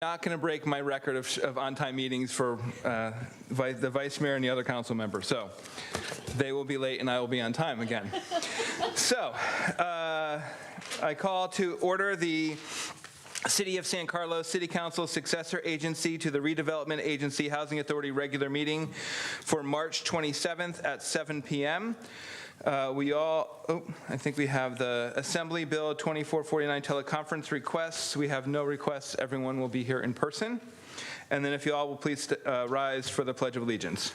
Not going to break my record of on-time meetings for the vice mayor and the other council member. So they will be late and I will be on time again. So I call to order the City of San Carlos City Council successor agency to the Redevelopment Agency Housing Authority regular meeting for March 27th at 7 p.m. I think we have the Assembly Bill 2449 teleconference requests. We have no requests. Everyone will be here in person. And then if you all will please rise for the Pledge of Allegiance.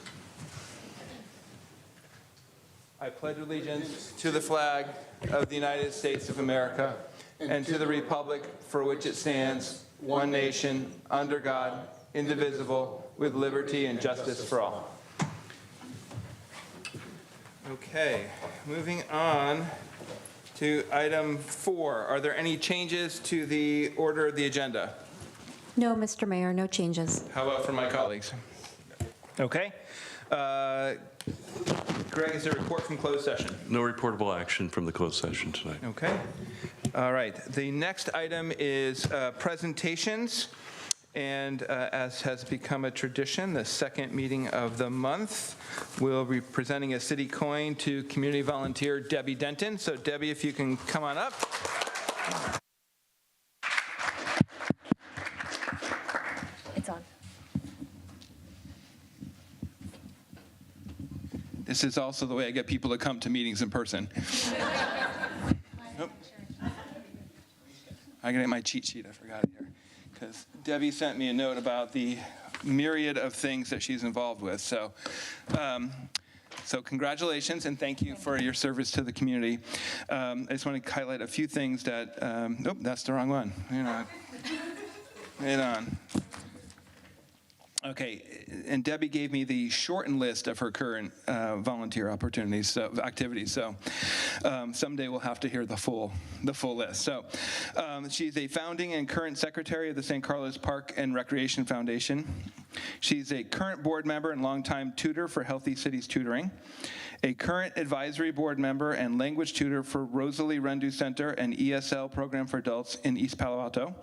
I pledge allegiance to the flag of the United States of America and to the republic for which it stands, one nation, under God, indivisible, with liberty and justice for all. Okay, moving on to item 4. Are there any changes to the order of the agenda? No, Mr. Mayor, no changes. How about from my colleagues? Okay. Greg, is there a report from closed session? No reportable action from the closed session tonight. Okay. All right. The next item is presentations. And as has become a tradition, the second meeting of the month, we'll be presenting a city coin to community volunteer Debbie Denton. So Debbie, if you can come on up. It's on. This is also the way I get people to come to meetings in person. Nope. I gotta get my cheat sheet, I forgot it here. Because Debbie sent me a note about the myriad of things that she's involved with. So congratulations and thank you for your service to the community. I just want to highlight a few things that, nope, that's the wrong one. Wait on. Okay, and Debbie gave me the shortened list of her current volunteer opportunities, so activities. So someday we'll have to hear the full list. So she's a founding and current secretary of the San Carlos Park and Recreation Foundation. She's a current board member and longtime tutor for Healthy Cities Tutoring, a current advisory board member and language tutor for Rosalie Rendu Center and ESL program for adults in East Palo Alto.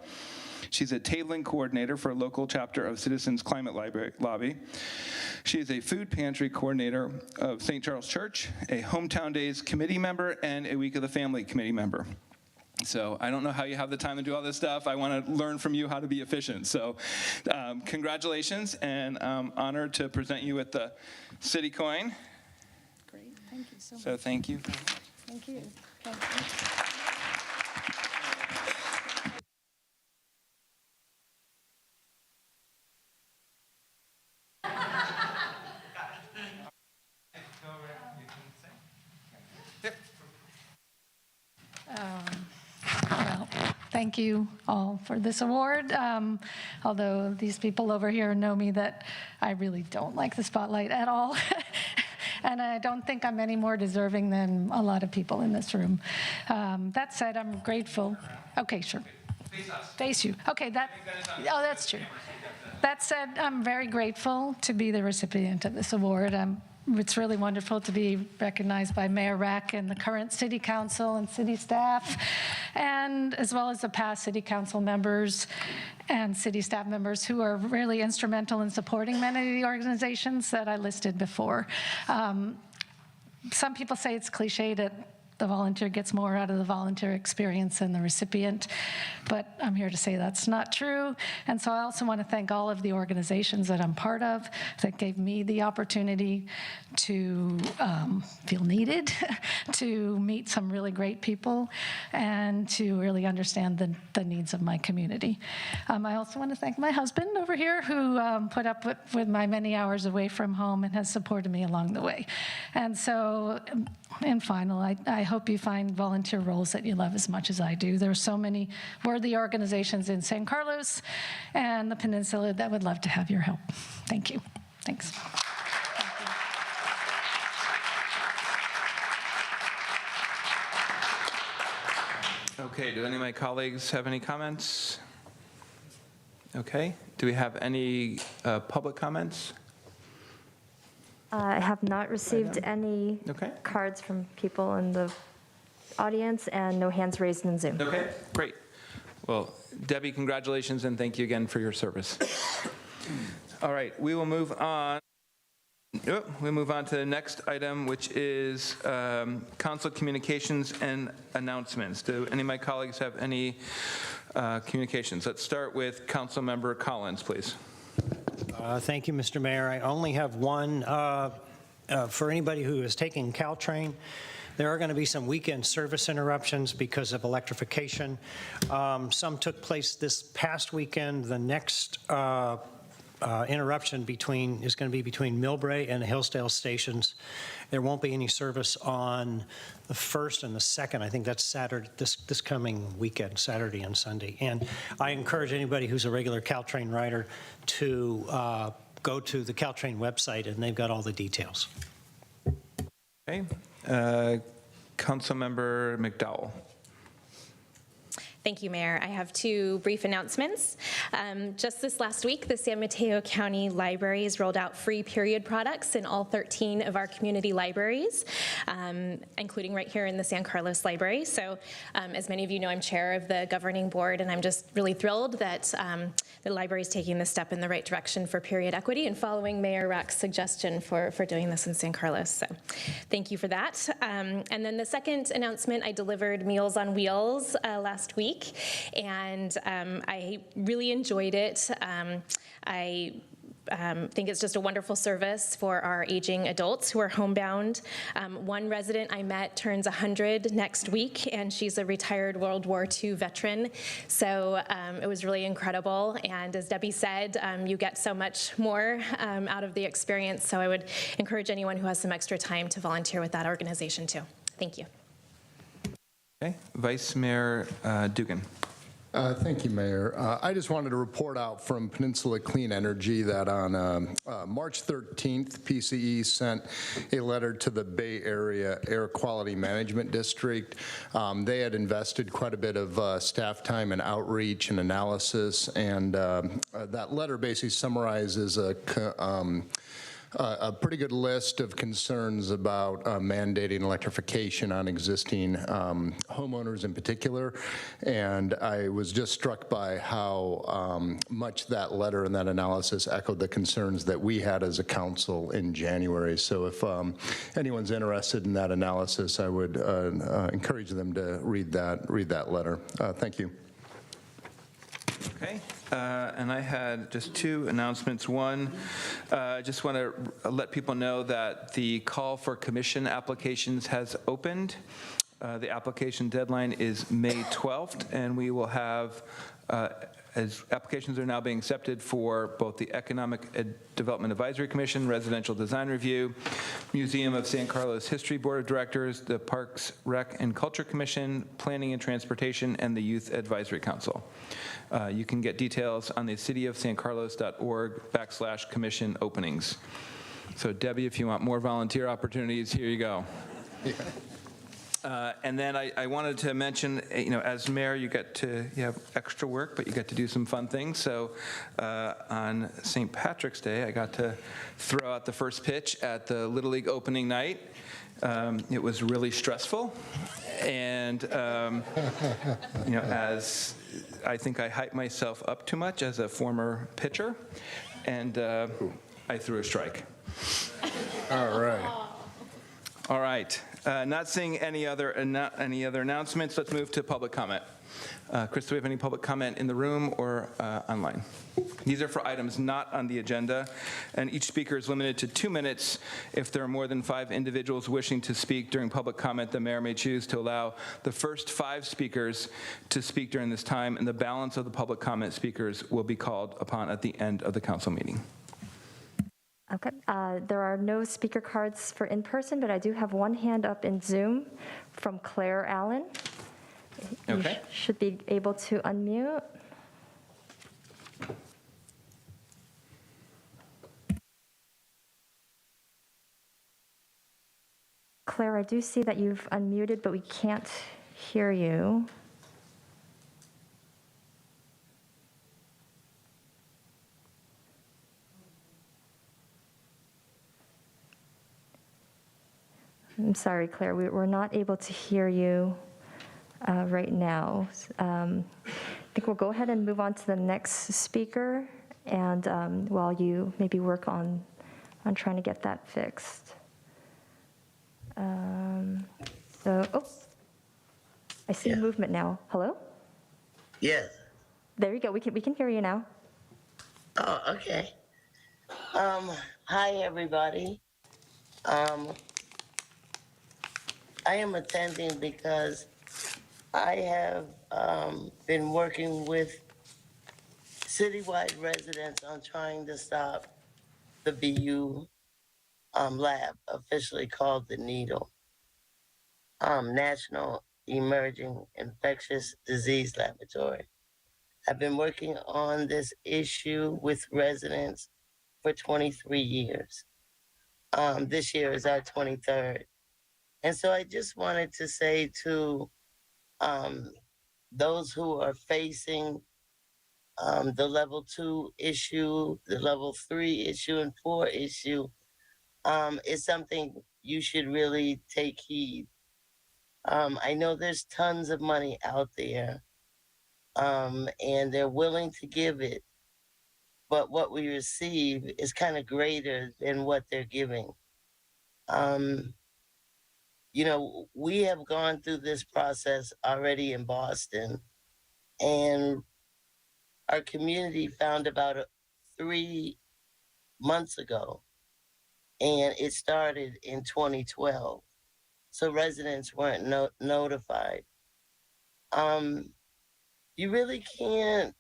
She's a tabling coordinator for a local chapter of Citizens Climate Lobby. She is a food pantry coordinator of St. Charles Church, a Hometown Days committee member, and a Week of the Family committee member. So I don't know how you have the time to do all this stuff. I want to learn from you how to be efficient. So congratulations, and I'm honored to present you with the city coin. Great, thank you so much. So thank you. Thank you. Okay. Well, thank you all for this award. Although these people over here know me that I really don't like the spotlight at all. And I don't think I'm any more deserving than a lot of people in this room. That said, I'm grateful. Okay, sure. Face you. Okay, that's true. That said, I'm very grateful to be the recipient of this award. It's really wonderful to be recognized by Mayor Rack and the current city council and city staff, and as well as the past city council members and city staff members who are really instrumental in supporting many of the organizations that I listed before. Some people say it's cliche that the volunteer gets more out of the volunteer experience than the recipient, but I'm here to say that's not true. And so I also want to thank all of the organizations that I'm part of that gave me the opportunity to feel needed, to meet some really great people, and to really understand the needs of my community. I also want to thank my husband over here who put up with my many hours away from home and has supported me along the way. And so, in final, I hope you find volunteer roles that you love as much as I do. There are so many worthy organizations in San Carlos and the Peninsula that would love to have your help. Thank you. Thanks. Okay, do any of my colleagues have any comments? Okay, do we have any public comments? I have not received any Okay. cards from people in the audience and no hands raised in Zoom. Okay, great. Well, Debbie, congratulations, and thank you again for your service. All right, we will move on. We move on to the next item, which is council communications and announcements. Do any of my colleagues have any communications? Let's start with Councilmember Collins, please. Thank you, Mr. Mayor. I only have one. For anybody who is taking Caltrain, there are going to be some weekend service interruptions because of electrification. Some took place this past weekend. The next interruption is going to be between Millbrae and the Hillsdale stations. There won't be any service on the 1st and the 2nd. I think that's Saturday, this coming weekend, Saturday and Sunday. And I encourage anybody who's a regular Caltrain rider to go to the Caltrain website, and they've got all the details. Okay. Councilmember McDowell. Thank you, Mayor. I have two brief announcements. Just this last week, the San Mateo County Libraries rolled out free period products in all 13 of our community libraries, including right here in the San Carlos Library. So as many of you know, I'm chair of the governing board, and I'm just really thrilled that the library is taking this step in the right direction for period equity and following Mayor Rack's suggestion for doing this in San Carlos. So thank you for that. And then the second announcement, I delivered Meals on Wheels last week. And I really enjoyed it. I think it's just a wonderful service for our aging adults who are homebound. One resident I met turns 100 next week, and she's a retired World War II veteran. So it was really incredible. And as Debbie said, you get so much more out of the experience. So I would encourage anyone who has some extra time to volunteer with that organization too. Thank you. Okay. Vice Mayor Dugan. Thank you, Mayor. I just wanted to report out from Peninsula Clean Energy that on March 13th, PCE sent a letter to the Bay Area Air Quality Management District. They had invested quite a bit of staff time and outreach and analysis, and that letter basically summarizes a pretty good list of concerns about mandating electrification on existing homeowners in particular. And I was just struck by how much that letter and that analysis echoed the concerns that we had as a council in January. So if anyone's interested in that analysis, I would encourage them to read that letter. Thank you. Okay, and I had just two announcements. One, I just want to let people know that the call for commission applications has opened. The application deadline is May 12th, and we will have, as applications are now being accepted for both the Economic Development Advisory Commission, Residential Design Review, Museum of San Carlos History Board of Directors, the Parks, Rec, and Culture Commission, Planning and Transportation, and the Youth Advisory Council. You can get details on the cityofsancarlos.org/commission openings. So Debbie, if you want more volunteer opportunities, here you go. And then I wanted to mention, as mayor, you have extra work, but you get to do some fun things. So on St. Patrick's Day, I got to throw out the first pitch at the Little League opening night. It was really stressful, and as I think I hyped myself up too much as a former pitcher, and I threw a strike. All right. All right. Not seeing any other announcements. Let's move to public comment. Chris, do we have any public comment in the room or online? These are for items not on the agenda, and each speaker is limited to 2 minutes. If there are more than 5 individuals wishing to speak during public comment, the mayor may choose to allow the first 5 speakers to speak during this time, and the balance of the public comment speakers will be called upon at the end of the council meeting. Okay, there are no speaker cards for in-person, but I do have one hand up in Zoom from Claire Allen. Okay. You should be able to unmute. Claire, I do see that you've unmuted, but we can't hear you. I'm sorry, Claire, we're not able to hear you. right now. I think we'll go ahead and move on to the next speaker, and while you maybe work on trying to get that fixed. I see movement now. Hello? Yes. There you go. We can hear you now. Oh, okay. Hi, everybody. I am attending because I have been working with citywide residents on trying to stop the BU lab, officially called the Needle, National Emerging Infectious Disease Laboratory. I've been working on this issue with residents for 23 years. This year is our 23rd. And so I just wanted to say to those who are facing the level 2 issue, the level 3 issue, and 4 issue, is something you should really take heed. I know there's tons of money out there, and they're willing to give it, but what we receive is kind of greater than what they're giving. You know, we have gone through this process already in Boston, and our community found about 3 months ago, and it started in 2012. So residents weren't notified. You really can't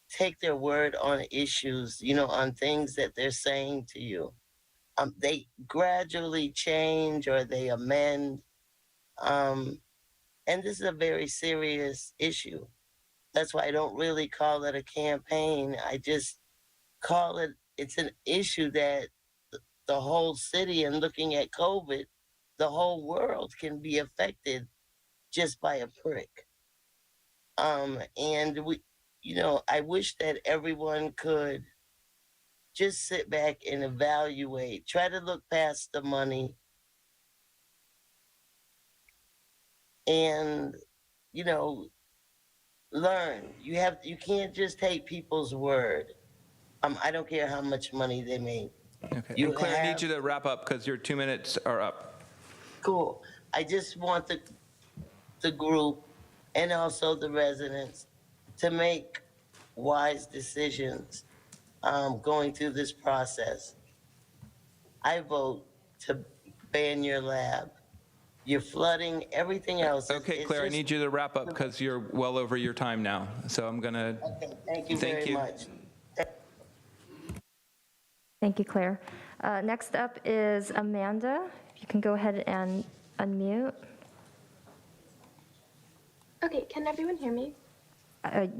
take their word on issues, you know, on things that they're saying to you. They gradually change or they amend. And this is a very serious issue. That's why I don't really call it a campaign. I just call it's an issue that the whole city, and looking at COVID, the whole world can be affected just by a prick. And we, you know, I wish that everyone could just sit back and evaluate, try to look past the money, and, you know, learn. You can't just take people's word. I don't care how much money they make. Okay. And Claire, I need you to wrap up because your 2 minutes are up. Cool. I just want the group and also the residents to make wise decisions going through this process. I vote to ban your lab. You're flooding, everything else. Okay, Claire, I need you to wrap up because you're well over your time now. So I'm going to... Okay, thank you very much. Thank you, Claire. Next up is Amanda. If you can go ahead and unmute. Okay, can everyone hear me?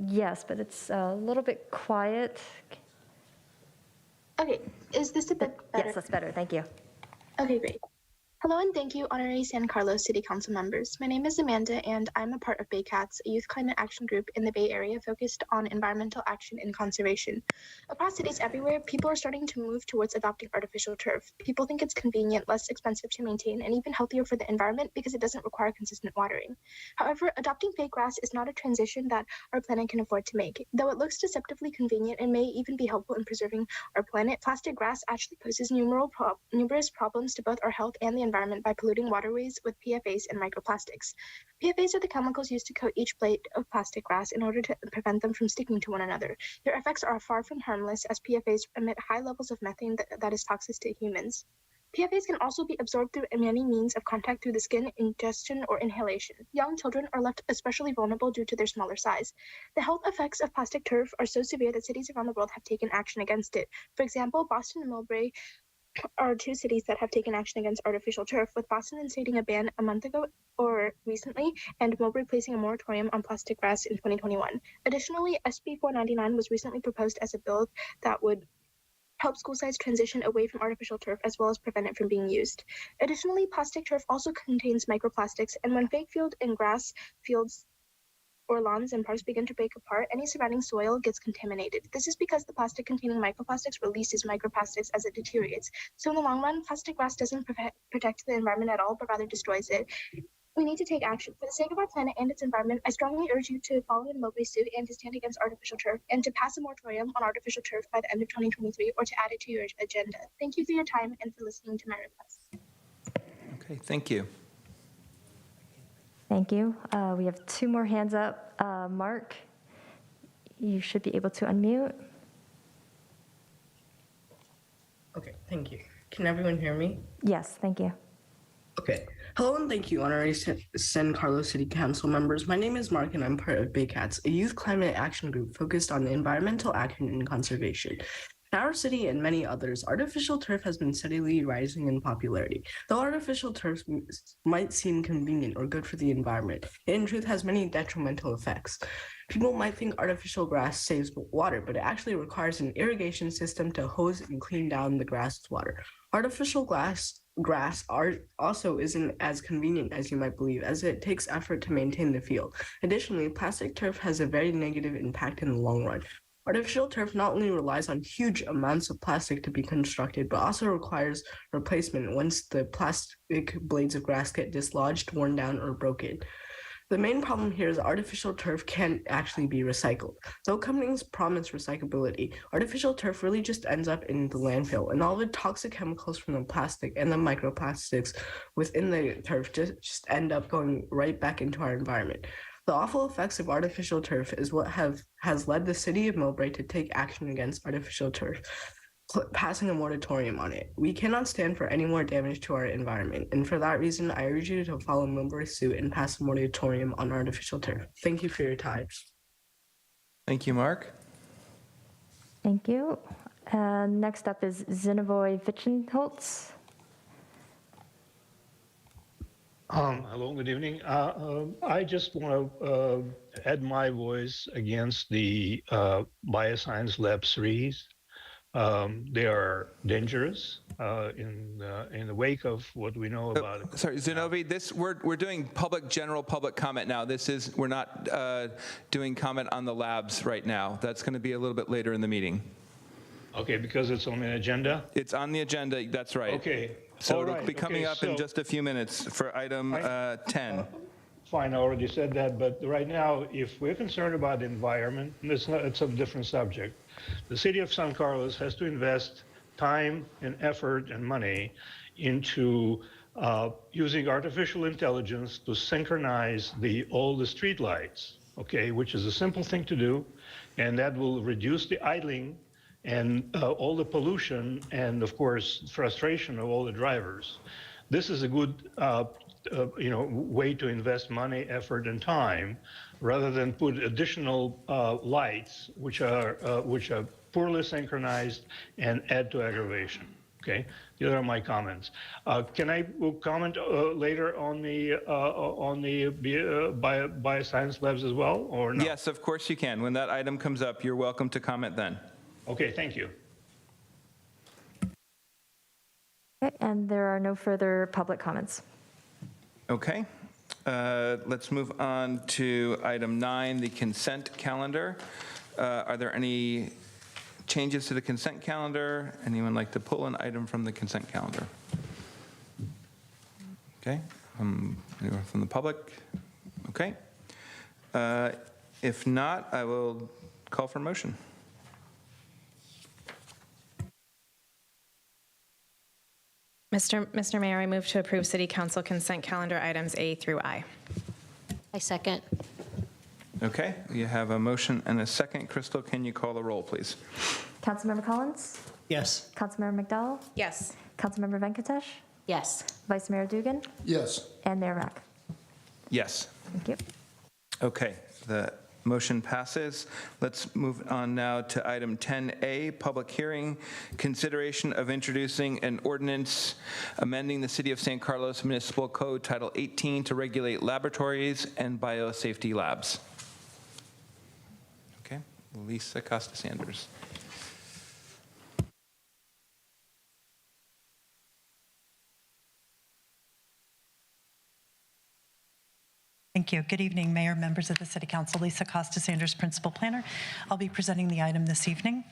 Yes, but it's a little bit quiet. Okay, is this a bit better? Yes, that's better. Thank you. Okay, great. Hello and thank you, honorary San Carlos City Council members. My name is Amanda and I'm a part of BayCats, a youth climate action group in the Bay Area focused on environmental action and conservation. Across cities everywhere, people are starting to move towards adopting artificial turf. People think it's convenient, less expensive to maintain, and even healthier for the environment because it doesn't require consistent watering. However, adopting fake grass is not a transition that our planet can afford to make. Though it looks deceptively convenient and may even be helpful in preserving our planet, plastic grass actually poses numerous problems to both our health and the environment by polluting waterways with PFAS and microplastics. PFAS are the chemicals used to coat each blade of plastic grass in order to prevent them from sticking to one another. Their effects are far from harmless as PFAS emit high levels of methane that is toxic to humans. PFAS can also be absorbed through many means of contact through the skin, ingestion, or inhalation. Young children are left especially vulnerable due to their smaller size. The health effects of plastic turf are so severe that cities around the world have taken action against it. For example, Boston and Millbrae are two cities that have taken action against artificial turf, with Boston instating a ban a month ago or recently, and Millbrae placing a moratorium on plastic grass in 2021. Additionally, SB 499 was recently proposed as a bill that would help school sites transition away from artificial turf as well as prevent it from being used. Additionally, plastic turf also contains microplastics, and when fake field and grass fields or lawns and parks begin to break apart, any surrounding soil gets contaminated. This is because the plastic containing microplastics releases microplastics as it deteriorates. So in the long run, plastic grass doesn't protect the environment at all, but rather destroys it. We need to take action. For the sake of our planet and its environment, I strongly urge you to follow in Mowbray's suit and to stand against artificial turf, and to pass a moratorium on artificial turf by the end of 2023, or to add it to your agenda. Thank you for your time and for listening to my requests. Okay, thank you. Thank you. We have 2 more hands up. Mark, you should be able to unmute. Okay, thank you. Can everyone hear me? Yes, thank you. Okay. Hello and thank you, honorary San Carlos City Council members. My name is Mark and I'm part of Baycats, a youth climate action group focused on environmental action and conservation. In our city and many others, artificial turf has been steadily rising in popularity. Though artificial turf might seem convenient or good for the environment, it in truth has many detrimental effects. People might think artificial grass saves water, but it actually requires an irrigation system to hose and clean down the grass's water. Artificial grass also isn't as convenient as you might believe, as it takes effort to maintain the field. Additionally, plastic turf has a very negative impact in the long run. Artificial turf not only relies on huge amounts of plastic to be constructed, but also requires replacement once the plastic blades of grass get dislodged, worn down, or broken. The main problem here is artificial turf can't actually be recycled. Though companies promise recyclability, artificial turf really just ends up in the landfill, and all the toxic chemicals from the plastic and the microplastics within the turf just end up going right back into our environment. The awful effects of artificial turf is what has led the city of Mowbray to take action against artificial turf, passing a moratorium on it. We cannot stand for any more damage to our environment, and for that reason, I urge you to follow Mowbray's suit and pass a moratorium on artificial turf. Thank you for your time. Thank you, Mark. Thank you. Next up is Zinovoy Vichenholtz. Hello, good evening. I just want to add my voice against the bioscience lab 3s. They are dangerous in the wake of what we know about. Sorry, Zinovi, we're doing general public comment now. We're not doing comment on the labs right now. That's going to be a little bit later in the meeting. Okay, because it's on the agenda? It's on the agenda, that's right. Okay. So it'll be coming up in just a few minutes for item 10. Fine, I already said that, but right now, if we're concerned about the environment, it's a different subject. The city of San Carlos has to invest time and effort and money into using artificial intelligence to synchronize all the street lights, okay, which is a simple thing to do, and that will reduce the idling and all the pollution and, of course, frustration of all the drivers. This is a good way to invest money, effort, and time, rather than put additional lights, which are poorly synchronized and add to aggravation. Okay, these are my comments. Can I comment later on the bioscience labs as well, or no? Yes, of course you can. When that item comes up, you're welcome to comment then. Okay, thank you. Okay, and there are no further public comments. Okay, let's move on to item 9, the consent calendar. Are there any changes to the consent calendar? Anyone like to pull an item from the consent calendar? Okay, anyone from the public? Okay. If not, I will call for motion. Mr. Mayor, I move to approve City Council consent calendar items A through I. I second. Okay, we have a motion and a second. Crystal, can you call the roll, please? Councilmember Collins? Yes. Councilmember McDowell? Yes. Councilmember Venkatesh? Yes. Vice Mayor Dugan? Yes. And Mayor Rack. Yes. Thank you. Okay, the motion passes. Let's move on now to item 10A, public hearing, consideration of introducing an ordinance amending the City of San Carlos Municipal Code Title 18 to regulate laboratories and biosafety labs. Okay, Lisa Costa-Sanders. Thank you. Good evening, Mayor, members of the City Council. Lisa Costa-Sanders, Principal Planner. I'll be presenting the item this evening.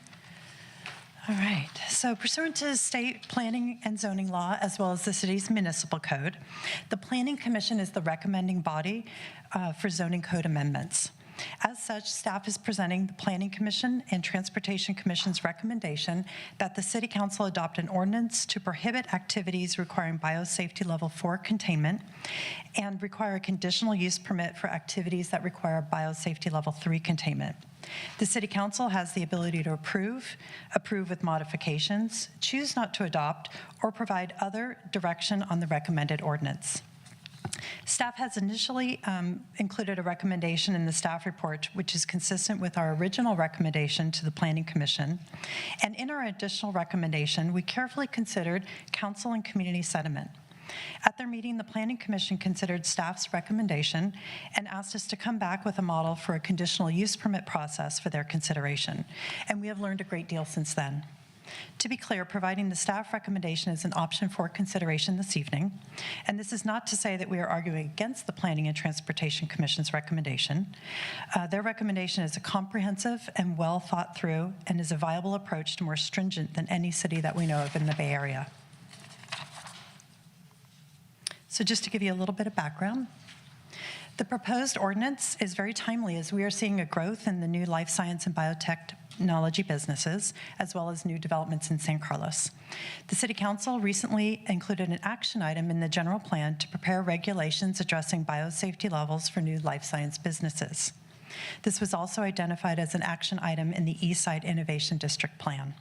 All right. So pursuant to state planning and zoning law, as well as the city's municipal code, the Planning Commission is the recommending body for zoning code amendments. As such, staff is presenting the Planning Commission and Transportation Commission's recommendation that the City Council adopt an ordinance to prohibit activities requiring biosafety level 4 containment and require a conditional use permit for activities that require biosafety level 3 containment. The City Council has the ability to approve with modifications, choose not to adopt, or provide other direction on the recommended ordinance. Staff has initially included a recommendation in the staff report, which is consistent with our original recommendation to the Planning Commission. And in our additional recommendation, we carefully considered council and community sentiment. At their meeting, the Planning Commission considered staff's recommendation and asked us to come back with a model for a conditional use permit process for their consideration. And we have learned a great deal since then. To be clear, providing the staff recommendation is an option for consideration this evening, and this is not to say that we are arguing against the Planning and Transportation Commission's recommendation. Their recommendation is a comprehensive and well thought through and is a viable approach to more stringent than any city that we know of in the Bay Area. So just to give you a little bit of background, the proposed ordinance is very timely as we are seeing a growth in the new life science and biotechnology businesses, as well as new developments in San Carlos. The City Council recently included an action item in the general plan to prepare regulations addressing biosafety levels for new life science businesses. This was also identified as an action item in the Eastside Innovation District Plan.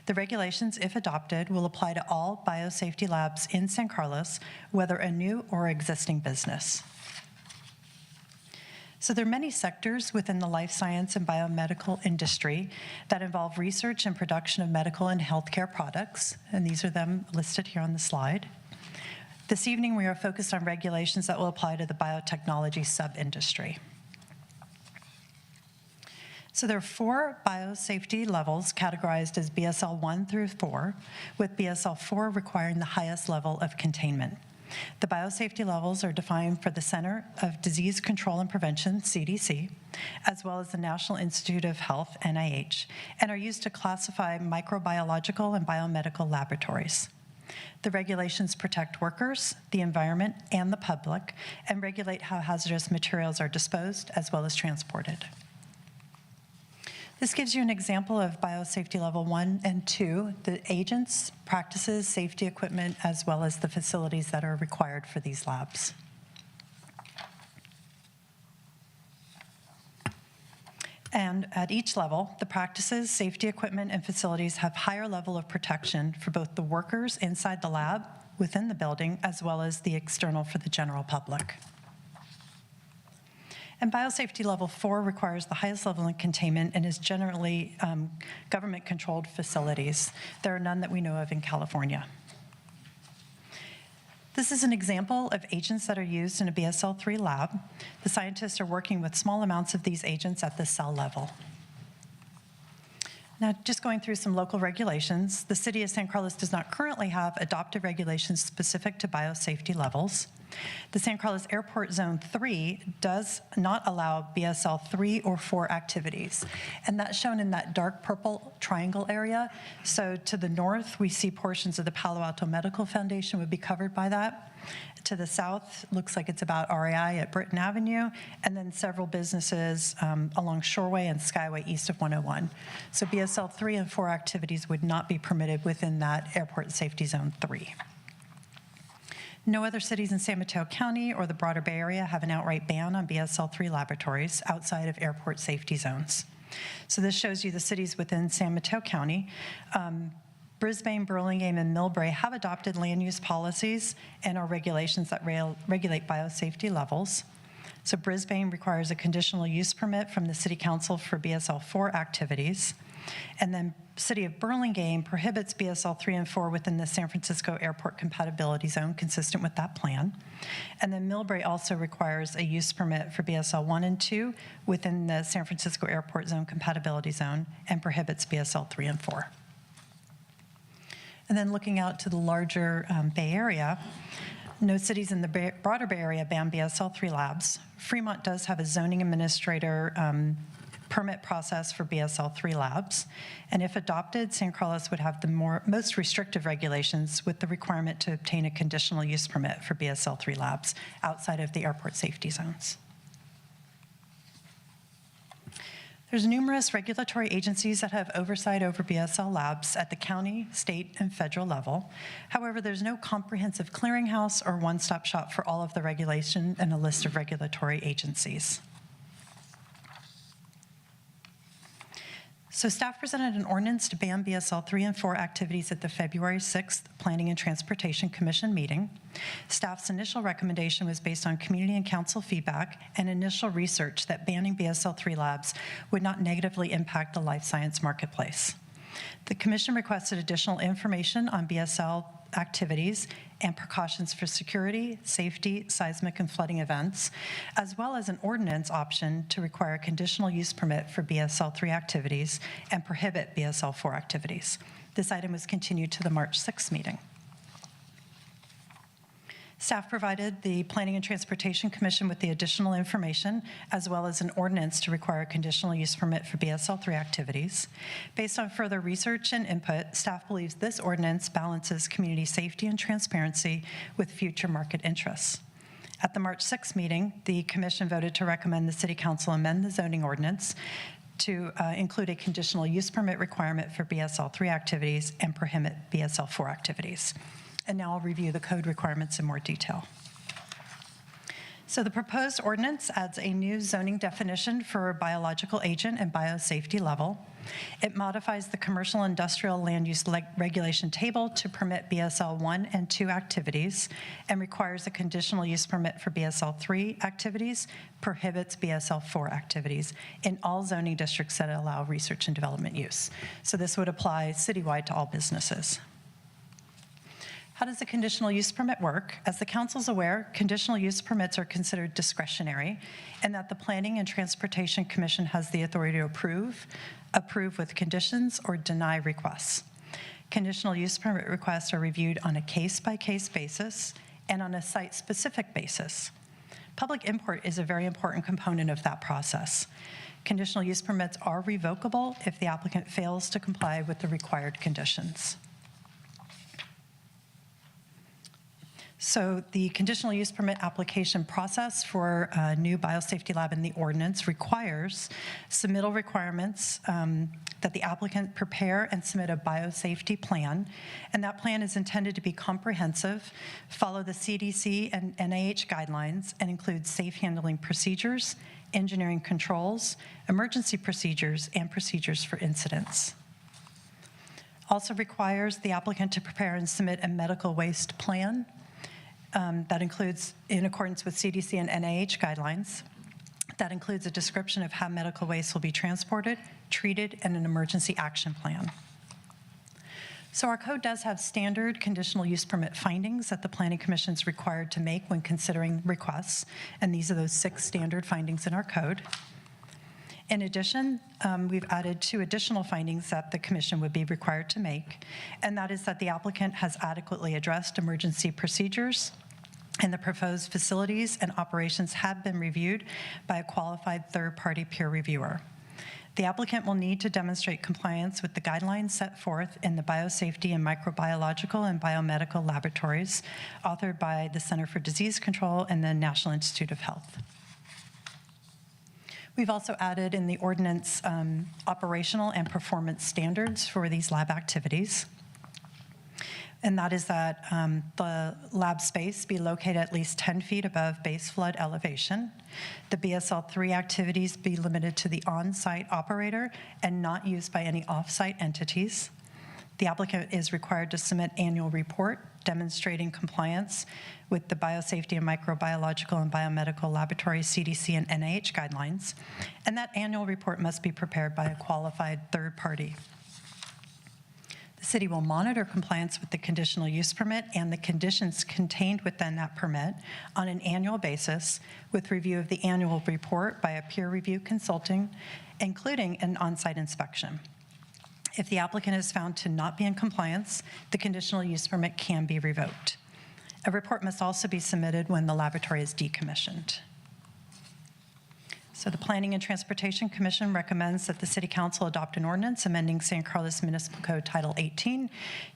The regulations, if adopted, will apply to all biosafety labs in San Carlos, whether a new or existing business. So there are many sectors within the life science and biomedical industry that involve research and production of medical and healthcare products, and these are them listed here on the slide. This evening, we are focused on regulations that will apply to the biotechnology sub-industry. So there are 4 biosafety levels categorized as BSL 1 through 4, with BSL 4 requiring the highest level of containment. The biosafety levels are defined for the Center of Disease Control and Prevention, CDC, as well as the National Institute of Health, NIH, and are used to classify microbiological and biomedical laboratories. The regulations protect workers, the environment, and the public, and regulate how hazardous materials are disposed as well as transported. This gives you an example of biosafety level 1 and 2, the agents, practices, safety equipment, as well as the facilities that are required for these labs. And at each level, the practices, safety equipment, and facilities have higher level of protection for both the workers inside the lab, within the building, as well as the external for the general public. And biosafety level 4 requires the highest level of containment and is generally government-controlled facilities. There are none that we know of in California. This is an example of agents that are used in a BSL-3 lab. The scientists are working with small amounts of these agents at the cell level. Now, just going through some local regulations, the City of San Carlos does not currently have adopted regulations specific to biosafety levels. The San Carlos Airport Zone 3 does not allow BSL 3 or 4 activities, and that's shown in that dark purple triangle area. So to the north, we see portions of the Palo Alto Medical Foundation would be covered by that. To the south, looks like it's about REI at Britton Avenue, and then several businesses along Shoreway and Skyway east of 101. So BSL 3 and 4 activities would not be permitted within that Airport Safety Zone 3. No other cities in San Mateo County or the broader Bay Area have an outright ban on BSL-3 laboratories outside of airport safety zones. So this shows you the cities within San Mateo County. Brisbane, Burlingame, and Millbrae have adopted land use policies and or regulations that regulate biosafety levels. So Brisbane requires a conditional use permit from the City Council for BSL-4 activities. And then City of Burlingame prohibits BSL 3 and 4 within the San Francisco Airport Compatibility Zone, consistent with that plan. And then Millbrae also requires a use permit for BSL 1 and 2 within the San Francisco Airport Zone Compatibility Zone and prohibits BSL 3 and 4. And then looking out to the larger Bay Area, no cities in the broader Bay Area ban BSL 3 labs. Fremont does have a zoning administrator permit process for BSL-3 labs. And if adopted, San Carlos would have the most restrictive regulations with the requirement to obtain a conditional use permit for BSL-3 labs outside of the airport safety zones. There's numerous regulatory agencies that have oversight over BSL labs at the county, state, and federal level. However, there's no comprehensive clearinghouse or one-stop shop for all of the regulation and a list of regulatory agencies. So staff presented an ordinance to ban BSL 3 and 4 activities at the February 6th Planning and Transportation Commission meeting. Staff's initial recommendation was based on community and council feedback and initial research that banning BSL 3 labs would not negatively impact the life science marketplace. The commission requested additional information on BSL activities and precautions for security, safety, seismic, and flooding events, as well as an ordinance option to require a conditional use permit for BSL-3 activities and prohibit BSL-4 activities. This item was continued to the March 6th meeting. Staff provided the Planning and Transportation Commission with the additional information, as well as an ordinance to require a conditional use permit for BSL-3 activities. Based on further research and input, staff believes this ordinance balances community safety and transparency with future market interests. At the March 6th meeting, the Commission voted to recommend the City Council amend the zoning ordinance to include a conditional use permit requirement for BSL-3 activities and prohibit BSL-4 activities. And now I'll review the code requirements in more detail. So the proposed ordinance adds a new zoning definition for biological agent and biosafety level. It modifies the commercial industrial land use regulation table to permit BSL 1 and 2 activities and requires a conditional use permit for BSL 3 activities, prohibits BSL 4 activities in all zoning districts that allow research and development use. So this would apply citywide to all businesses. How does a conditional use permit work? As the council's aware, conditional use permits are considered discretionary and that the Planning and Transportation Commission has the authority to approve with conditions, or deny requests. Conditional use permit requests are reviewed on a case-by-case basis and on a site-specific basis. Public input is a very important component of that process. Conditional use permits are revocable if the applicant fails to comply with the required conditions. So the conditional use permit application process for a new biosafety lab in the ordinance requires submittal requirements that the applicant prepare and submit a biosafety plan, and that plan is intended to be comprehensive, follow the CDC and NIH guidelines, and include safe handling procedures, engineering controls, emergency procedures, and procedures for incidents. Also requires the applicant to prepare and submit a medical waste plan that includes, in accordance with CDC and NIH guidelines, that includes a description of how medical waste will be transported, treated, and an emergency action plan. So our code does have standard conditional use permit findings that the Planning Commission is required to make when considering requests, and these are those 6 standard findings in our code. In addition, we've added 2 additional findings that the Commission would be required to make, and that is that the applicant has adequately addressed emergency procedures, and the proposed facilities and operations have been reviewed by a qualified third-party peer reviewer. The applicant will need to demonstrate compliance with the guidelines set forth in the Biosafety and Microbiological and Biomedical Laboratories, authored by the Center for Disease Control and the National Institute of Health. We've also added in the ordinance operational and performance standards for these lab activities. And that is that the lab space be located at least 10 feet above base flood elevation. The BSL-3 activities be limited to the on-site operator and not used by any off-site entities. The applicant is required to submit annual report demonstrating compliance with the Biosafety and Microbiological and Biomedical Laboratories, CDC, and NIH guidelines. And that annual report must be prepared by a qualified third party. The city will monitor compliance with the conditional use permit and the conditions contained within that permit on an annual basis, with review of the annual report by a peer review consulting, including an on-site inspection. If the applicant is found to not be in compliance, the conditional use permit can be revoked. A report must also be submitted when the laboratory is decommissioned. So the Planning and Transportation Commission recommends that the City Council adopt an ordinance amending San Carlos Municipal Code Title 18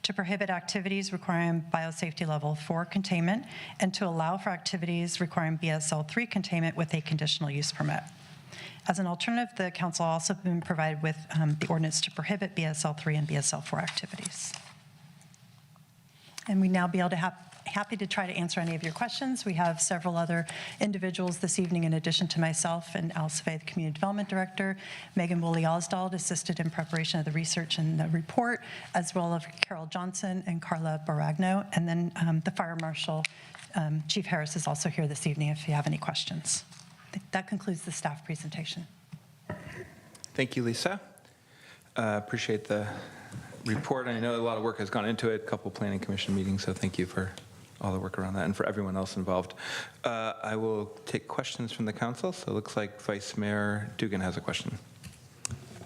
to prohibit activities requiring biosafety level 4 containment and to allow for activities requiring BSL 3 containment with a conditional use permit. As an alternative, the council also been provided with the ordinance to prohibit BSL 3 and BSL 4 activities. And we now be able to happy to try to answer any of your questions. We have several other individuals this evening in addition to myself and Al Savay, the Community Development Director. Megan Woolley-Osdald assisted in preparation of the research and the report, as well as Carol Johnson and Carla Baragno. And then the Fire Marshal, Chief Harris, is also here this evening if you have any questions. That concludes the staff presentation. Thank you, Lisa. Appreciate the report. I know a lot of work has gone into it, a couple planning commission meetings, so thank you for all the work around that and for everyone else involved. I will take questions from the council. So it looks like Vice Mayor Dugan has a question.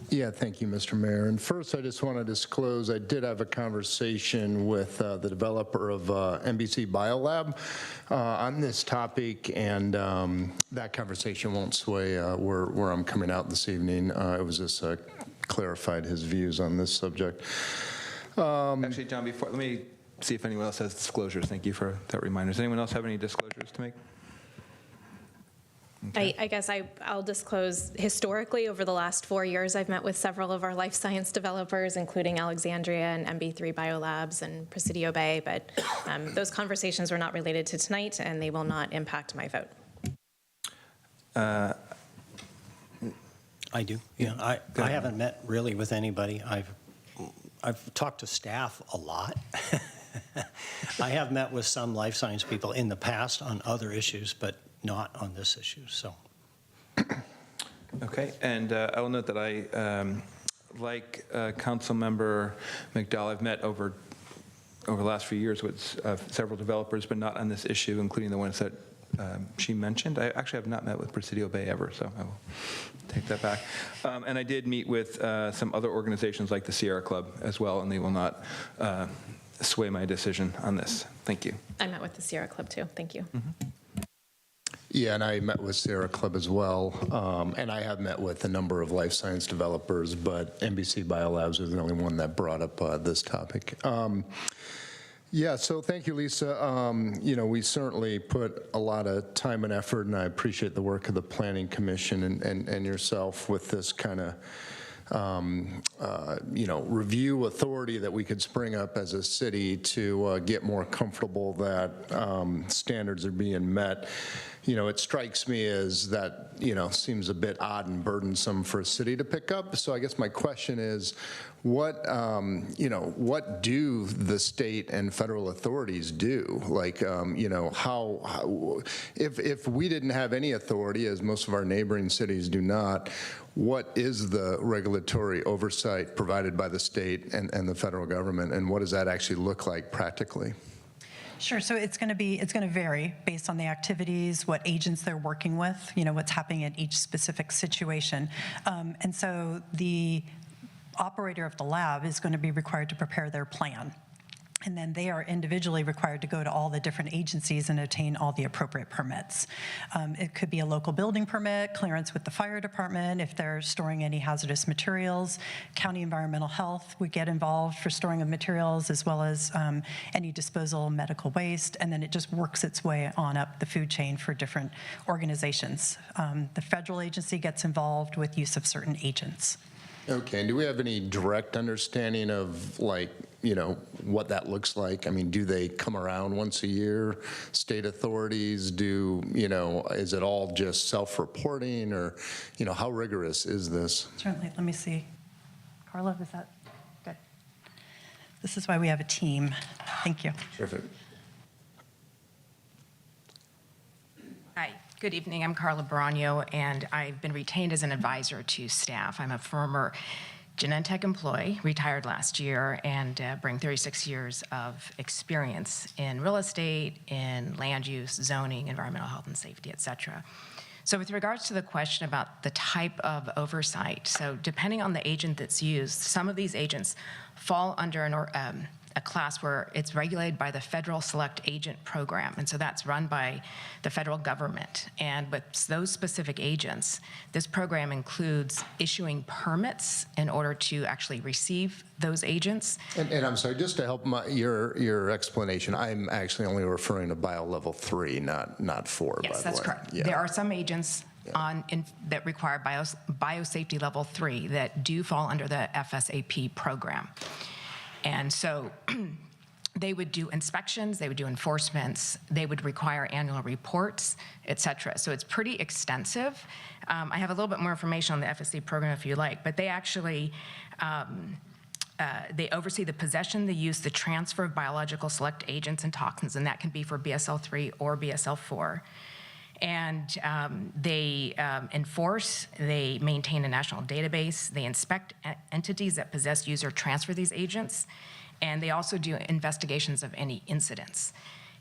Yeah, thank you, Mr. Mayor. And first, I just want to disclose I did have a conversation with the developer of NBC Biolab on this topic, and that conversation won't sway where I'm coming out this evening. It was just clarified his views on this subject. Actually, John, let me see if anyone else has disclosures. Thank you for that reminder. Does anyone else have any disclosures to make? Okay. I guess I'll disclose historically over the last 4 years, I've met with several of our life science developers, including Alexandria and MB3 Biolabs and Presidio Bay, but those conversations were not related to tonight and they will not impact my vote. I do, yeah. I haven't met really with anybody. I've talked to staff a lot. I have met with some life science people in the past on other issues, but not on this issue, so. Okay, and I will note that I, like Council Member McDowell, I've met over the last few years with several developers, but not on this issue, including the ones that she mentioned. I actually have not met with Presidio Bay ever, so I will take that back. And I did meet with some other organizations like the Sierra Club as well, and they will not sway my decision on this. Thank you. I met with the Sierra Club too. Thank you. Mm-hmm. Yeah, and I met with Sierra Club as well, and I have met with a number of life science developers, but NBC Biolabs was the only one that brought up this topic. Yeah, so thank you, Lisa. You know, we certainly put a lot of time and effort, and I appreciate the work of the Planning Commission and yourself with this kind of you know, review authority that we could spring up as a city to get more comfortable that standards are being met. You know, it strikes me as that, you know, seems a bit odd and burdensome for a city to pick up. So I guess my question is, what, you know, what do the state and federal authorities do? Like, you know, how if we didn't have any authority, as most of our neighboring cities do not, what is the regulatory oversight provided by the state and the federal government, and what does that actually look like practically? Sure. So it's going to vary based on the activities, what agents they're working with, you know, what's happening at each specific situation. And so the operator of the lab is going to be required to prepare their plan. And then they are individually required to go to all the different agencies and obtain all the appropriate permits. It could be a local building permit, clearance with the fire department, if they're storing any hazardous materials. County Environmental Health would get involved for storing of materials, as well as any disposal of medical waste, and then it just works its way on up the food chain for different organizations. The federal agency gets involved with use of certain agents. Okay, and do we have any direct understanding of, like, you know, what that looks like? I mean, do they come around once a year? State authorities do, you know, is it all just self-reporting, or, you know, how rigorous is this? Certainly, let me see. Carla, is that good? This is why we have a team. Thank you. Terrific. Hi, good evening. I'm Carla Baragno, and I've been retained as an advisor to staff. I'm a former Genentech employee, retired last year, and bring 36 years of experience in real estate, in land use, zoning, environmental health and safety, et cetera. So with regards to the question about the type of oversight, so depending on the agent that's used, some of these agents fall under a class where it's regulated by the Federal Select Agent Program. And so that's run by the federal government. And with those specific agents, this program includes issuing permits in order to actually receive those agents. And I'm sorry, just to help your explanation, I'm actually only referring to bio level 3, not 4. Yes, by the that's way. correct. Yeah. There are some agents that require biosafety level 3 that do fall under the FSAP program. And so they would do inspections, they would do enforcements, they would require annual reports, et cetera. So it's pretty extensive. I have a little bit more information on the FSC program if you like, but they actually, they oversee the possession, the use, the transfer of biological select agents and toxins, and that can be for BSL-3 or BSL-4. And they enforce, they maintain a national database, they inspect entities that possess, use, or transfer these agents, and they also do investigations of any incidents.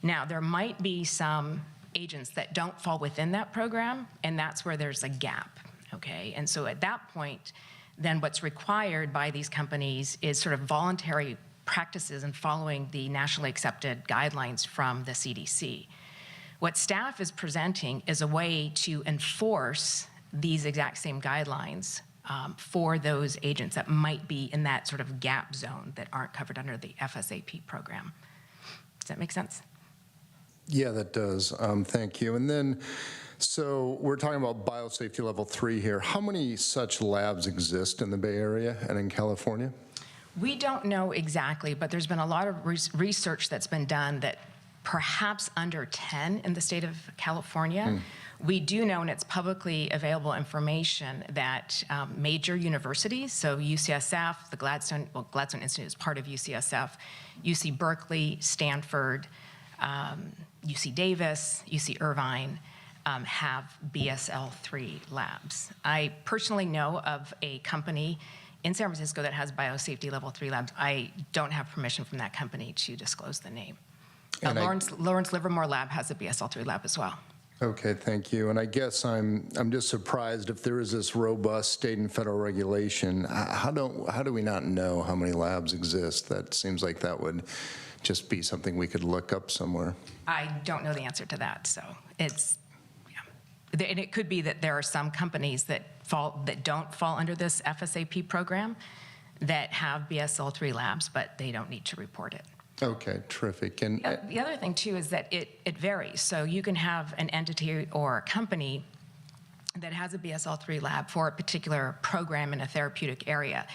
Now, there might be some agents that don't fall within that program, and that's where there's a gap, okay? And so at that point, then what's required by these companies is sort of voluntary practices and following the nationally accepted guidelines from the CDC. What staff is presenting is a way to enforce these exact same guidelines for those agents that might be in that sort of gap zone that aren't covered under the FSAP program. Does that make sense? Yeah, that does. Thank you. And then, so we're talking about biosafety level 3 here. How many such labs exist in the Bay Area and in California? We don't know exactly, but there's been a lot of research that's been done that perhaps under 10 in the state of California. We do know, and it's publicly available information, that major universities, so UCSF, the Gladstone Institute is part of UCSF, UC Berkeley, Stanford, UC Davis, UC Irvine, have BSL-3 labs. I personally know of a company in San Francisco that has biosafety level 3 labs. I don't have permission from that company to disclose the name. Lawrence Livermore Lab has a BSL-3 lab as well. Okay, thank you. And I guess I'm just surprised if there is this robust state and federal regulation, how do we not know how many labs exist? That seems like that would just be something we could look up somewhere. I don't know the answer to that, so it's, yeah. And it could be that there are some companies that don't fall under this FSAP program that have BSL-3 labs, but they don't need to report it. Okay, terrific. And the other thing, too, is that it varies. So you can have an entity or a company that has a BSL-3 lab for a particular program in a therapeutic area.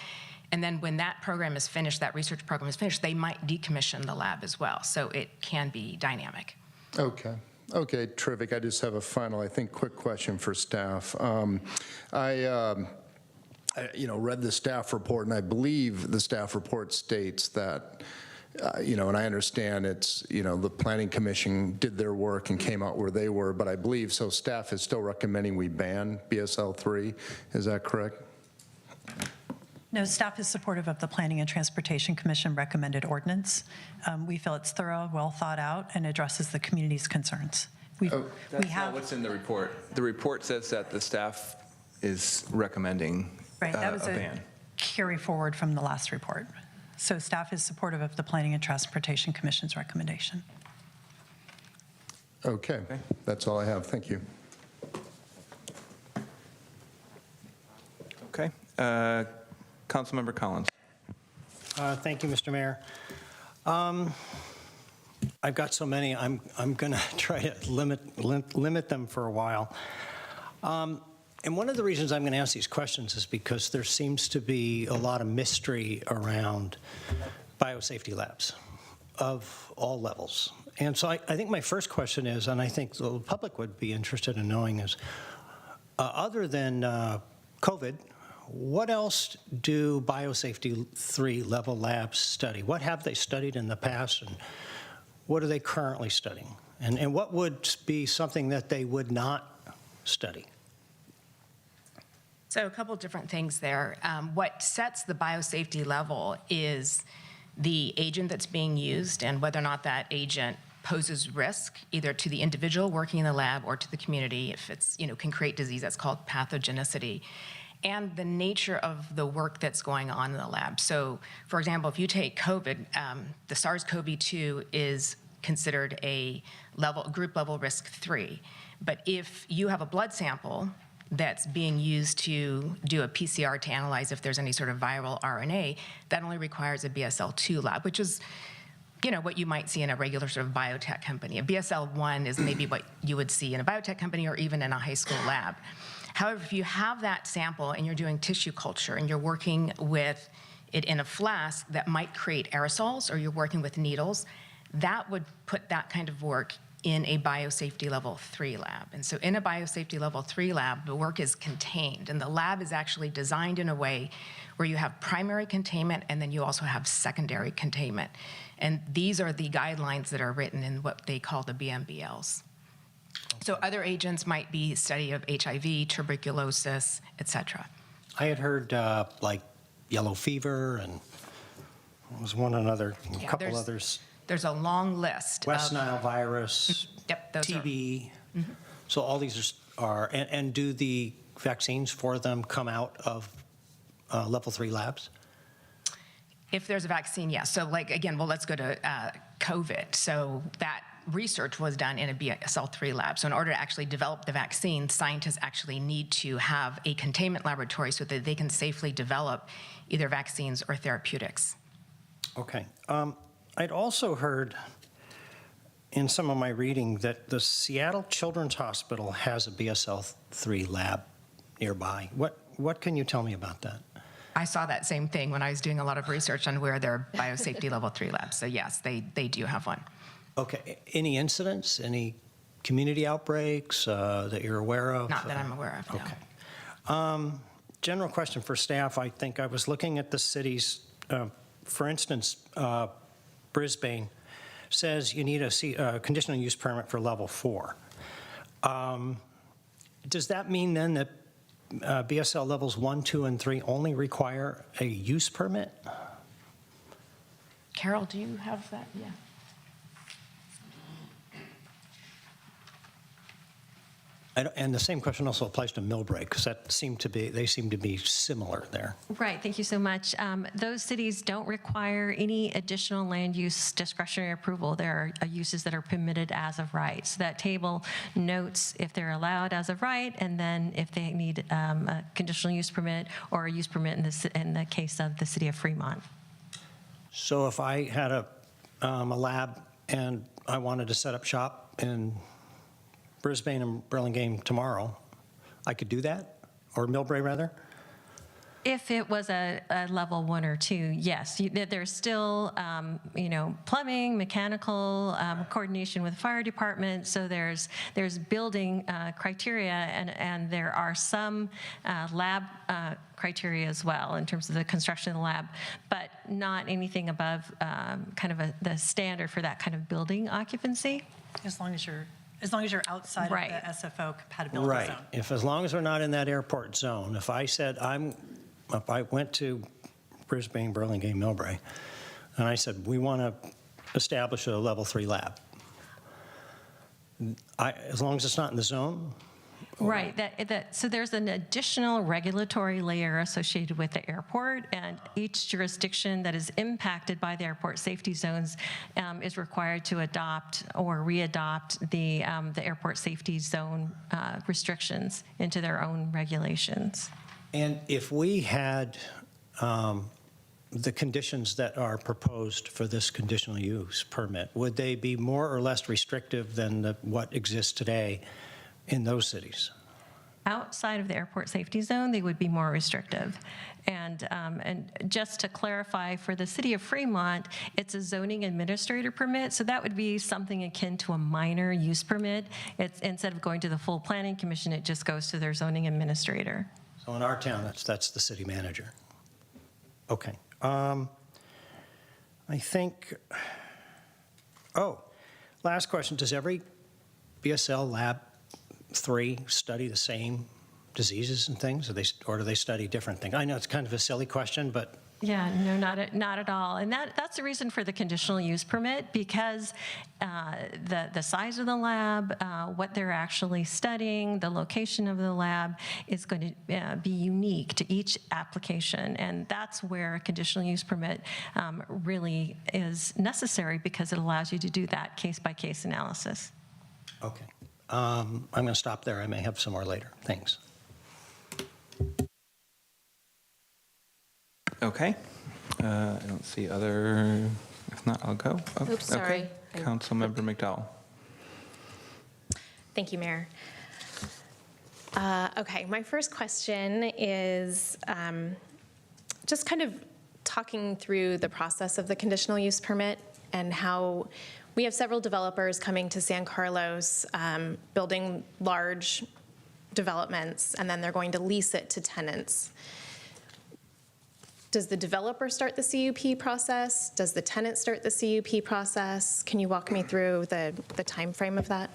And then when that program is finished, that research program is finished, they might decommission the lab as well. So it can be dynamic. Okay. Okay, terrific. I just have a final, I think, quick question for staff. I read the staff report, and I believe the staff report states that and I understand it's, the Planning Commission did their work and came out where they were, but I believe, so staff is still recommending we ban BSL-3. Is that correct? No, staff is supportive of the Planning and Transportation Commission recommended ordinance. We feel it's thorough, well thought out, and addresses the community's concerns. That's not what's in the report. The report says that the staff is recommending right, that was a ban. Carry forward from the last report. So staff is supportive of the Planning and Transportation Commission's recommendation. Okay, that's all I have. Thank you. Okay. Councilmember Collins. Thank you, Mr. Mayor. I've got so many, I'm going to try to limit them for a while. And one of the reasons I'm going to ask these questions is because there seems to be a lot of mystery around biosafety labs of all levels. And so I think my first question is, and I think the public would be interested in knowing is, other than COVID, what else do biosafety 3 level labs study? What have they studied in the past, and what are they currently studying? And what would be something that they would not study? So a couple different things there. What sets the biosafety level is the agent that's being used and whether or not that agent poses risk either to the individual working in the lab or to the community. If it's, can create disease, that's called pathogenicity. and the nature of the work that's going on in the lab. So, for example, if you take COVID, the SARS-CoV-2 is considered a group level risk 3. But if you have a blood sample that's being used to do a PCR to analyze if there's any sort of viral RNA, that only requires a BSL-2 lab, which is, you know, what you might see in a regular sort of biotech company. A BSL-1 is maybe what you would see in a biotech company or even in a high school lab. However, if you have that sample and you're doing tissue culture and you're working with it in a flask that might create aerosols, or you're working with needles, that would put that kind of work in a biosafety level 3 lab. And so in a biosafety level 3 lab, the work is contained, and the lab is actually designed in a way where you have primary containment and then you also have secondary containment. And these are the guidelines that are written in what they call the BMBLs. So other agents might be study of HIV, tuberculosis, et cetera. I had heard like yellow fever, and there was one another, a couple others. There's a long list. West Nile virus, Yep, those TB. So all these are and do the vaccines for them come out of level 3 labs? If there's a vaccine, yes. So like, again, well, let's go to COVID. So that research was done in a BSL-3 lab. So in order to actually develop the vaccine, scientists actually need to have a containment laboratory so that they can safely develop either vaccines or therapeutics. Okay. I'd also heard in some of my reading that the Seattle Children's Hospital has a BSL-3 lab nearby. What can you tell me about that? I saw that same thing when I was doing a lot of research on where there are biosafety level 3 labs. So yes, they do have one. Okay. Any incidents, any community outbreaks that you're aware of? Not that I'm aware of, no. Okay. General question for staff. I think I was looking at the cities, for instance, Brisbane says you need a conditional use permit for level 4. Does that mean then that BSL levels 1, 2, and 3 only require a use permit? Carol, do you have that? Yeah. And the same question also applies to Millbrae, because they seem to be similar there. Right, thank you so much. Those cities don't require any additional land use discretionary approval. There are uses that are permitted as of right. So that table notes if they're allowed as of right, and then if they need a conditional use permit or a use permit in the case of the city of Fremont. So if I had a lab and I wanted to set up shop in Brisbane and Burlingame tomorrow, I could do that? Or Millbrae, rather? If it was a level 1 or 2, yes. There's still, plumbing, mechanical, coordination with the fire department. So there's building criteria, and there are some lab criteria as well in terms of the construction of the lab, but not anything above the standard for that kind of building occupancy. As long as you're outside Right. of the SFO compatibility Right. zone. As long as we're not in that airport zone. If I said if I went to Brisbane, Burlingame, Millbrae, and I said, we want to establish a level 3 lab, as long as it's not in the zone? Right. So there's an additional regulatory layer associated with the airport, and each jurisdiction that is impacted by the airport safety zones is required to adopt or readopt the airport safety zone restrictions into their own regulations. And if we had the conditions that are proposed for this conditional use permit, would they be more or less restrictive than what exists today in those cities? Outside of the airport safety zone, they would be more restrictive. And just to clarify, for the city of Fremont, it's a zoning administrator permit, so that would be something akin to a minor use permit. It's instead of going to the full planning commission, it just goes to their zoning administrator. So in our town, that's the city manager. Okay. I think, last question. Does every BSL lab 3 study the same diseases and things, or do they study different things? I know it's kind of a silly question, but Yeah, no, not at all. And that's the reason for the conditional use permit, because the size of the lab, what they're actually studying, the location of the lab is going to be unique to each application. And that's where a conditional use permit really is necessary, because it allows you to do that case-by-case analysis. Okay. I'm going to stop there. I may have some more later. Thanks. Okay. I don't see other, if not, I'll go. Oh, Oops, sorry. Okay. Councilmember McDowell. Thank you, Mayor. Okay, my first question is just kind of talking through the process of the conditional use permit and how we have several developers coming to San Carlos, building large developments, and then they're going to lease it to tenants. Does the developer start the CUP process? Does the tenant start the CUP process? Can you walk me through the time frame of that?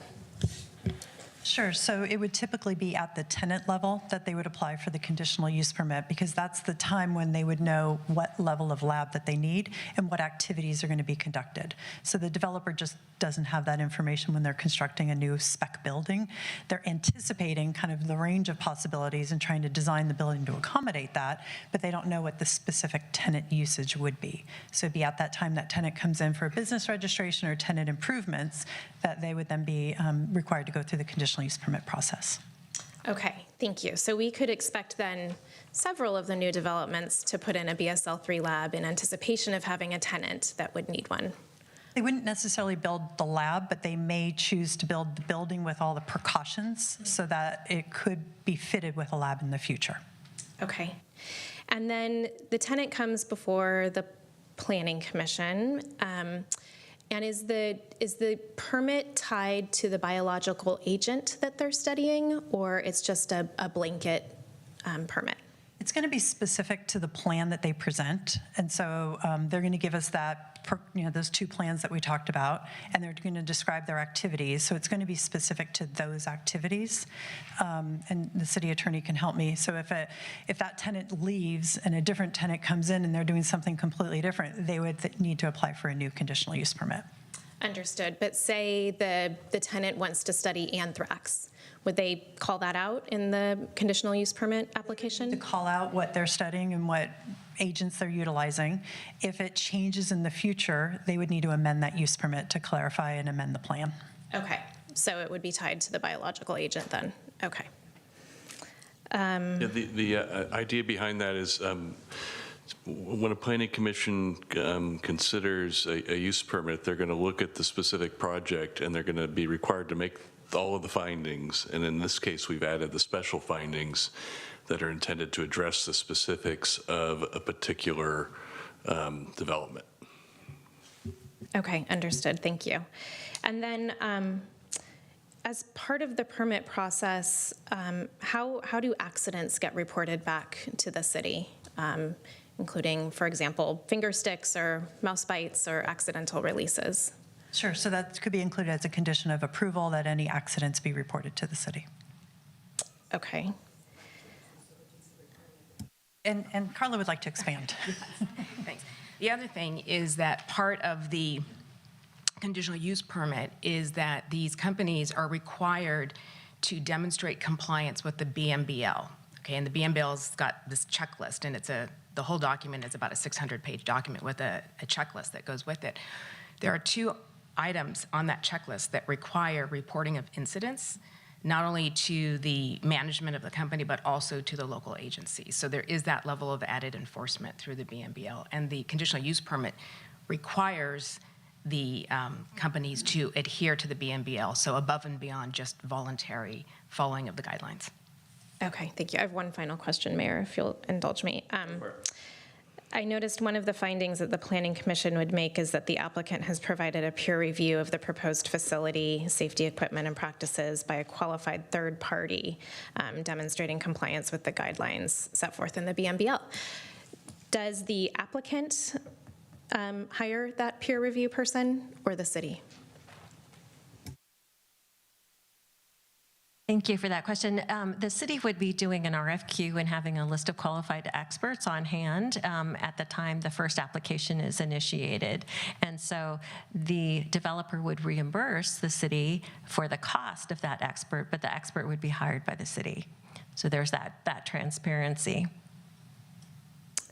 Sure. So it would typically be at the tenant level that they would apply for the conditional use permit, because that's the time when they would know what level of lab that they need and what activities are going to be conducted. So the developer just doesn't have that information when they're constructing a new spec building. They're anticipating kind of the range of possibilities and trying to design the building to accommodate that, but they don't know what the specific tenant usage would be. So it'd be at that time that tenant comes in for a business registration or tenant improvements that they would then be required to go through the conditional use permit process. Okay, thank you. So we could expect then several of the new developments to put in a BSL-3 lab in anticipation of having a tenant that would need one. They wouldn't necessarily build the lab, but they may choose to build the building with all the precautions so that it could be fitted with a lab in the future. Okay. And then the tenant comes before the Planning Commission. And is the permit tied to the biological agent that they're studying, or it's just a blanket permit? It's going to be specific to the plan that they present, and so they're going to give us that, those two plans that we talked about, and they're going to describe their activities. So it's going to be specific to those activities, and the city attorney can help me. So if that tenant leaves and a different tenant comes in and they're doing something completely different, they would need to apply for a new conditional use permit. Understood. But say the tenant wants to study anthrax. Would they call that out in the conditional use permit application? To call out what they're studying and what agents they're utilizing. If it changes in the future, they would need to amend that use permit to clarify and amend the plan. Okay, so it would be tied to the biological agent then. Okay. The idea behind that is when a planning commission considers a use permit, they're going to look at the specific project and they're going to be required to make all of the findings. And in this case, we've added the special findings that are intended to address the specifics of a particular development. Okay, understood. Thank you. And then as part of the permit process, how do accidents get reported back to the city, including, for example, finger sticks or mouse bites or accidental releases? Sure, so that could be included as a condition of approval that any accidents be reported to the city. Okay. And Carla would like to expand. Thanks. The other thing is that part of the conditional use permit is that these companies are required to demonstrate compliance with the BMBL. Okay, and the BMBL's got this checklist, and the whole document is about a 600-page document with a checklist that goes with it. There are two items on that checklist that require reporting of incidents, not only to the management of the company, but also to the local agency. So there is that level of added enforcement through the BMBL. And the conditional use permit requires the companies to adhere to the BMBL, so above and beyond just voluntary following of the guidelines. Okay, thank you. I have one final question, Mayor, if you'll indulge me. I noticed one of the findings that the Planning Commission would make is that the applicant has provided a peer review of the proposed facility, safety equipment, and practices by a qualified third party, demonstrating compliance with the guidelines set forth in the BMBL. Does the applicant hire that peer review person or the city? Thank you for that question. The city would be doing an RFQ and having a list of qualified experts on hand at the time the first application is initiated. And so the developer would reimburse the city for the cost of that expert, but the expert would be hired by the city. So there's that transparency.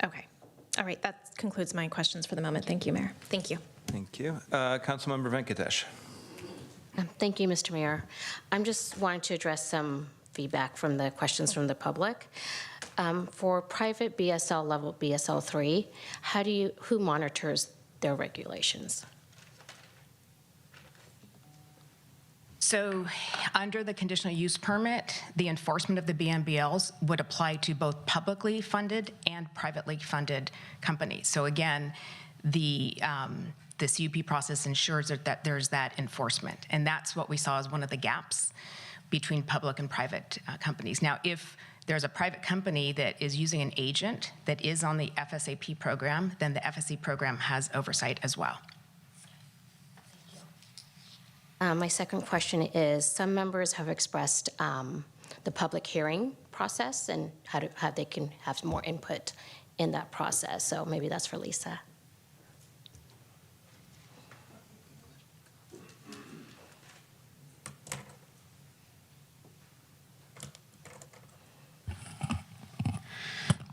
Okay. All right. That concludes my questions for the moment. Thank you, Mayor. Thank you. Thank you. Councilmember Venkatesh. Thank you, Mr. Mayor. I'm just wanting to address some feedback from the questions from the public. For private BSL level BSL3, who monitors their regulations? So under the conditional use permit, the enforcement of the BMBLs would apply to both publicly funded and privately funded companies. So again, the CUP process ensures that there's that enforcement. And that's what we saw as one of the gaps between public and private companies. Now, if there's a private company that is using an agent that is on the FSAP program, then the FSC program has oversight as well. My second question is, some members have expressed the public hearing process and how they can have more input in that process. So maybe that's for Lisa.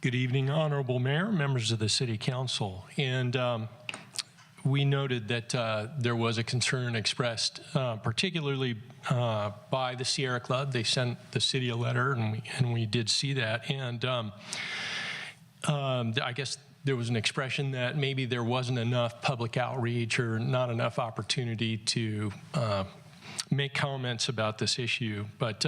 Good evening, Honorable Mayor, members of the City Council. And we noted that there was a concern expressed particularly by the Sierra Club. They sent the city a letter, and we did see that. And I guess there was an expression that maybe there wasn't enough public outreach or not enough opportunity to make comments about this issue. But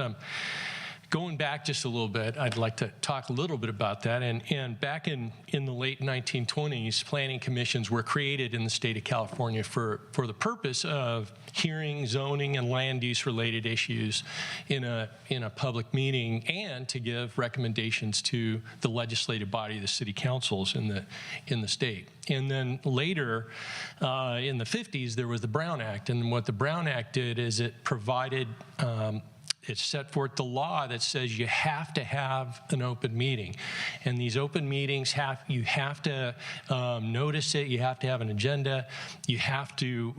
going back just a little bit, I'd like to talk a little bit about that. And back in the late 1920s, planning commissions were created in the state of California for the purpose of hearing zoning and land use related issues in a public meeting, and to give recommendations to the legislative body, the city councils in the state. And then later, in the 50s, there was the Brown Act. And what the Brown Act did is it provided it set forth the law that says you have to have an open meeting. And these open meetings, you have to notice it, you have to have an agenda, you have to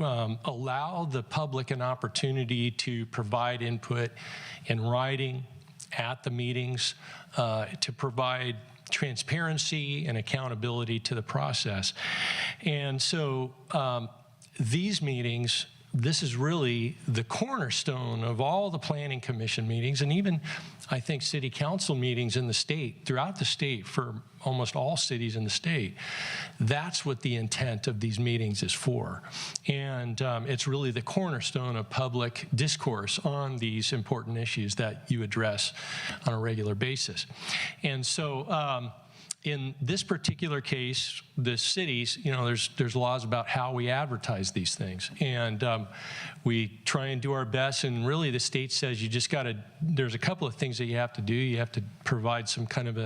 allow the public an opportunity to provide input in writing at the meetings, to provide transparency and accountability to the process. And so these meetings, this is really the cornerstone of all the planning commission meetings, and even, I think, city council meetings in the state, throughout the state, for almost all cities in the state. That's what the intent of these meetings is for. And it's really the cornerstone of public discourse on these important issues that you address on a regular basis. And so, in this particular case, the cities, there's laws about how we advertise these things. And we try and do our best. And really, the state says you just got to, there's a couple of things that you have to do. You have to provide some kind of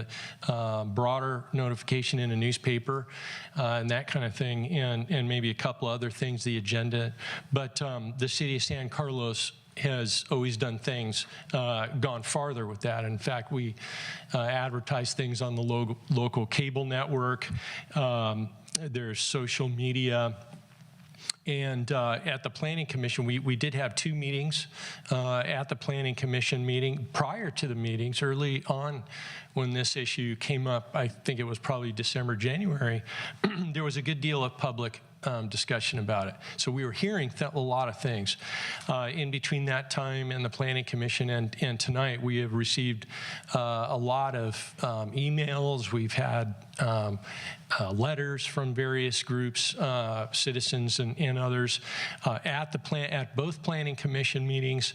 a broader notification in a newspaper and that kind of thing. And maybe a couple other things, the agenda. But the city of San Carlos has always done things, gone farther with that. In fact, we advertise things on the local cable network. There's social media. And at the Planning Commission, we did have 2 meetings at the Planning Commission meeting. Prior to the meetings, early on when this issue came up, I think it was probably December, January, there was a good deal of public discussion about it. So we were hearing a lot of things. In between that time and the Planning Commission and tonight, we have received a lot of emails. We've had letters from various groups, citizens and others. At both Planning Commission meetings,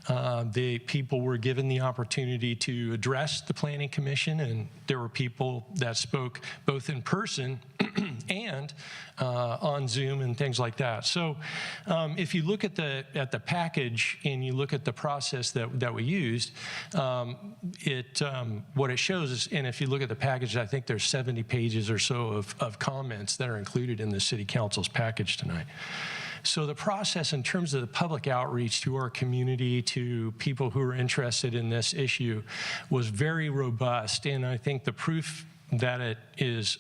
the people were given the opportunity to address the Planning Commission, and there were people that spoke both in person and on Zoom and things like that. So if you look at the package and you look at the process that we used, what it shows is, and if you look at the package, I think there's 70 pages or so of comments that are included in the City Council's package tonight. So the process in terms of the public outreach to our community, to people who are interested in this issue, was very robust. And I think the proof that it is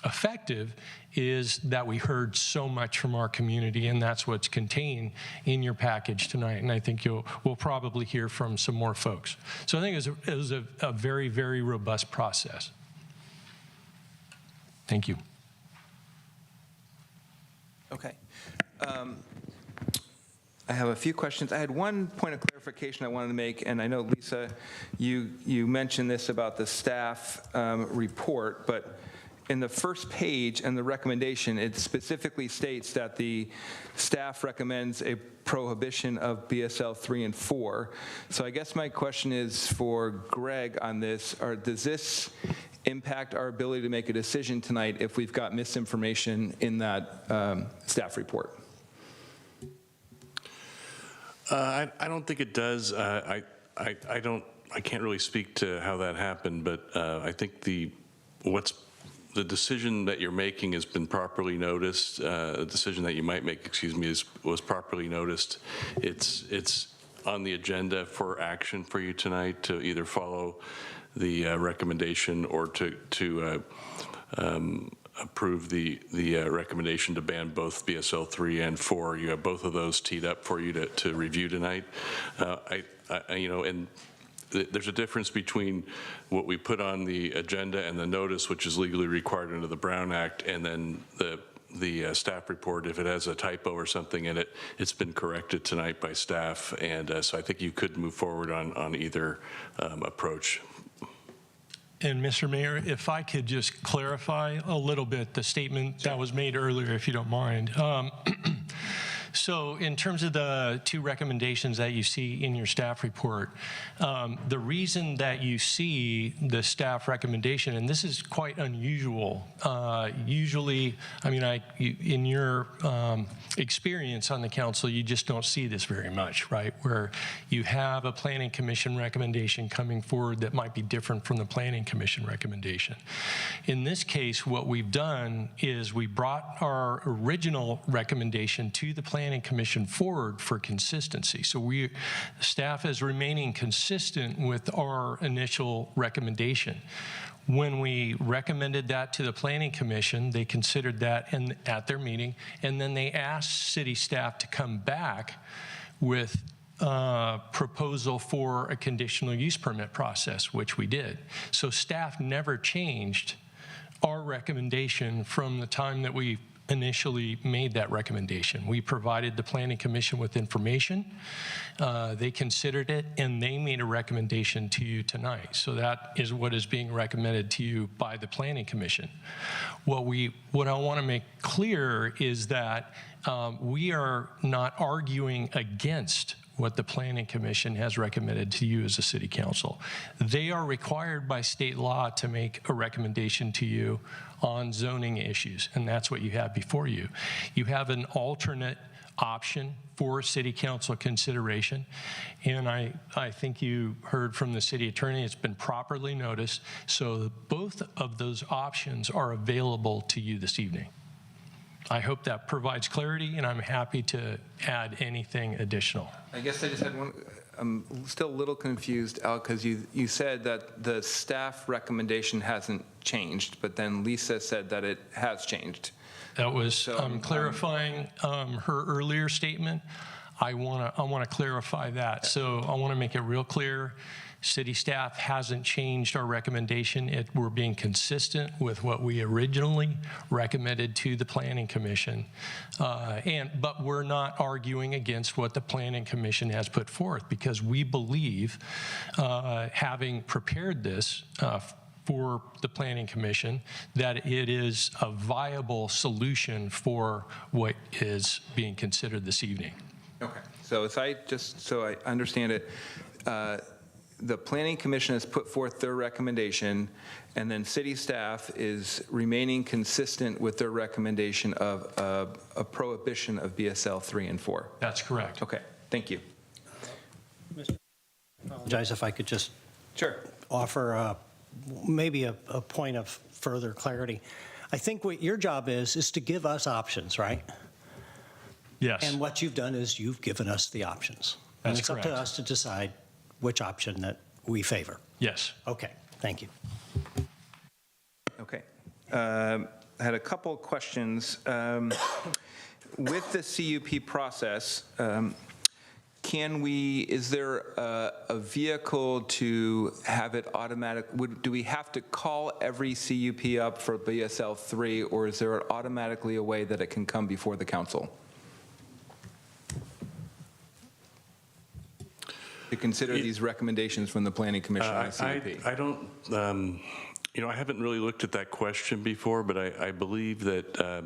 effective is that we heard so much from our community, and that's what's contained in your package tonight. And I think we'll probably hear from some more folks. So I think it was a very, very robust process. Thank you. Okay. I have a few questions. I had one point of clarification I wanted to make, and I know, Lisa, you mentioned this about the staff report, but in the first page and the recommendation, it specifically states that the staff recommends a prohibition of BSL 3 and 4. So I guess my question is for Greg on this, does this impact our ability to make a decision tonight if we've got misinformation in that staff report? I don't think it does. I can't really speak to how that happened, but I think the decision that you're making has been properly noticed. The decision that you might make, was properly noticed. It's on the agenda for action for you tonight to either follow the recommendation or to approve the recommendation to ban both BSL 3 and 4. You have both of those teed up for you to review tonight. And there's a difference between what we put on the agenda and the notice, which is legally required under the Brown Act, and then the staff report. If it has a typo or something in it, it's been corrected tonight by staff, and so I think you could move forward on either approach. And Mr. Mayor, if I could just clarify a little bit the statement that was made earlier, if you don't mind. So in terms of the two recommendations that you see in your staff report, the reason that you see the staff recommendation, and this is quite unusual, usually, I mean, in your experience on the council, you just don't see this very much, right? Where you have a planning commission recommendation coming forward that might be different from the planning commission recommendation. In this case, what we've done is we brought our original recommendation to the planning commission forward for consistency. So staff is remaining consistent with our initial recommendation. When we recommended that to the planning commission, they considered that at their meeting, and then they asked city staff to come back with proposal for a conditional use permit process, which we did. So staff never changed our recommendation from the time that we initially made that recommendation. We provided the planning commission with information. They considered it, and they made a recommendation to you tonight. So that is what is being recommended to you by the planning commission. What I want to make clear is that we are not arguing against what the planning commission has recommended to you as a city council. They are required by state law to make a recommendation to you on zoning issues, and that's what you have before you. You have an alternate option for city council consideration, and I think you heard from the city attorney, it's been properly noticed, so both of those options are available to you this evening. I hope that provides clarity, and I'm happy to add anything additional. I guess I just had one. I'm still a little confused, Al, because you said that the staff recommendation hasn't changed, but then Lisa said that it has changed. That was clarifying her earlier statement. I want to clarify that. So I want to make it real clear. City staff hasn't changed our recommendation. We're being consistent with what we originally recommended to the Planning Commission. But we're not arguing against what the Planning Commission has put forth, because we believe, having prepared this for the Planning Commission, that it is a viable solution for what is being considered this evening. Okay. So so I understand it, the Planning Commission has put forth their recommendation, and then city staff is remaining consistent with their recommendation of a prohibition of BSL 3 and 4. That's correct. Okay, thank you. I apologize if I could just offer maybe a point of further clarity. I think what your job is to give us options, right? Yes. And what you've done is you've given us the options. And That's it's up to correct. us to decide which option that we favor. Yes. Okay, thank you. Okay. I had a couple of questions. With the CUP process, is there a vehicle to have it automatic? Do we have to call every CUP up for BSL 3, or is there automatically a way that it can come before the council? To consider these recommendations from the Planning Commission on the CUP. I don't, I haven't really looked at that question before, but I believe that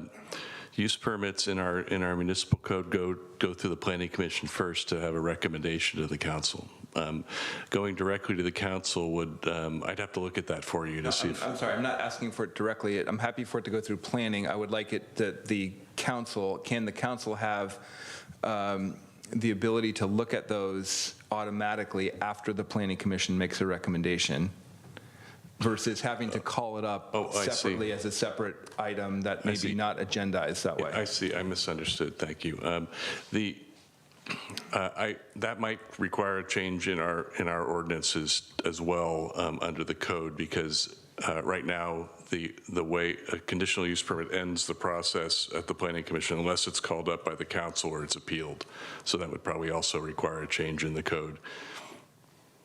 use permits in our municipal code go through the Planning Commission first to have a recommendation to the council. Going directly to the council would, I'd have to look at that for you to see if. I'm sorry, I'm not asking for it directly. I'm happy for it to go through planning. I would like it that the council have the ability to look at those automatically after the Planning Commission makes a recommendation, versus having to call it up separately as a separate item that may be not agendized that way. I see. I misunderstood. Thank you. That might require a change in our ordinances as well under the code, because right now the way a conditional use permit ends the process at the Planning Commission unless it's called up by the council or it's appealed. So that would probably also require a change in the code.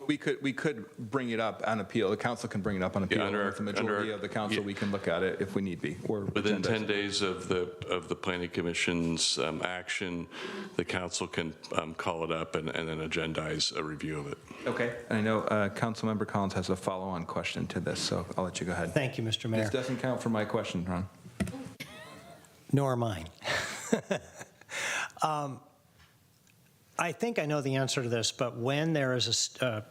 We could bring it up on appeal. The council can bring it up on appeal. With the majority of the council, we can look at it if we need be. Or within 10 days of the Planning Commission's action, the council can call it up and then agendize a review of it. Okay. And I know Councilmember Collins has a follow-on question to this, so I'll let you go ahead. Thank you, Mr. Mayor. This doesn't count for my question, Ron. Nor mine. I think I know the answer to this, but when there is a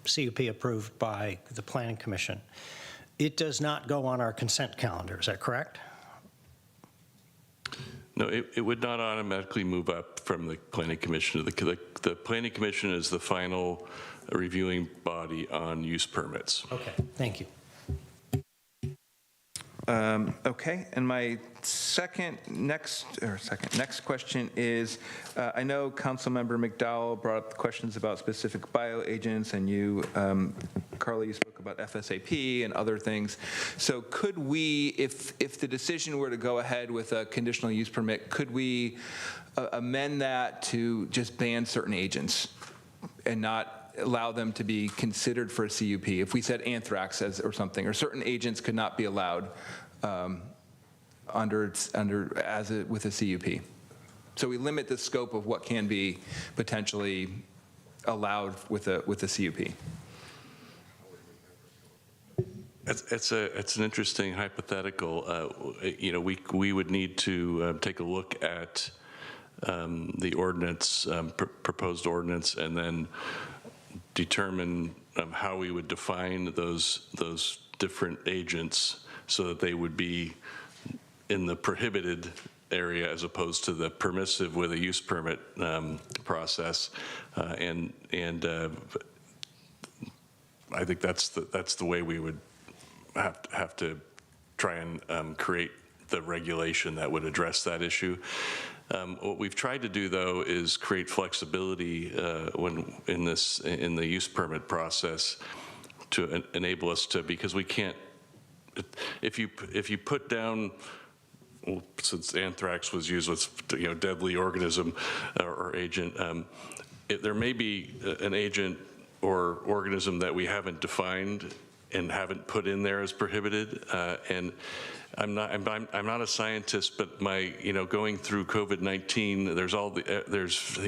CUP approved by the Planning Commission, it does not go on our consent calendar. Is that correct? No, it would not automatically move up from the Planning Commission. The Planning Commission is the final reviewing body on use permits. Okay, thank you. Okay, and my next question is, I know Councilmember McDowell brought up questions about specific bioagents, and you, Carla, you spoke about FSAP and other things. So could we, if the decision were to go ahead with a conditional use permit, could we amend that to just ban certain agents and not allow them to be considered for a CUP? If we said anthrax or something, or certain agents could not be allowed with a CUP. So we limit the scope of what can be potentially allowed with a CUP. It's an interesting hypothetical. We would need to take a look at the ordinance, proposed ordinance, and then determine how we would define those different agents so that they would be in the prohibited area as opposed to the permissive with a use permit process. And I think that's the way we would have to try and create the regulation that would address that issue. What we've tried to do, though, is create flexibility in the use permit process to enable us to, because we can't, if you put down, well, since anthrax was used with deadly organism or agent, there may be an agent or organism that we haven't defined and haven't put in there as prohibited, and I'm not a scientist, but going through COVID-19, there's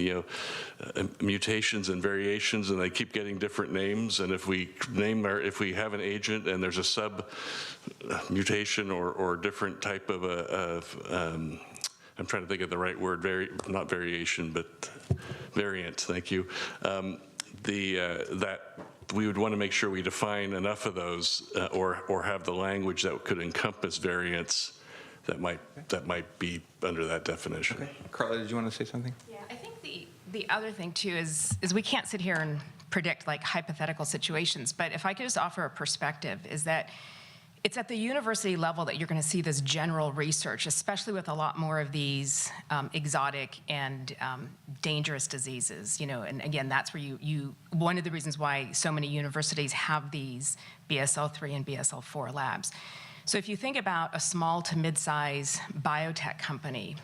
mutations and variations, and they keep getting different names. And if we have an agent and there's a sub mutation or different type of I'm trying to think of the right word, not variation, but variant. Thank you. That we would want to make sure we define enough of those or have the language that could encompass variants that might be under that definition. Okay. Carla, did you want to say something? Yeah, I think the other thing too is we can't sit here and predict like hypothetical situations, but if I could just offer a perspective is that It's at the university level that you're going to see this general research, especially with a lot more of these exotic and dangerous diseases. And again, that's where one of the reasons why so many universities have these BSL-3 and BSL-4 labs. So if you think about a small to mid-size biotech company,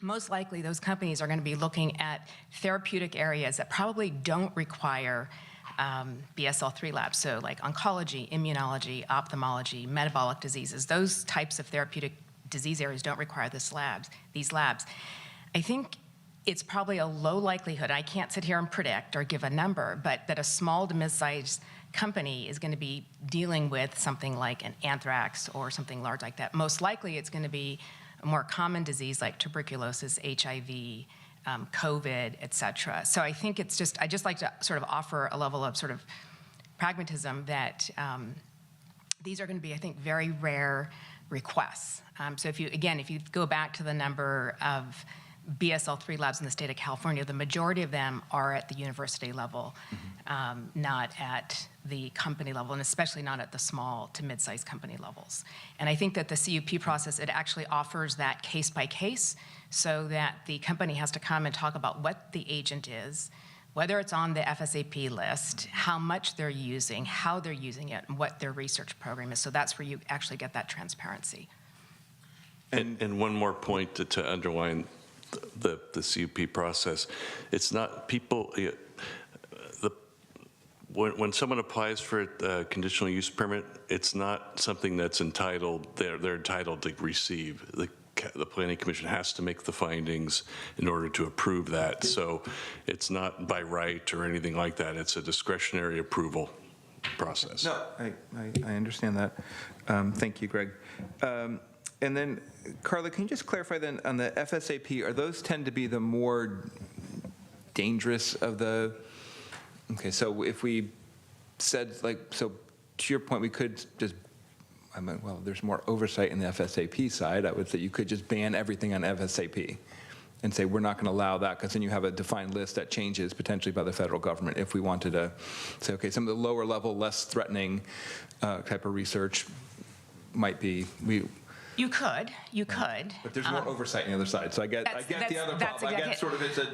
most likely those companies are going to be looking at therapeutic areas that probably don't require BSL-3 labs, so like oncology, immunology, ophthalmology, metabolic diseases. Those types of therapeutic disease areas don't require these labs. I think it's probably a low likelihood, I can't sit here and predict or give a number, but that a small to mid-sized company is going to be dealing with something like an anthrax or something large like that. Most likely it's going to be a more common disease like tuberculosis, HIV, COVID, et cetera. So I think I just like to sort of offer a level of sort of pragmatism that these are going to be, I think, very rare requests. So if you go back to the number of BSL-3 labs in the state of California, the majority of them are at the university level, not at the company level, and especially not at the small to mid-sized company levels. And I think that the CUP process, it actually offers that case by case, so that the company has to come and talk about what the agent is, whether it's on the FSAP list, how much they're using, how they're using it, and what their research program is. So that's where you actually get that transparency. And one more point to underline the CUP process. It's not people, when someone applies for a conditional use permit, it's not something that's entitled, they're entitled to receive. The Planning Commission has to make the findings in order to approve that. So it's not by right or anything like that. It's a discretionary approval process. No, I understand that. Thank you, Greg. And then, Carla, can you just clarify then on the FSAP, are those tend to be the more dangerous of the, okay, so if we said, so to your point, we could just, well, there's more oversight in the FSAP side. I would say you could just ban everything on FSAP and say we're not going to allow that, because then you have a defined list that changes potentially by the federal government if we wanted to say, okay, some of the lower level, less threatening type of research might be, You could. But there's more oversight on the other side. So I get the other problem. Exactly I get sort of it's a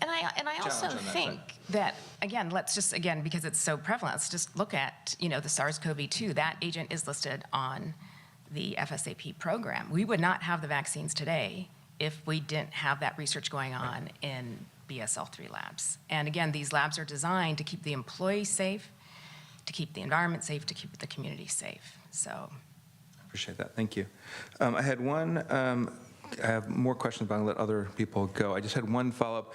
And I also think that, again, because it's so prevalent, let's just look at, the SARS-CoV-2. That agent is listed on the FSAP program. We would not have the vaccines today if we didn't have that research going on in BSL-3 labs. And again, these labs are designed to keep the employees safe, to keep the environment safe, to keep the community safe. So. Appreciate that. Thank you. I had one, I have more questions, but I'll let other people go. I just had one follow-up.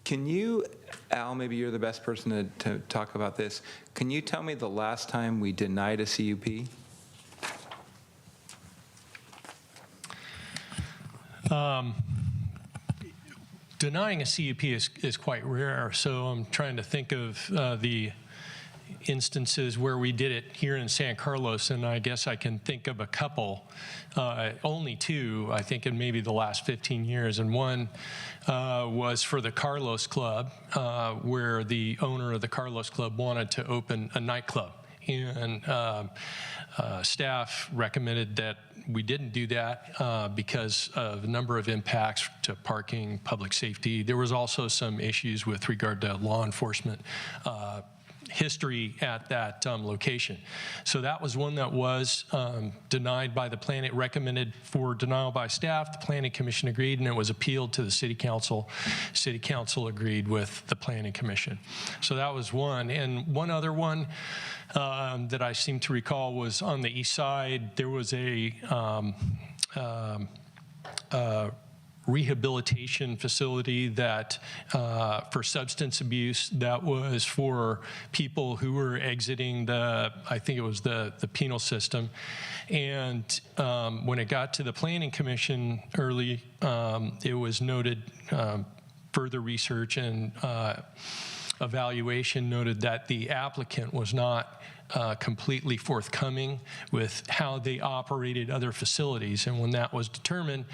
Can you, Al, maybe you're the best person to talk about this. Can you tell me the last time we denied a CUP? Denying a CUP is quite rare, so I'm trying to think of the instances where we did it here in San Carlos, and I guess I can think of a couple, only two, I think, in maybe the last 15 years. And one was for the Carlos Club, where the owner of the Carlos Club wanted to open a nightclub. And staff recommended that we didn't do that because of a number of impacts to parking, public safety. There was also some issues with regard to law enforcement history at that location. So that was one that was denied by the planning, recommended for denial by staff. The Planning Commission agreed, and it was appealed to the City Council. City Council agreed with the Planning Commission. So that was one. And one other one that I seem to recall was on the east side. There was a rehabilitation facility that for substance abuse that was for people who were exiting I think it was the penal system. And when it got to the Planning Commission early, it was noted, further research and evaluation noted that the applicant was not completely forthcoming with how they operated other facilities. And when that was determined,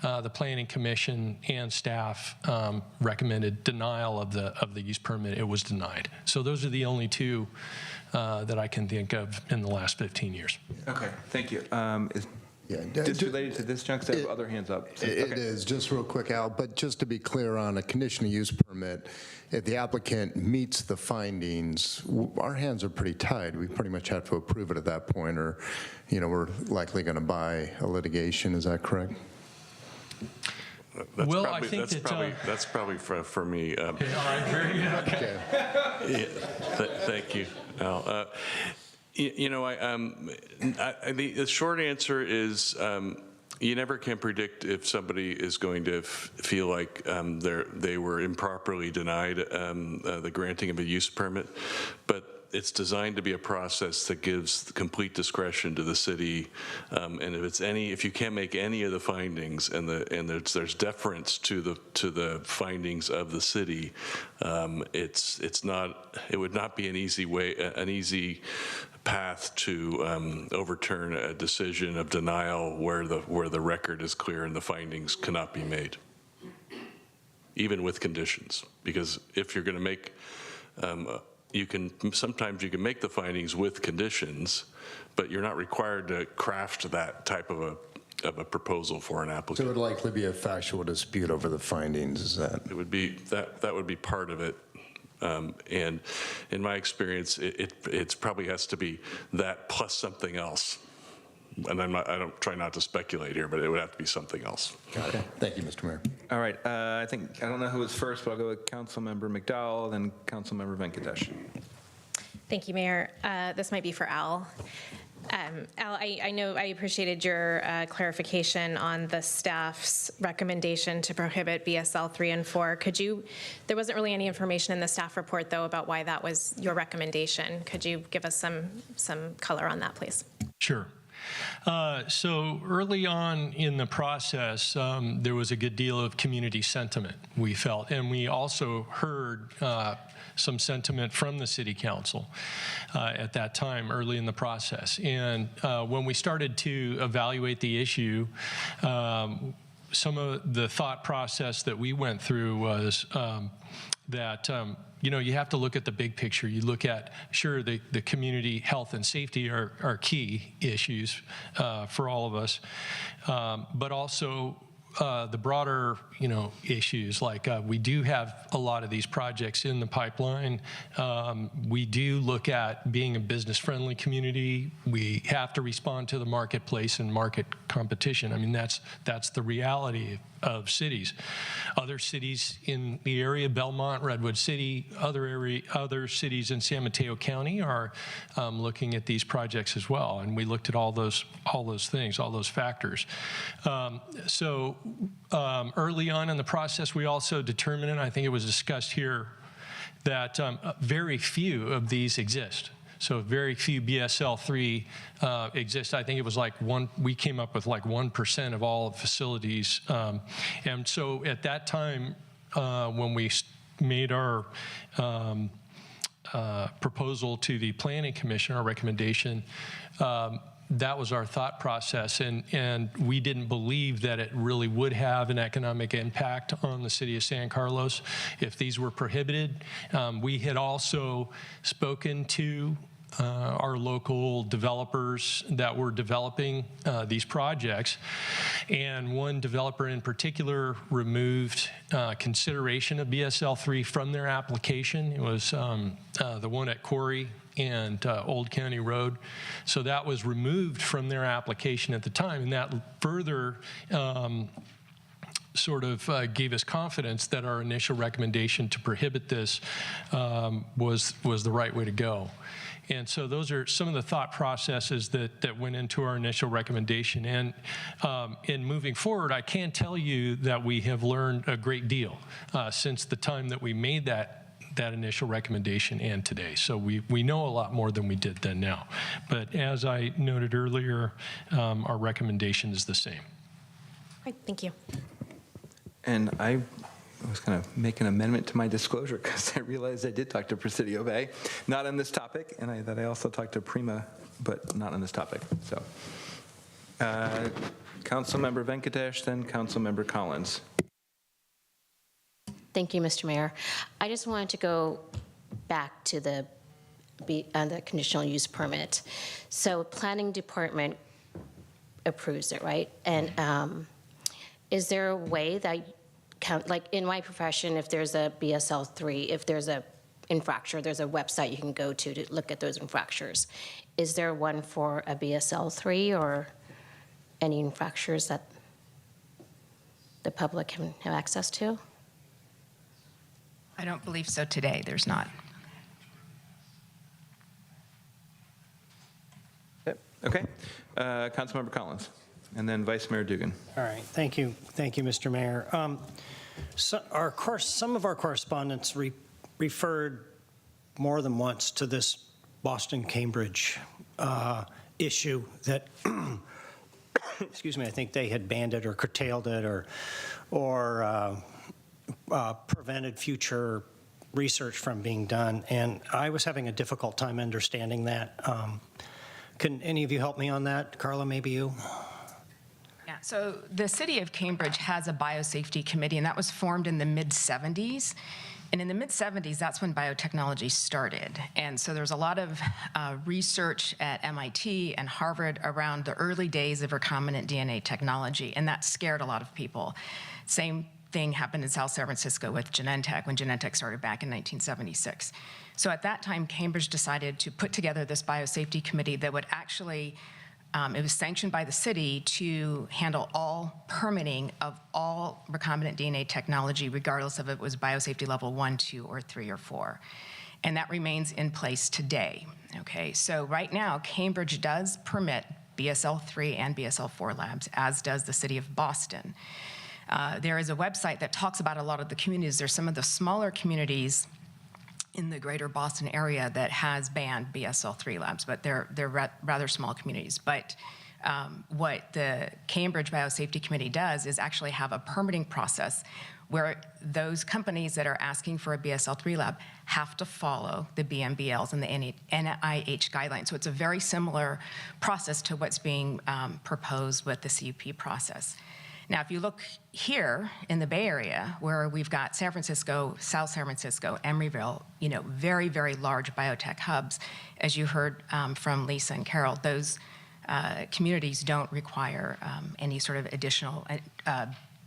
the Planning Commission and staff recommended denial of the use permit. It was denied. So those are the only two that I can think of in the last 15 years. Okay, thank you. Yeah, Just related to this, chunks, I have other hands up. So, It is, just real quick, Al, but just to be clear on a conditional use permit, if the applicant meets the findings, our hands are pretty tied. We pretty much have to approve it at that point, or, we're likely going to buy a litigation. Is that correct? That's I think that's probably for me. All right, very good. Okay. Thank you, Al. The short answer is you never can predict if somebody is going to feel like they were improperly denied the granting of a use permit, but it's designed to be a process that gives complete discretion to the city, and if you can't make any of the findings, and there's deference to the findings of the city, it would not be an easy path to overturn a decision of denial where the record is clear and the findings cannot be made, even with conditions. Because if you're going to make sometimes you can make the findings with conditions, but you're not required to craft that type of a proposal for an applicant. So it would likely be a factual dispute over the findings, is that? It would be, that would be part of it. And in my experience, it probably has to be that plus something else. And I don't try not to speculate here, but it would have to be something else. Got it. Thank you, Mr. Mayor. all right, I don't know who was first, but I'll go with Councilmember McDowell, then Councilmember Venkatesh. Thank you, Mayor. This might be for Al. Al, I know I appreciated your clarification on the staff's recommendation to prohibit BSL 3 and 4. There wasn't really any information in the staff report, though, about why that was your recommendation. Could you give us some color on that, please? Sure. So early on in the process, there was a good deal of community sentiment, we felt, and we also heard some sentiment from the city council at that time, early in the process. And when we started to evaluate the issue, some of the thought process that we went through was that you have to look at the big picture. You look at, sure, the community health and safety are key issues for all of us, but also the broader, issues, like we do have a lot of these projects in the pipeline. We do look at being a business-friendly community. We have to respond to the marketplace and market competition. I mean, that's the reality of cities. Other cities in the area, Belmont, Redwood City, other cities in San Mateo County are looking at these projects as well. And we looked at all those things, all those factors. So early on in the process, we also determined, and I think it was discussed here, that very few of these exist. So very few BSL-3 exist. I think it was we came up with 1% of all facilities. And so at that time, when we made our proposal to the Planning Commission, our recommendation, that was our thought process, and we didn't believe that it really would have an economic impact on the city of San Carlos if these were prohibited. We had also spoken to our local developers that were developing these projects, and one developer in particular removed consideration of BSL-3 from their application. It was the one at Corey and Old County Road. So that was removed from their application at the time, and that further sort of gave us confidence that our initial recommendation to prohibit this was the right way to go. And so those are some of the thought processes that went into our initial recommendation. And in moving forward, I can tell you that we have learned a great deal since the time that we made that initial recommendation and today. So we know a lot more than we did then now. But as I noted earlier, our recommendation is the same. Right, thank you. And I I was going to make an amendment to my disclosure because I realized I did talk to Presidio Bay, not on this topic, and that I also talked to Prima, but not on this topic. So, Councilmember Venkatesh, then Councilmember Collins. Thank you, Mr. Mayor. I just wanted to go back to the conditional use permit. So planning department approves it, right? And is there a way that, like in my profession, if there's a BSL-3, if there's a infracture, there's a website you can go to look at those infractures. Is there one for a BSL-3 or any infractures that the public can have access to? I don't believe so today. There's not. Okay. Councilmember Collins, and then Vice Mayor Dugan. All right, thank you, Mr. Mayor. Some of our correspondents referred more than once to this Boston-Cambridge issue that, excuse me, I think they had banned it or curtailed it or prevented future research from being done, and I was having a difficult time understanding that. Can any of you help me on that? Carla, maybe you? Yeah, so the city of Cambridge has a biosafety committee, and that was formed in the mid-'70s. And in the mid-'70s, that's when biotechnology started. And so there's a lot of research at MIT and Harvard around the early days of recombinant DNA technology, and that scared a lot of people. Same thing happened in South San Francisco with Genentech when Genentech started back in 1976. So at that time, Cambridge decided to put together this biosafety committee that would actually, it was sanctioned by the city to handle all permitting of all recombinant DNA technology, regardless of if it was biosafety level 1, 2, or 3, or 4. And that remains in place today. Okay, so right now, Cambridge does permit BSL-3 and BSL-4 labs, as does the city of Boston. There is a website that talks about a lot of the communities. There's some of the smaller communities in the greater Boston area that has banned BSL-3 labs, but they're rather small communities. But what the Cambridge Biosafety Committee does is actually have a permitting process where those companies that are asking for a BSL-3 lab have to follow the BMBLs and the NIH guidelines. So it's a very similar process to what's being proposed with the CUP process. Now, if you look here in the Bay Area, where we've got San Francisco, South San Francisco, Emeryville, very, very large biotech hubs, as you heard from Lisa and Carol, those communities don't require any sort of additional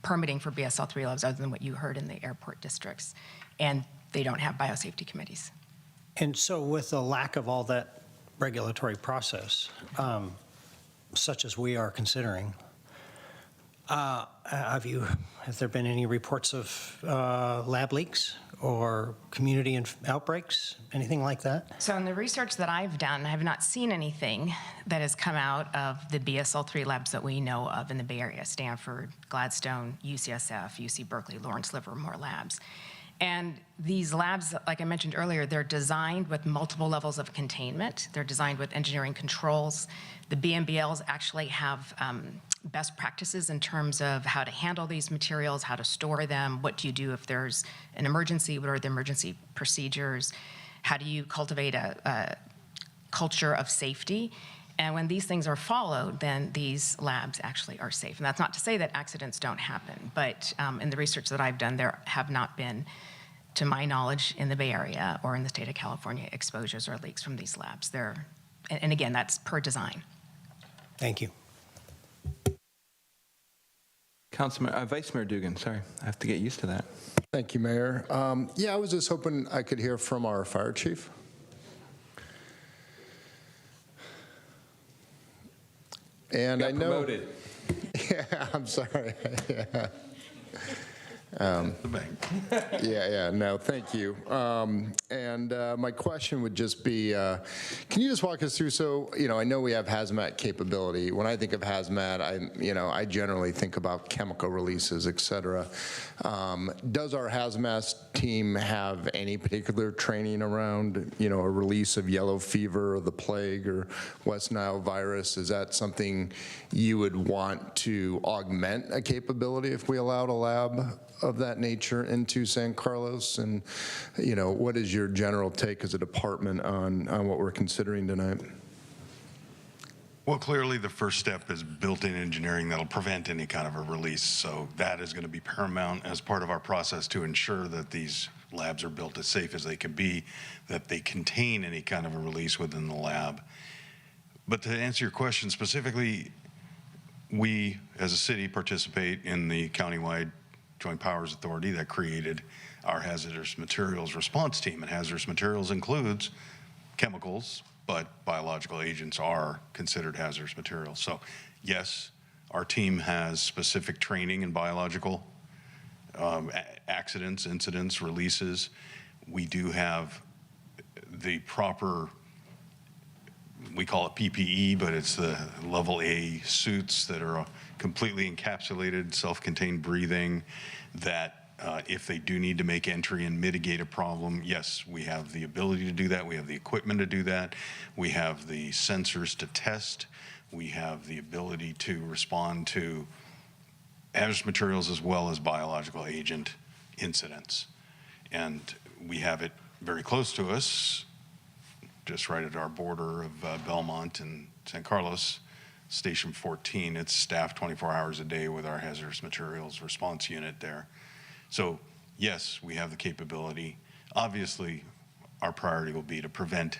permitting for BSL-3 labs other than what you heard in the airport districts, and they don't have biosafety committees. And so with the lack of all that regulatory process, such as we are considering, have there been any reports of lab leaks or community outbreaks, anything like that? So in the research that I've done, I have not seen anything that has come out of the BSL-3 labs that we know of in the Bay Area: Stanford, Gladstone, UCSF, UC Berkeley, Lawrence Livermore labs. And these labs, like I mentioned earlier, they're designed with multiple levels of containment. They're designed with engineering controls. The BMBLs actually have best practices in terms of how to handle these materials, how to store them, what do you do if there's an emergency, what are the emergency procedures, how do you cultivate a culture of safety. And when these things are followed, then these labs actually are safe. And that's not to say that accidents don't happen, but in the research that I've done, there have not been, to my knowledge, in the Bay Area or in the state of California, exposures or leaks from these labs. And again, that's per design. Thank you. Vice Mayor Dugan, sorry, I have to get used to that. Thank you, Mayor. I was just hoping I could hear from our fire chief. And Got I know. promoted. Yeah, I'm sorry. Yeah. No, thank you. My question would just be, can you just walk us through, so, I know we have hazmat capability. When I think of hazmat, I generally think about chemical releases, et cetera. Does our hazmat team have any particular training around, a release of yellow fever or the plague or West Nile virus? Is that something you would want to augment a capability if we allowed a lab of that nature into San Carlos? And, what is your general take as a department on what we're considering tonight? Well, clearly the first step is built-in engineering that'll prevent any kind of a release. So that is going to be paramount as part of our process to ensure that these labs are built as safe as they can be, that they contain any kind of a release within the lab. But to answer your question specifically, we as a city participate in the countywide Joint Powers Authority that created our hazardous materials response team. And hazardous materials includes chemicals, but biological agents are considered hazardous materials. So yes, our team has specific training in biological accidents, incidents, releases. We do have the proper, we call it PPE, but it's the level A suits that are completely encapsulated, self-contained breathing, that if they do need to make entry and mitigate a problem, yes, we have the ability to do that. We have the equipment to do that. We have the sensors to test. We have the ability to respond to hazardous materials as well as biological agent incidents. And we have it very close to us, just right at our border of Belmont and San Carlos, Station 14. It's staffed 24 hours a day with our hazardous materials response unit there. So yes, we have the capability. Obviously, our priority will be to prevent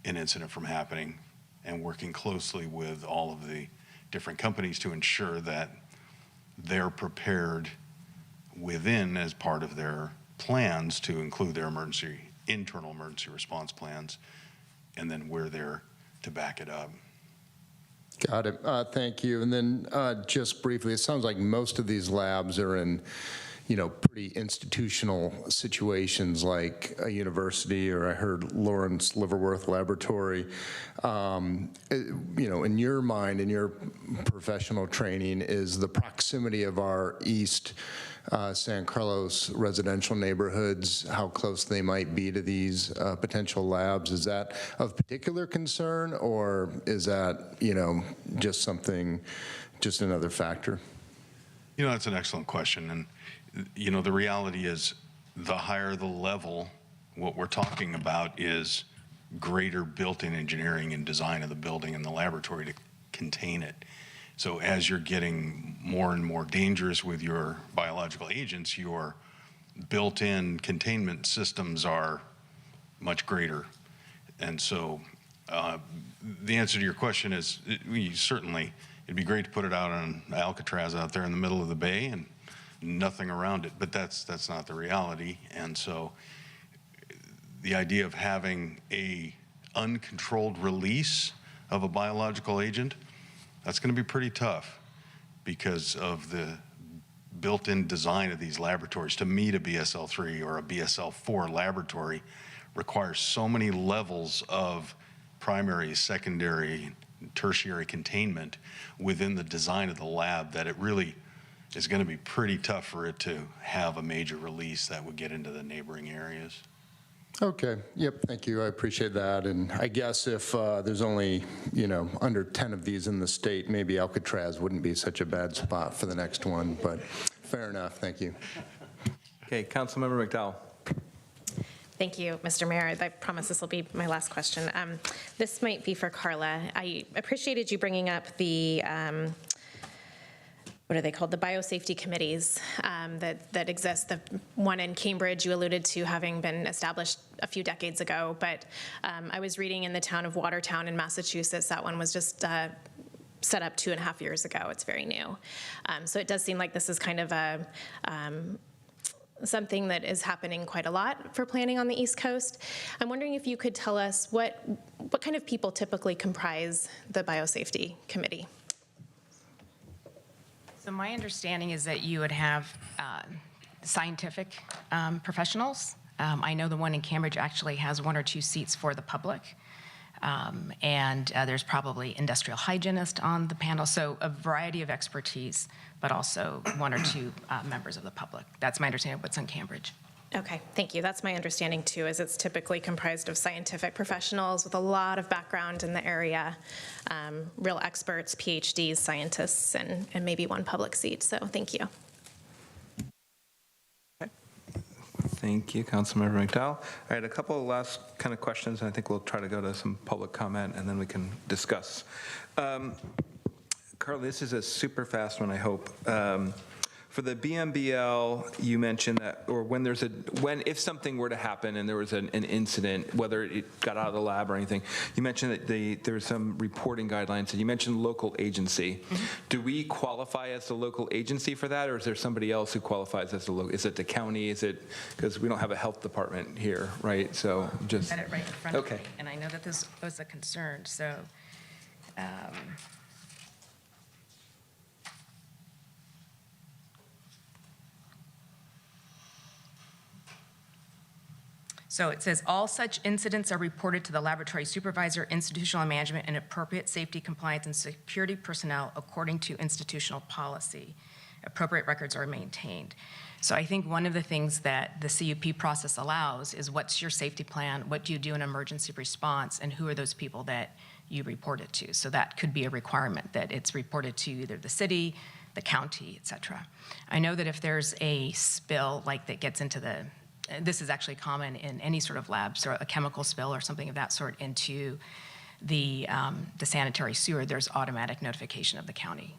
an incident from happening and working closely with all of the different companies to ensure that they're prepared within as part of their plans to include their internal emergency response plans, and then we're there to back it up. Got it. Thank you. And then just briefly, it sounds like most of these labs are in pretty institutional situations like a university, or I heard Lawrence Liverworth Laboratory. In your mind, in your professional training, is the proximity of our East San Carlos residential neighborhoods, how close they might be to these potential labs, is that of particular concern, or is that, just another factor? That's an excellent question. And the reality is, the higher the level, what we're talking about is greater built-in engineering and design of the building and the laboratory to contain it. So as you're getting more and more dangerous with your biological agents, your built-in containment systems are much greater. And so the answer to your question is, it'd be great to put it out on Alcatraz out there in the middle of the bay and nothing around it, but that's not the reality. And so the idea of having a uncontrolled release of a biological agent, that's going to be pretty tough because of the built-in design of these laboratories. To meet a BSL-3 or a BSL-4 laboratory requires so many levels of primary, secondary, tertiary containment within the design of the lab that it really is going to be pretty tough for it to have a major release that would get into the neighboring areas. Okay. Yep. Thank you. I appreciate that. And I guess if there's only, under 10 of these in the state, maybe Alcatraz wouldn't be such a bad spot for the next one, but fair enough. Thank you. Okay. Councilmember McDowell. Thank you, Mr. Mayor. I promise this will be my last question. This might be for Carla. I appreciated you bringing up the what are they called? The biosafety committees that exist. The one in Cambridge you alluded to having been established a few decades ago, but I was reading in the town of Watertown in Massachusetts, that one was just set up 2.5 years ago. It's very new. So it does seem like this is kind of a something that is happening quite a lot for planning on the East Coast. I'm wondering if you could tell us what kind of people typically comprise the biosafety committee. So my understanding is that you would have scientific professionals. I know the one in Cambridge actually has 1 or 2 seats for the public. And there's probably industrial hygienist on the panel. So a variety of expertise, but also 1 or 2 members of the public. That's my understanding of what's in Cambridge. Okay, thank you. That's my understanding too, is it's typically comprised of scientific professionals with a lot of background in the area, real experts, PhDs, scientists, and maybe 1 public seat. So thank you. Thank you, Councilmember McDowell. All right, a couple of last kind of questions, and I think we'll try to go to some public comment, and then we can discuss. Carl, this is a super fast one, I hope. For the BMBL, you mentioned that, or if something were to happen and there was an incident, whether it got out of the lab or anything, you mentioned that there was some reporting guidelines, and you mentioned local agency. Do we qualify as the local agency for that, or is there somebody else who qualifies as the local? Is it the county? Is it, because we don't have a health department here, right? So just. I had it right in front of Okay. me, and I know that this was a concern, so. So it says, all such incidents are reported to the laboratory supervisor, institutional management, and appropriate safety, compliance, and security personnel according to institutional policy. Appropriate records are maintained. So I think one of the things that the CUP process allows is what's your safety plan, what do you do in emergency response, and who are those people that you report it to? So that could be a requirement, that it's reported to either the city, the county, et cetera. I know that if there's a spill like that gets into this is actually common in any sort of lab, so a chemical spill or something of that sort into the sanitary sewer, there's automatic notification of the county,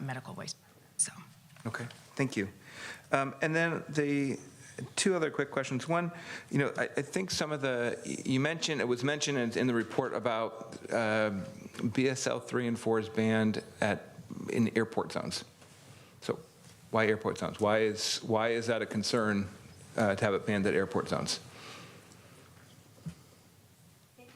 medical waste. So. Okay, thank you. And then the two other quick questions. One, I think some of it was mentioned in the report about BSL 3 and 4 is banned in airport zones. So why airport zones? Why is that a concern? To have it banned at airport zones?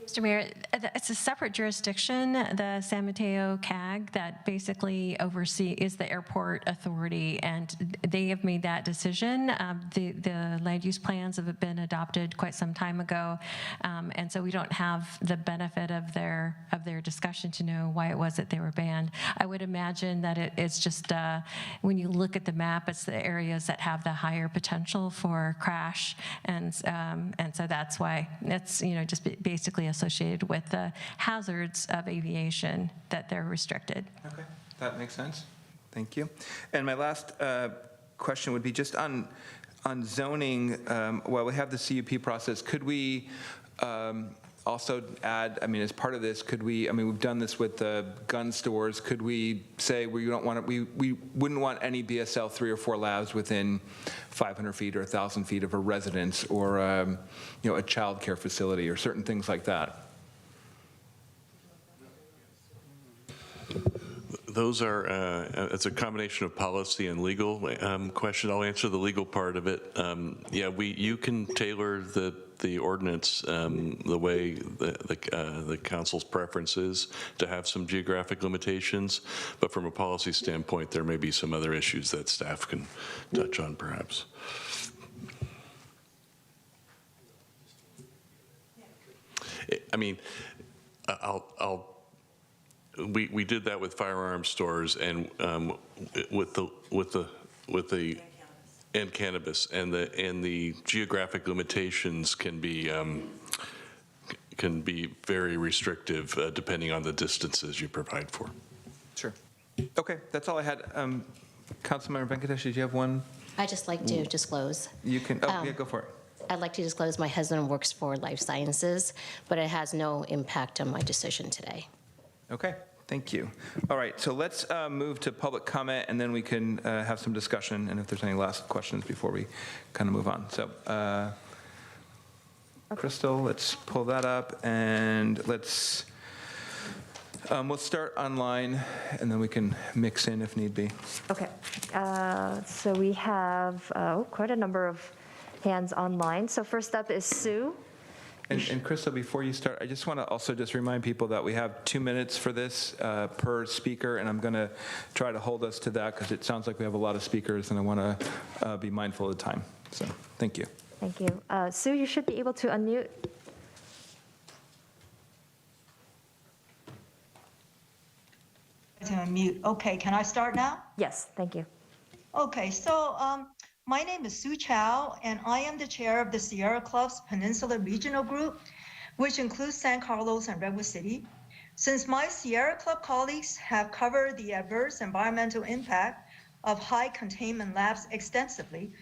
Mr. Mayor, it's a separate jurisdiction, the San Mateo CAG, that basically is the airport authority, and they have made that decision. The land use plans have been adopted quite some time ago, and so we don't have the benefit of their discussion to know why it was that they were banned. I would imagine that it's just when you look at the map, it's the areas that have the higher potential for crash, and so that's why it's just basically associated with the hazards of aviation that they're restricted. Okay, that makes sense. Thank you. And my last question would be just on zoning. While we have the CUP process, could we also add, as part of this, we've done this with the gun stores. Could we say we wouldn't want any BSL 3 or 4 labs within 500 feet or 1,000 feet of a residence or a child care facility or certain things like that? Those are, it's a combination of policy and legal question. I'll answer the legal part of it. You can tailor the ordinance the way the council's preference is to have some geographic limitations, but from a policy standpoint, there may be some other issues that staff can touch on perhaps. We did that with firearm stores and with the and cannabis, and the geographic limitations can be very restrictive depending on the distances you provide for. Sure. Okay, that's all I had. Councilmember Venkatesh, did you have one? I'd just like to disclose. You can. Yeah, go for it. I'd like to disclose my husband works for Life Sciences, but it has no impact on my decision today. Okay, thank you. All right, so let's move to public comment, and then we can have some discussion, and if there's any last questions before we kind of move on. So, Crystal, let's pull that up, and we'll start online, and then we can mix in if need be. Okay, so we have quite a number of hands online. So first up is Sue. And Crystal, before you start, I just want to also just remind people that we have 2 minutes for this per speaker, and I'm going to try to hold us to that because it sounds like we have a lot of speakers, and I want to be mindful of the time. So thank you. Thank you. Sue, you should be able to unmute. To unmute. Okay, can I start now? Yes, thank you. Okay, so my name is Sue Chow, and I am the chair of the Sierra Club's Peninsula Regional Group, which includes San Carlos and Redwood City. Since my Sierra Club colleagues have covered the adverse environmental impact of high containment labs extensively,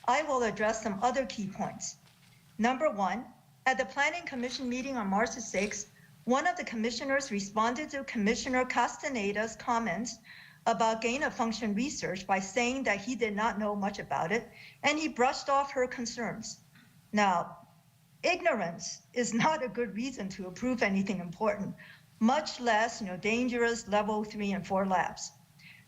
I will address some other key points. Number one, at the Planning Commission meeting on March 6th, one of the commissioners responded to Commissioner Castaneda's comments about gain-of-function research by saying that he did not know much about it, and he brushed off her concerns. Now, ignorance is not a good reason to approve anything important, much less dangerous level 3 and 4 labs.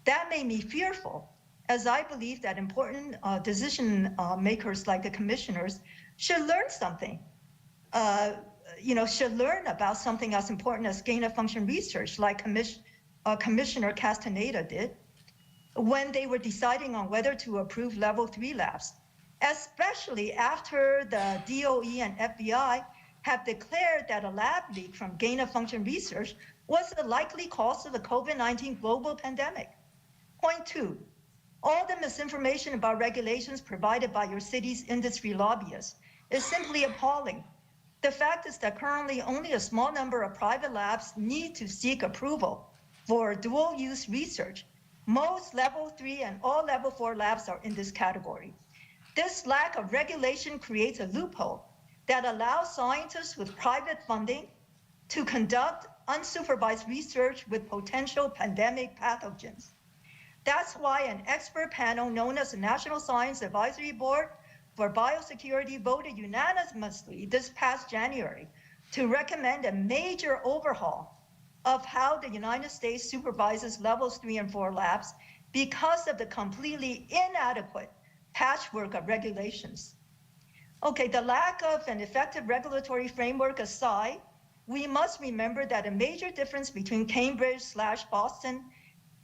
That made me fearful, as I believe that important decision makers like the commissioners should learn something. Should learn about something as important as gain-of-function research, like Commissioner Castaneda did, when they were deciding on whether to approve level 3 labs, especially after the DOE and FBI have declared that a lab leak from gain-of-function research was the likely cause of the COVID-19 global pandemic. Point 2, all the misinformation about regulations provided by your city's industry lobbyists is simply appalling. The fact is that currently only a small number of private labs need to seek approval for dual-use research. Most level 3 and all level 4 labs are in this category. This lack of regulation creates a loophole that allows scientists with private funding to conduct unsupervised research with potential pandemic pathogens. That's why an expert panel known as the National Science Advisory Board for Biosecurity voted unanimously this past January to recommend a major overhaul of how the United States supervises levels 3 and 4 labs because of the completely inadequate patchwork of regulations. Okay, the lack of an effective regulatory framework aside, we must remember that a major difference between Cambridge/Boston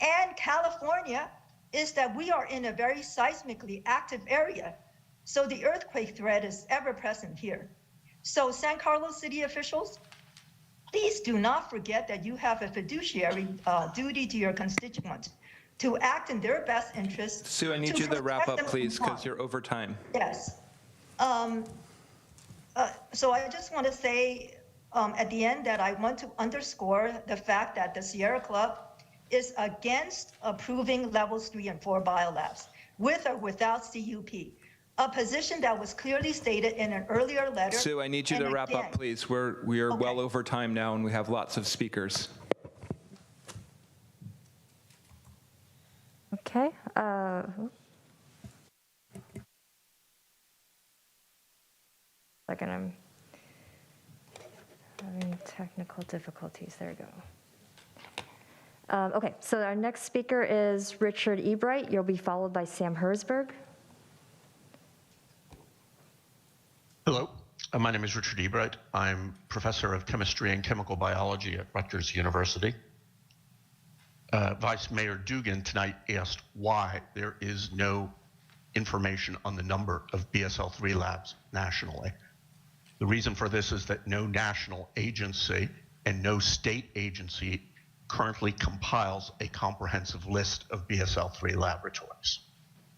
and California is that we are in a very seismically active area. So the earthquake threat is ever present here. So San Carlos City officials, please do not forget that you have a fiduciary duty to your constituents to act in their best interest. Sue, I need you to wrap up, please, because you're over time. Yes. So I just want to say at the end that I want to underscore the fact that the Sierra Club is against approving levels 3 and 4 biolabs, with or without CUP, a position that was clearly stated in an earlier letter. Sue, I need you to wrap up, please. We are well over time now, and we have lots of speakers. Okay. Second, I'm having technical difficulties. There we go. Okay, so our next speaker is Richard Ebright. You'll be followed by Sam Herzberg. Hello, my name is Richard Ebright. I'm professor of chemistry and chemical biology at Rutgers University. Vice Mayor Dugan tonight asked why there is no information on the number of BSL-3 labs nationally. The reason for this is that no national agency and no state agency currently compiles a comprehensive list of BSL-3 laboratories.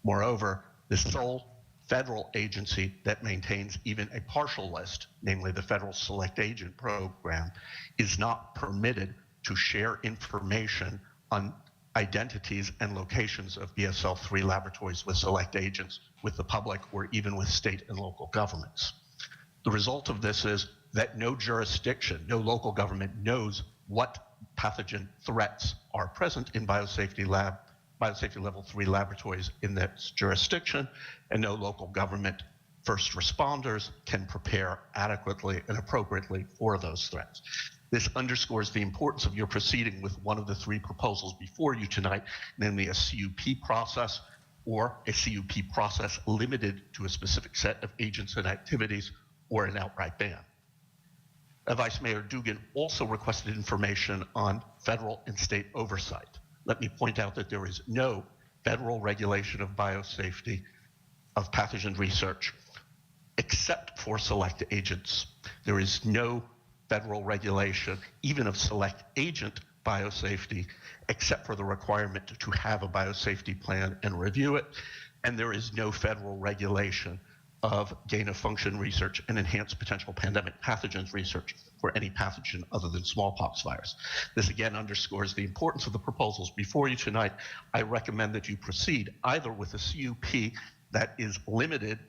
Moreover, the sole federal agency that maintains even a partial list, namely the Federal Select Agent Program, is not permitted to share information on identities and locations of BSL-3 laboratories with select agents, with the public, or even with state and local governments. The result of this is that no jurisdiction, no local government knows what pathogen threats are present in biosafety level 3 laboratories in this jurisdiction, and no local government first responders can prepare adequately and appropriately for those threats. This underscores the importance of your proceeding with one of the 3 proposals before you tonight, namely a CUP process or a CUP process limited to a specific set of agents and activities, or an outright ban. Vice Mayor Dugan also requested information on federal and state oversight. Let me point out that there is no federal regulation of biosafety of pathogen research except for select agents. There is no federal regulation, even of select agent biosafety, except for the requirement to have a biosafety plan and review it. And there is no federal regulation of gain-of-function research and enhanced potential pandemic pathogens research for any pathogen other than smallpox virus. This again underscores the importance of the proposals before you tonight. I recommend that you proceed either with a CUP that is limited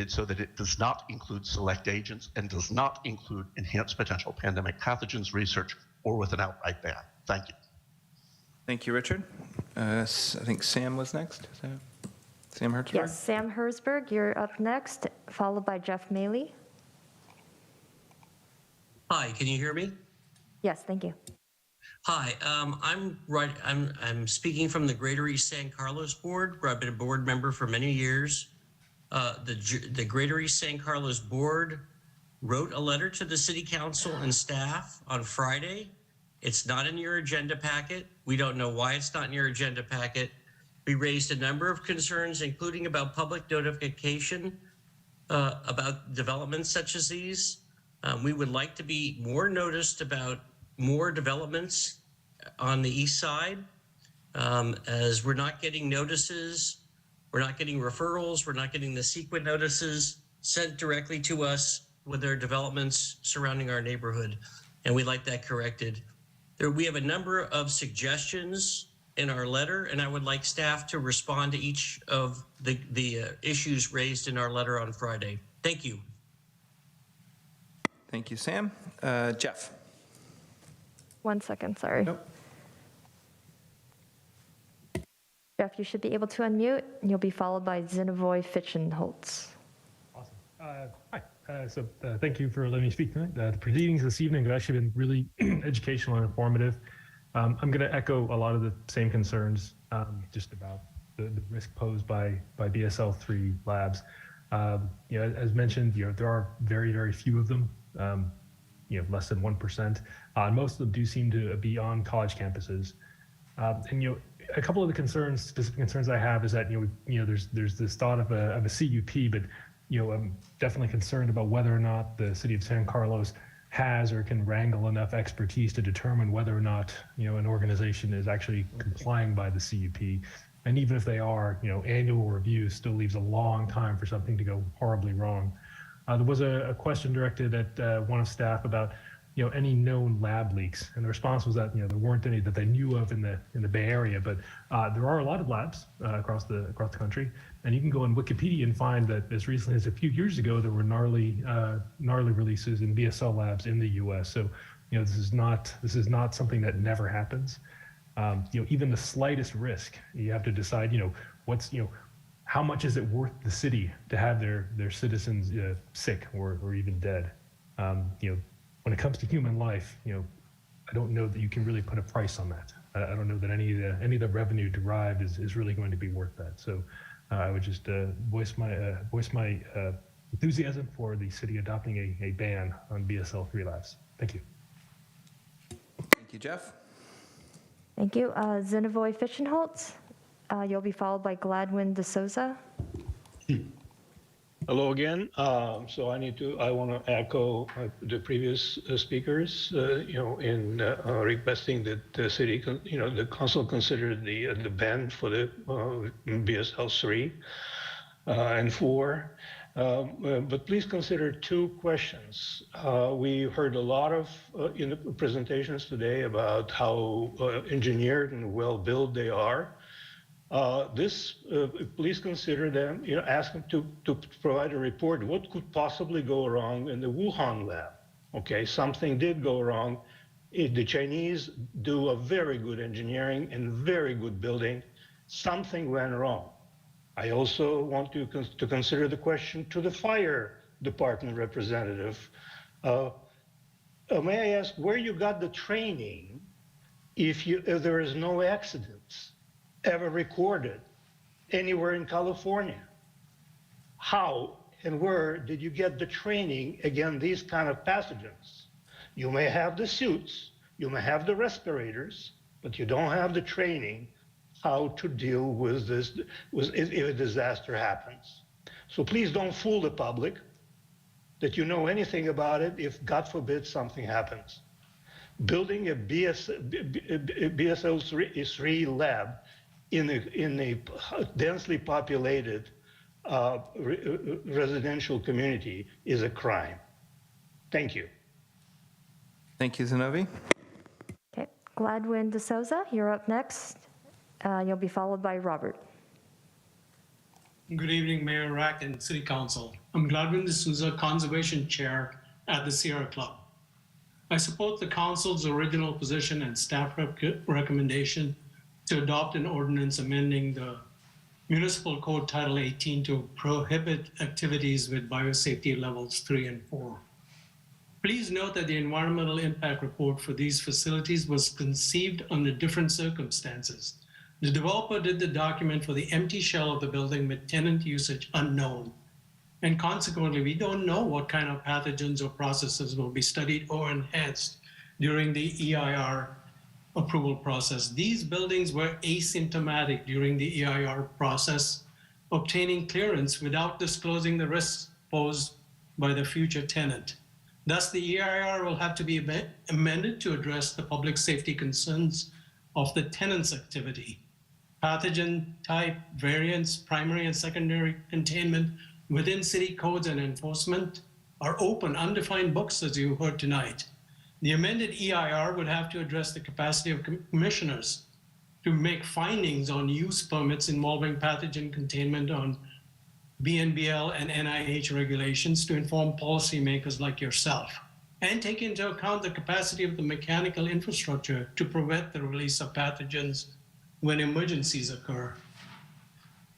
so that it does not include select agents and does not include enhanced potential pandemic pathogens research or with an outright ban. Thank you. Thank you, Richard. I think Sam was next. Is that Sam Hertzberg? Yes, Sam Hertzberg, you're up next, followed by Jeff Maley. Hi, can you hear me? Yes, thank you. Hi, I'm speaking from the Greater East San Carlos Board, where I've been a board member for many years. The Greater East San Carlos Board wrote a letter to the City Council and staff on Friday. It's not in your agenda packet. We don't know why it's not in your agenda packet. We raised a number of concerns, including about public notification about developments such as these. We would like to be more noticed about more developments on the east side, as we're not getting notices, we're not getting referrals, we're not getting the sequent notices sent directly to us with their developments surrounding our neighborhood, and we'd like that corrected. We have a number of suggestions in our letter, and I would like staff to respond to each of the issues raised in our letter on Friday. Thank you. Thank you, Sam. Jeff. 1 second, sorry. Nope. Jeff, you should be able to unmute, and you'll be followed by Zinovoy Fichenholz. Hi. Thank you for letting me speak tonight. The proceedings this evening have actually been really educational and informative. I'm going to echo a lot of the same concerns just about the risk posed by BSL-3 labs. As mentioned, there are very, very few of them. Less than 1%. Most of them do seem to be on college campuses. A couple of the specific concerns I have is that there's this thought of a CUP, but I'm definitely concerned about whether or not the city of San Carlos has or can wrangle enough expertise to determine whether or not an organization is actually complying by the CUP. And even if they are, annual review still leaves a long time for something to go horribly wrong. There was a question directed at one of staff about any known lab leaks, and the response was that there weren't any that they knew of in the Bay Area, but there are a lot of labs across the country, and you can go on Wikipedia and find that as recently as a few years ago there were gnarly releases in BSL labs in the U.S. So this is not something that never happens. Even the slightest risk, you have to decide how much is it worth the city to have their citizens sick or even dead? When it comes to human life, I don't know that you can really put a price on that. I don't know that any of the revenue derived is really going to be worth that. So I would just voice my enthusiasm for the city adopting a ban on BSL-3 labs. Thank you. Thank you, Jeff. Thank you. Zinovoy Fichenholz. You'll be followed by Gladwin De Souza. Hello again. So I want to echo the previous speakers, in requesting that the city, the council consider the ban for the BSL-3 and 4. But please consider two questions. We heard a lot of in the presentations today about how engineered and well built they are. Please consider them, ask them to provide a report. What could possibly go wrong in the Wuhan lab? Okay, something did go wrong. The Chinese do a very good engineering and very good building. Something went wrong. I also want to consider the question to the fire department representative. May I ask where you got the training if there is no accidents ever recorded anywhere in California? How and where did you get the training against these kind of pathogens? You may have the suits, you may have the respirators, but you don't have the training how to deal with this if a disaster happens. So please don't fool the public that you know anything about it if, God forbid, something happens. Building a BSL-3 lab in a densely populated residential community is a crime. Thank you. Thank you, Zinovi. Okay, Gladwin De Souza, you're up next. You'll be followed by Robert. Good evening, Mayor Rack and City Council. I'm Gladwin D'Souza, Conservation Chair at the Sierra Club. I support the Council's original position and staff recommendation to adopt an ordinance amending the Municipal Code Title 18 to prohibit activities with biosafety levels 3 and 4. Please note that the environmental impact report for these facilities was conceived under different circumstances. The developer did the document for the empty shell of the building with tenant usage unknown. And consequently, we don't know what kind of pathogens or processes will be studied or enhanced during the EIR approval process. These buildings were asymptomatic during the EIR process, obtaining clearance without disclosing the risks posed by the future tenant. Thus, the EIR will have to be amended to address the public safety concerns of the tenant's activity. Pathogen type, variants, primary and secondary containment within city codes and enforcement are open, undefined books, as you heard tonight. The amended EIR would have to address the capacity of commissioners to make findings on use permits involving pathogen containment on BNBL and NIH regulations to inform policymakers like yourself, and take into account the capacity of the mechanical infrastructure to prevent the release of pathogens when emergencies occur.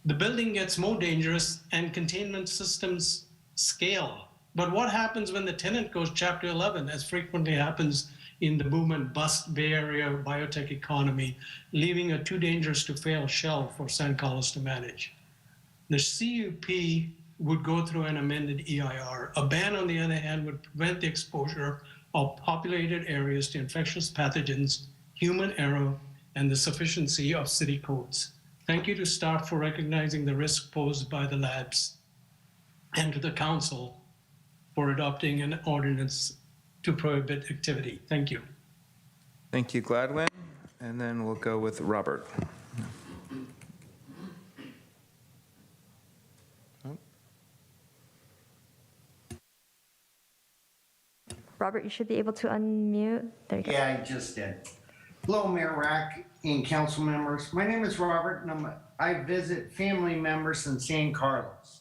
The building gets more dangerous and containment systems scale. But what happens when the tenant goes Chapter 11, as frequently happens in the boom and bust Bay Area biotech economy, leaving a too dangerous to fail shell for San Carlos to manage? The CUP would go through an amended EIR. A ban, on the other hand, would prevent the exposure of populated areas to infectious pathogens, human error, and the sufficiency of city codes. Thank you to staff for recognizing the risk posed by the labs, and to the council for adopting an ordinance to prohibit activity. Thank you. Thank you, Gladwin. And then we'll go with Robert. Robert, you should be able to unmute. There you go. Yeah, I just did. Hello, Mayor Rack and council members. My name is Robert, and I visit family members in San Carlos.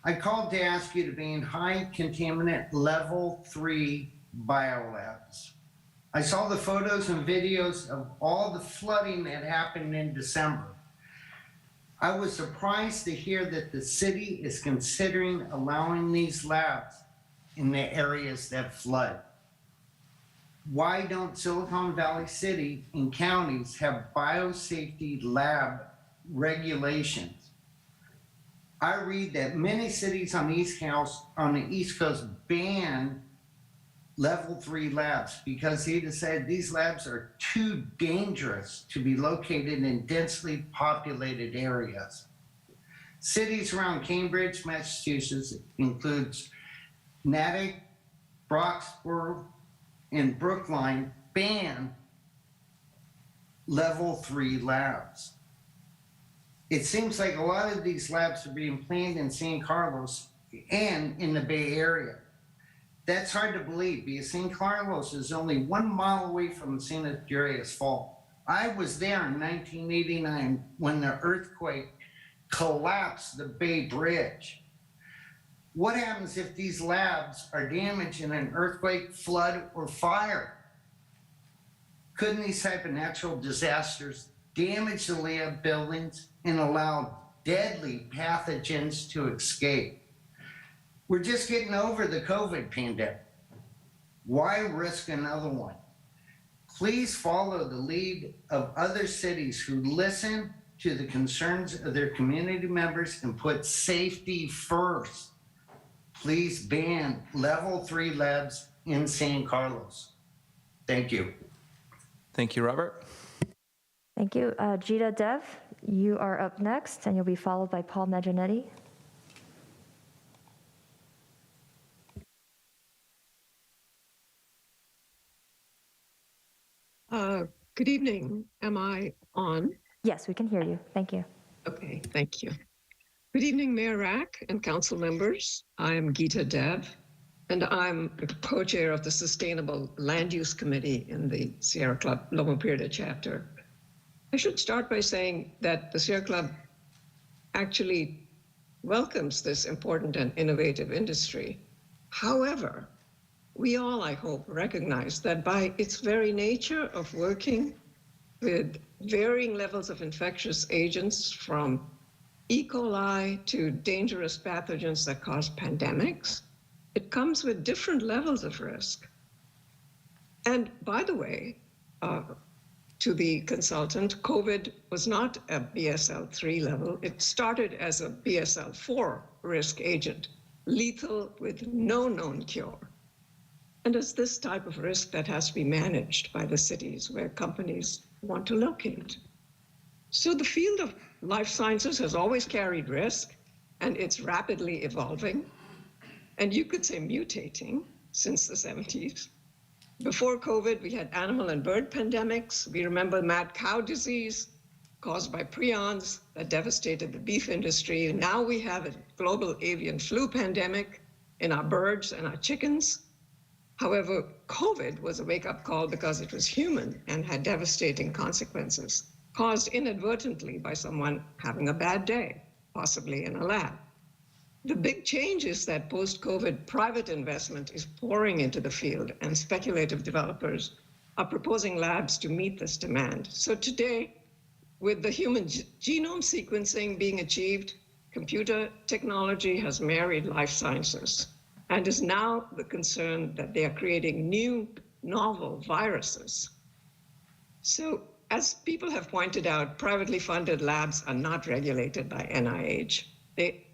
I called to ask you to be in high contaminant level 3 biolabs. I saw the photos and videos of all the flooding that happened in December. I was surprised to hear that the city is considering allowing these labs in the areas that flood. Why don't Silicon Valley City and counties have biosafety lab regulations? I read that many cities on the East Coast ban level 3 labs because they decided these labs are too dangerous to be located in densely populated areas. Cities around Cambridge, Massachusetts includes Natick, Broxborough, and Brookline ban level 3 labs. It seems like a lot of these labs are being planned in San Carlos and in the Bay Area. That's hard to believe because San Carlos is only 1 mile away from the San Andreas Fault. I was there in 1989 when the earthquake collapsed the Bay Bridge. What happens if these labs are damaged in an earthquake, flood, or fire? Couldn't these type of natural disasters damage the lab buildings and allow deadly pathogens to escape? We're just getting over the COVID pandemic. Why risk another one? Please follow the lead of other cities who listen to the concerns of their community members and put safety first. Please ban level 3 labs in San Carlos. Thank you. Thank you, Robert. Thank you. Gita Dev, you are up next, and you'll be followed by Paul Magginetti. Good evening. Am I on? Yes, we can hear you. Thank you. Okay, thank you. Good evening, Mayor Rack and council members. I'm Gita Dev, and I'm co-chair of the Sustainable Land Use Committee in the Sierra Club Loma Prieta chapter. I should start by saying that the Sierra Club actually welcomes this important and innovative industry. However, we all, I hope, recognize that by its very nature of working with varying levels of infectious agents, from E. coli to dangerous pathogens that cause pandemics, it comes with different levels of risk. And by the way, to the consultant, COVID was not a BSL-3 level. It started as a BSL-4 risk agent, lethal with no known cure. And it's this type of risk that has to be managed by the cities where companies want to locate. So the field of life sciences has always carried risk, and it's rapidly evolving, and you could say mutating since the 70s. Before COVID, we had animal and bird pandemics. We remember mad cow disease caused by prions that devastated the beef industry. Now we have a global avian flu pandemic in our birds and our chickens. However, COVID was a wake-up call because it was human and had devastating consequences, caused inadvertently by someone having a bad day, possibly in a lab. The big change is that post-COVID private investment is pouring into the field, and speculative developers are proposing labs to meet this demand. So today, with the human genome sequencing being achieved, computer technology has married life sciences, and is now the concern that they are creating new novel viruses. So as people have pointed out, privately funded labs are not regulated by NIH.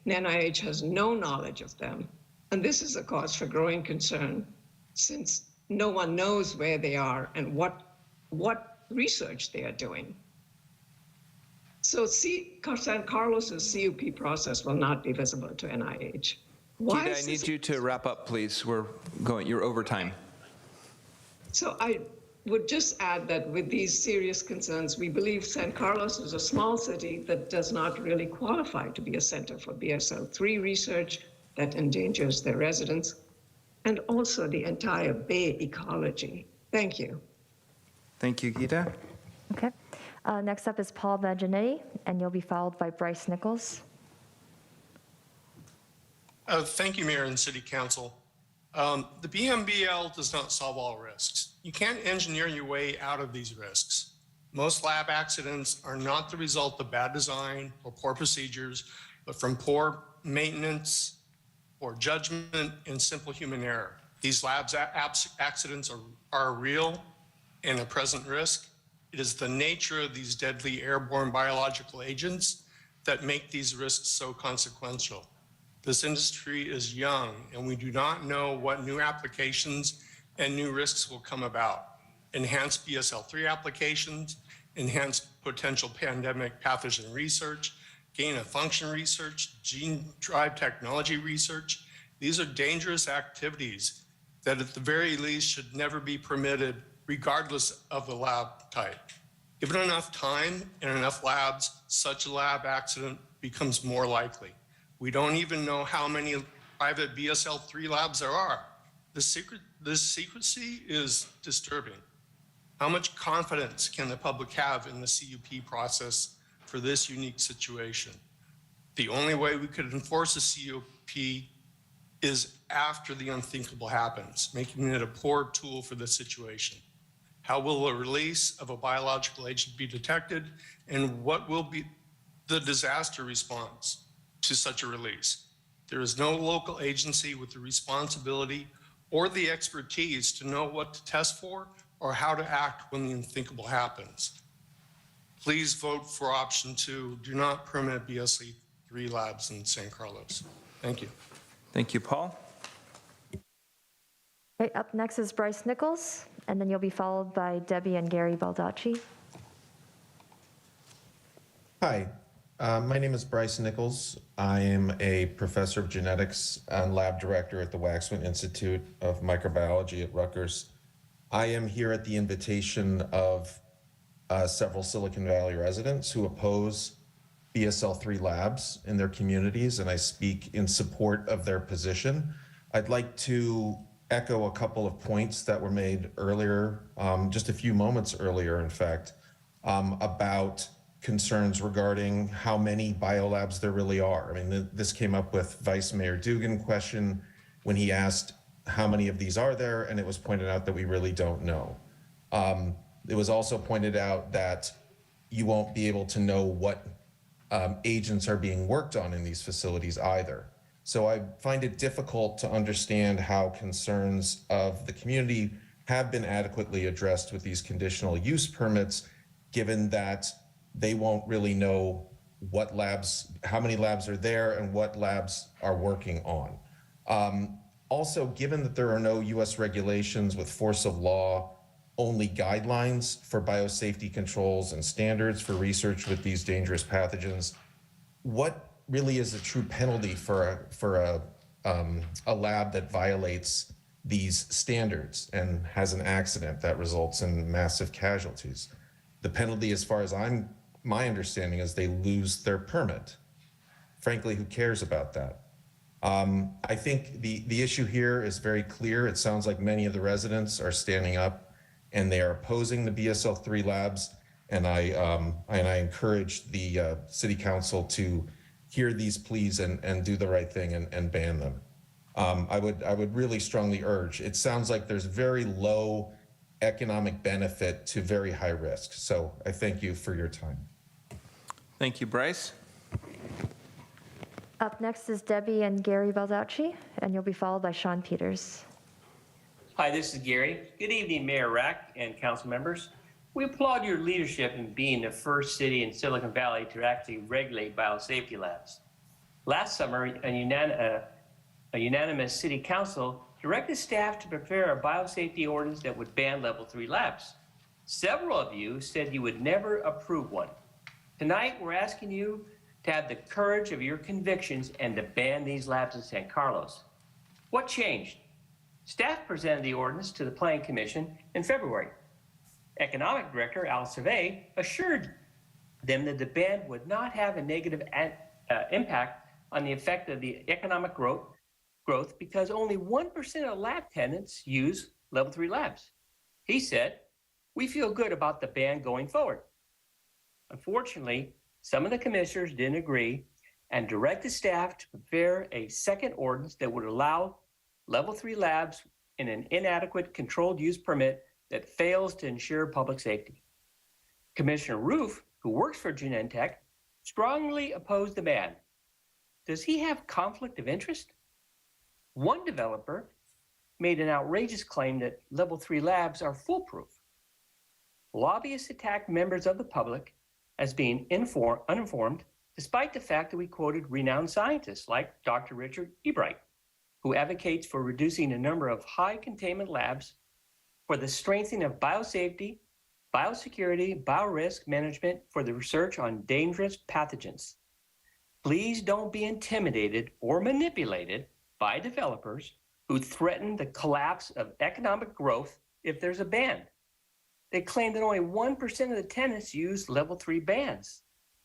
NIH has no knowledge of them, and this is a cause for growing concern since no one knows where they are and what research they are doing. So San Carlos's CUP process will not be visible to NIH. Gita, I need you to wrap up, please. You're over time. So I would just add that with these serious concerns, we believe San Carlos is a small city that does not really qualify to be a center for BSL-3 research that endangers their residents, and also the entire Bay ecology. Thank you. Thank you, Gita. Okay. Next up is Paul Vaginetti, and you'll be followed by Bryce Nichols. Thank you, Mayor and City Council. The BMBL does not solve all risks. You can't engineer your way out of these risks. Most lab accidents are not the result of bad design or poor procedures, but from poor maintenance or judgment and simple human error. These lab accidents are real and a present risk. It is the nature of these deadly airborne biological agents that make these risks so consequential. This industry is young, and we do not know what new applications and new risks will come about. Enhanced BSL-3 applications, enhanced potential pandemic pathogen research, gain-of-function research, gene drive technology research. These are dangerous activities that at the very least should never be permitted regardless of the lab type. Given enough time and enough labs, such a lab accident becomes more likely. We don't even know how many private BSL-3 labs there are. This secrecy is disturbing. How much confidence can the public have in the CUP process for this unique situation? The only way we could enforce a CUP is after the unthinkable happens, making it a poor tool for this situation. How will a release of a biological agent be detected, and what will be the disaster response to such a release? There is no local agency with the responsibility or the expertise to know what to test for or how to act when the unthinkable happens. Please vote for option 2. Do not permit BSL-3 labs in San Carlos. Thank you. Thank you, Paul. Okay, up next is Bryce Nichols, and then you'll be followed by Debbie and Gary Baldacci. Hi, my name is Bryce Nichols. I am a professor of genetics and lab director at the Waxman Institute of Microbiology at Rutgers. I am here at the invitation of several Silicon Valley residents who oppose BSL-3 labs in their communities, and I speak in support of their position. I'd like to echo a couple of points that were made earlier, just a few moments earlier, in fact, about concerns regarding how many biolabs there really are. I mean, this came up with Vice Mayor Dugan question when he asked how many of these are there, and it was pointed out that we really don't know. It was also pointed out that you won't be able to know what agents are being worked on in these facilities either. So I find it difficult to understand how concerns of the community have been adequately addressed with these conditional use permits, given that they won't really know what labs, how many labs are there and what labs are working on. Also, given that there are no US regulations with force of law, only guidelines for biosafety controls and standards for research with these dangerous pathogens, what really is a true penalty for a lab that violates these standards and has an accident that results in massive casualties? The penalty, as far as my understanding, is they lose their permit. Frankly, who cares about that? I think the issue here is very clear. It sounds like many of the residents are standing up and they are opposing the BSL-3 labs. And I encourage the city council to hear these pleas and do the right thing and ban them. I would really strongly urge. It sounds like there's very low economic benefit to very high risk. So I thank you for your time. Thank you, Bryce. Up next is Debbie and Gary Baldacci, and you'll be followed by Sean Peters. Hi, this is Gary. Good evening, Mayor Rack and council members. We applaud your leadership in being the first city in Silicon Valley to actually regulate biosafety labs. Last summer, a unanimous city council directed staff to prepare a biosafety ordinance that would ban level 3 labs. Several of you said you would never approve one. Tonight, we're asking you to have the courage of your convictions and to ban these labs in San Carlos. What changed? Staff presented the ordinance to the Planning Commission in February. Economic Director Al Survey assured them that the ban would not have a negative impact on the effect of the economic growth because only 1% of lab tenants use level 3 labs. He said, "We feel good about the ban going forward." Unfortunately, some of the commissioners didn't agree and directed staff to prepare a second ordinance that would allow level 3 labs in an inadequate controlled use permit that fails to ensure public safety. Commissioner Roof, who works for Genentech, strongly opposed the ban. Does he have conflict of interest? One developer made an outrageous claim that level 3 labs are foolproof. Lobbyists attacked members of the public as being uninformed, despite the fact that we quoted renowned scientists like Dr. Richard Ebright, who advocates for reducing the number of high containment labs for the strengthening of biosafety, biosecurity, biorisk management for the research on dangerous pathogens. Please don't be intimidated or manipulated by developers who threaten the collapse of economic growth if there's a ban. They claim that only 1% of the tenants use level 3 bans.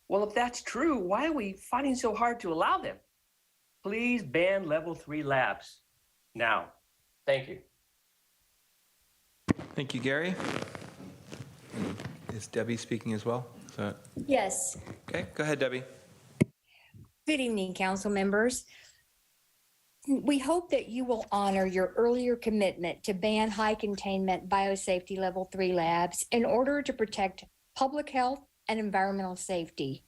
Well, if that's true, why are we fighting so hard to allow them? Please ban level 3 labs now. Thank you. Thank you, Gary. Is Debbie speaking as well? Yes. Okay, go ahead, Debbie. Good evening, council members. We hope that you will honor your earlier commitment to ban high containment biosafety level 3 labs in order to protect public health and environmental safety.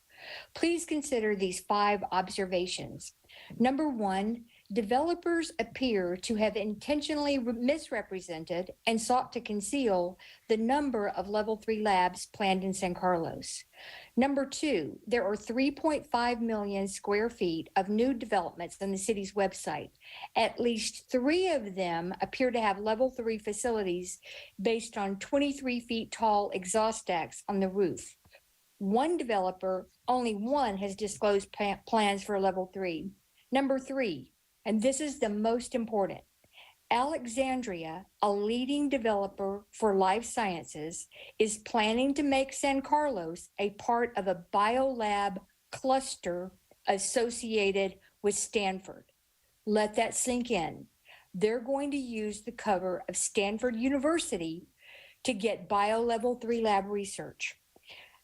Please consider these 5 observations. Number 1, developers appear to have intentionally misrepresented and sought to conceal the number of level 3 labs planned in San Carlos. Number 2, there are 3.5 million square feet of new developments on the city's website. At least 3 of them appear to have level 3 facilities based on 23 feet tall exhaust stacks on the roof. One developer, only one, has disclosed plans for level 3. Number 3, and this is the most important, Alexandria, a leading developer for life sciences, is planning to make San Carlos a part of a biolab cluster associated with Stanford. Let that sink in. They're going to use the cover of Stanford University to get bio level 3 lab research.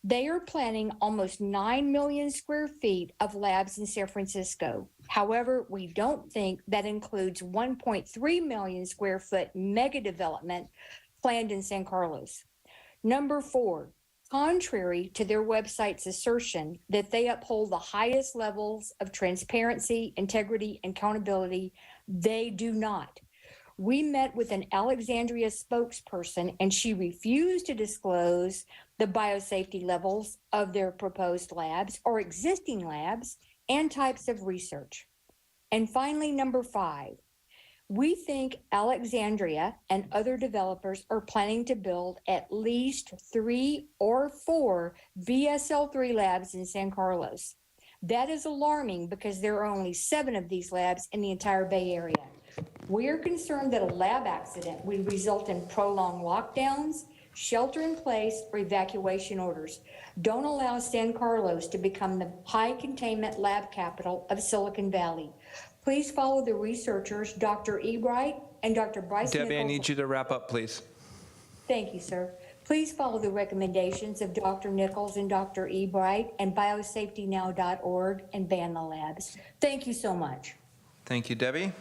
They are planning almost 9 million square feet of labs in San Francisco. However, we don't think that includes 1.3 million square foot mega development planned in San Carlos. Number 4, contrary to their website's assertion that they uphold the highest levels of transparency, integrity, and accountability, they do not. We met with an Alexandria spokesperson and she refused to disclose the biosafety levels of their proposed labs or existing labs and types of research. And finally, number 5, we think Alexandria and other developers are planning to build at least 3 or 4 BSL-3 labs in San Carlos. That is alarming because there are only 7 of these labs in the entire Bay Area. We are concerned that a lab accident would result in prolonged lockdowns, shelter in place, or evacuation orders. Don't allow San Carlos to become the high containment lab capital of Silicon Valley. Please follow the researchers, Dr. Ebright and Dr. Bryce Debbie, I Nichols. need you to wrap up, please. Thank you, sir. Please follow the recommendations of Dr. Nichols and Dr. Ebright and biosafetynow.org and ban the labs. Thank you so much. Thank you, Debbie.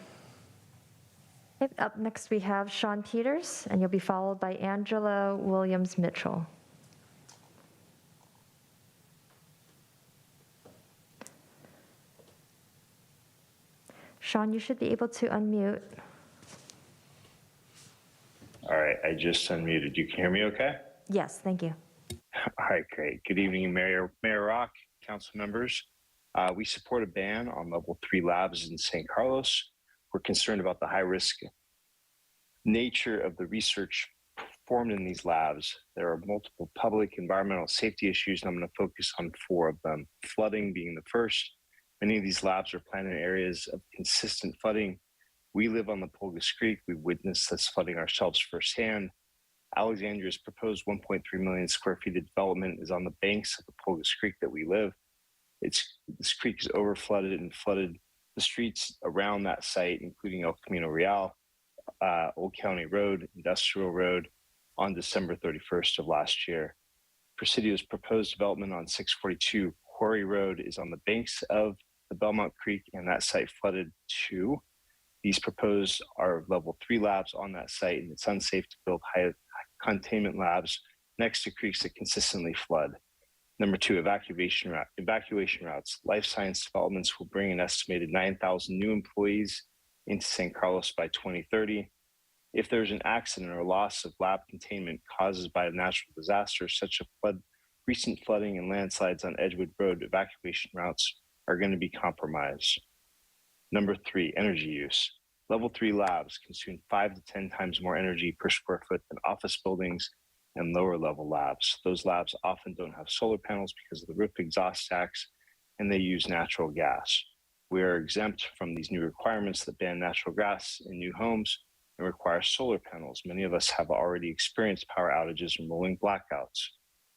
Okay, up next, we have Sean Peters, and you'll be followed by Angela Williams-Mitchell. Sean, you should be able to unmute. All right, I just unmuted. You can hear me okay? Yes, thank you. All right, great. Good evening, Mayor Rock, council members. We support a ban on level 3 labs in San Carlos. We're concerned about the high risk nature of the research performed in these labs. There are multiple public environmental safety issues, and I'm going to focus on 4 of them. Flooding being the first. Many of these labs are planned in areas of consistent flooding. We live on the Pulgas Creek. We've witnessed this flooding ourselves firsthand. Alexandria's proposed 1.3 million square feet of development is on the banks of the Pulgas Creek that we live. This creek is overflooded and flooded the streets around that site, including El Camino Real, Old County Road, Industrial Road, on December 31st of last year. Presidio's proposed development on 642 Quarry Road is on the banks of the Belmont Creek, and that site flooded too. These proposed are level 3 labs on that site, and it's unsafe to build high containment labs next to creeks that consistently flood. Number 2, evacuation routes. Life science developments will bring an estimated 9,000 new employees into San Carlos by 2030. If there's an accident or loss of lab containment caused by a natural disaster, such as recent flooding and landslides on Edgewood Road, evacuation routes are going to be compromised. Number 3, energy use. Level 3 labs consume 5 to 10 times more energy per square foot than office buildings and lower level labs. Those labs often don't have solar panels because of the roof exhaust stacks, and they use natural gas. We are exempt from these new requirements that ban natural gas in new homes and require solar panels. Many of us have already experienced power outages and rolling blackouts.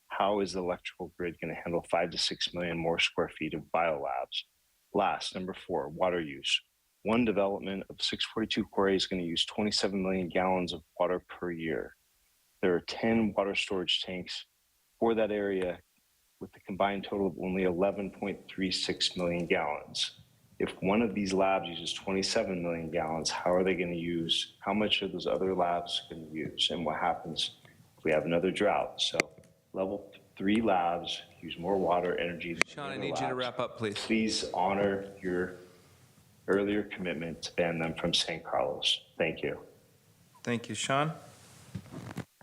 How is the electrical grid going to handle 5 to 6 million more square feet of biolabs? Last, number 4, water use. One development of 642 Quarry is going to use 27 million gallons of water per year. There are 10 water storage tanks for that area with a combined total of only 11.36 million gallons. If one of these labs uses 27 million gallons, how much are those other labs going to use? And what happens if we have another drought? So level 3 labs use more water, energy. Sean, I need you to wrap up, please. Please honor your earlier commitment to ban them from San Carlos. Thank you. Thank you, Sean.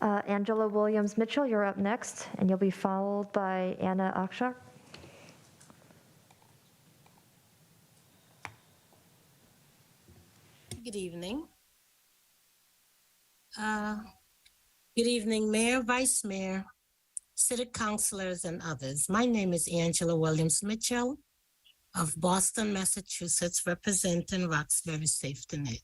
Angela Williams-Mitchell, you're up next, and you'll be followed by Anna Akshar. Good evening. Good evening, Mayor, Vice Mayor, City Councilors, and others. My name is Angela Williams-Mitchell of Boston, Massachusetts, representing Roxbury Safety Net.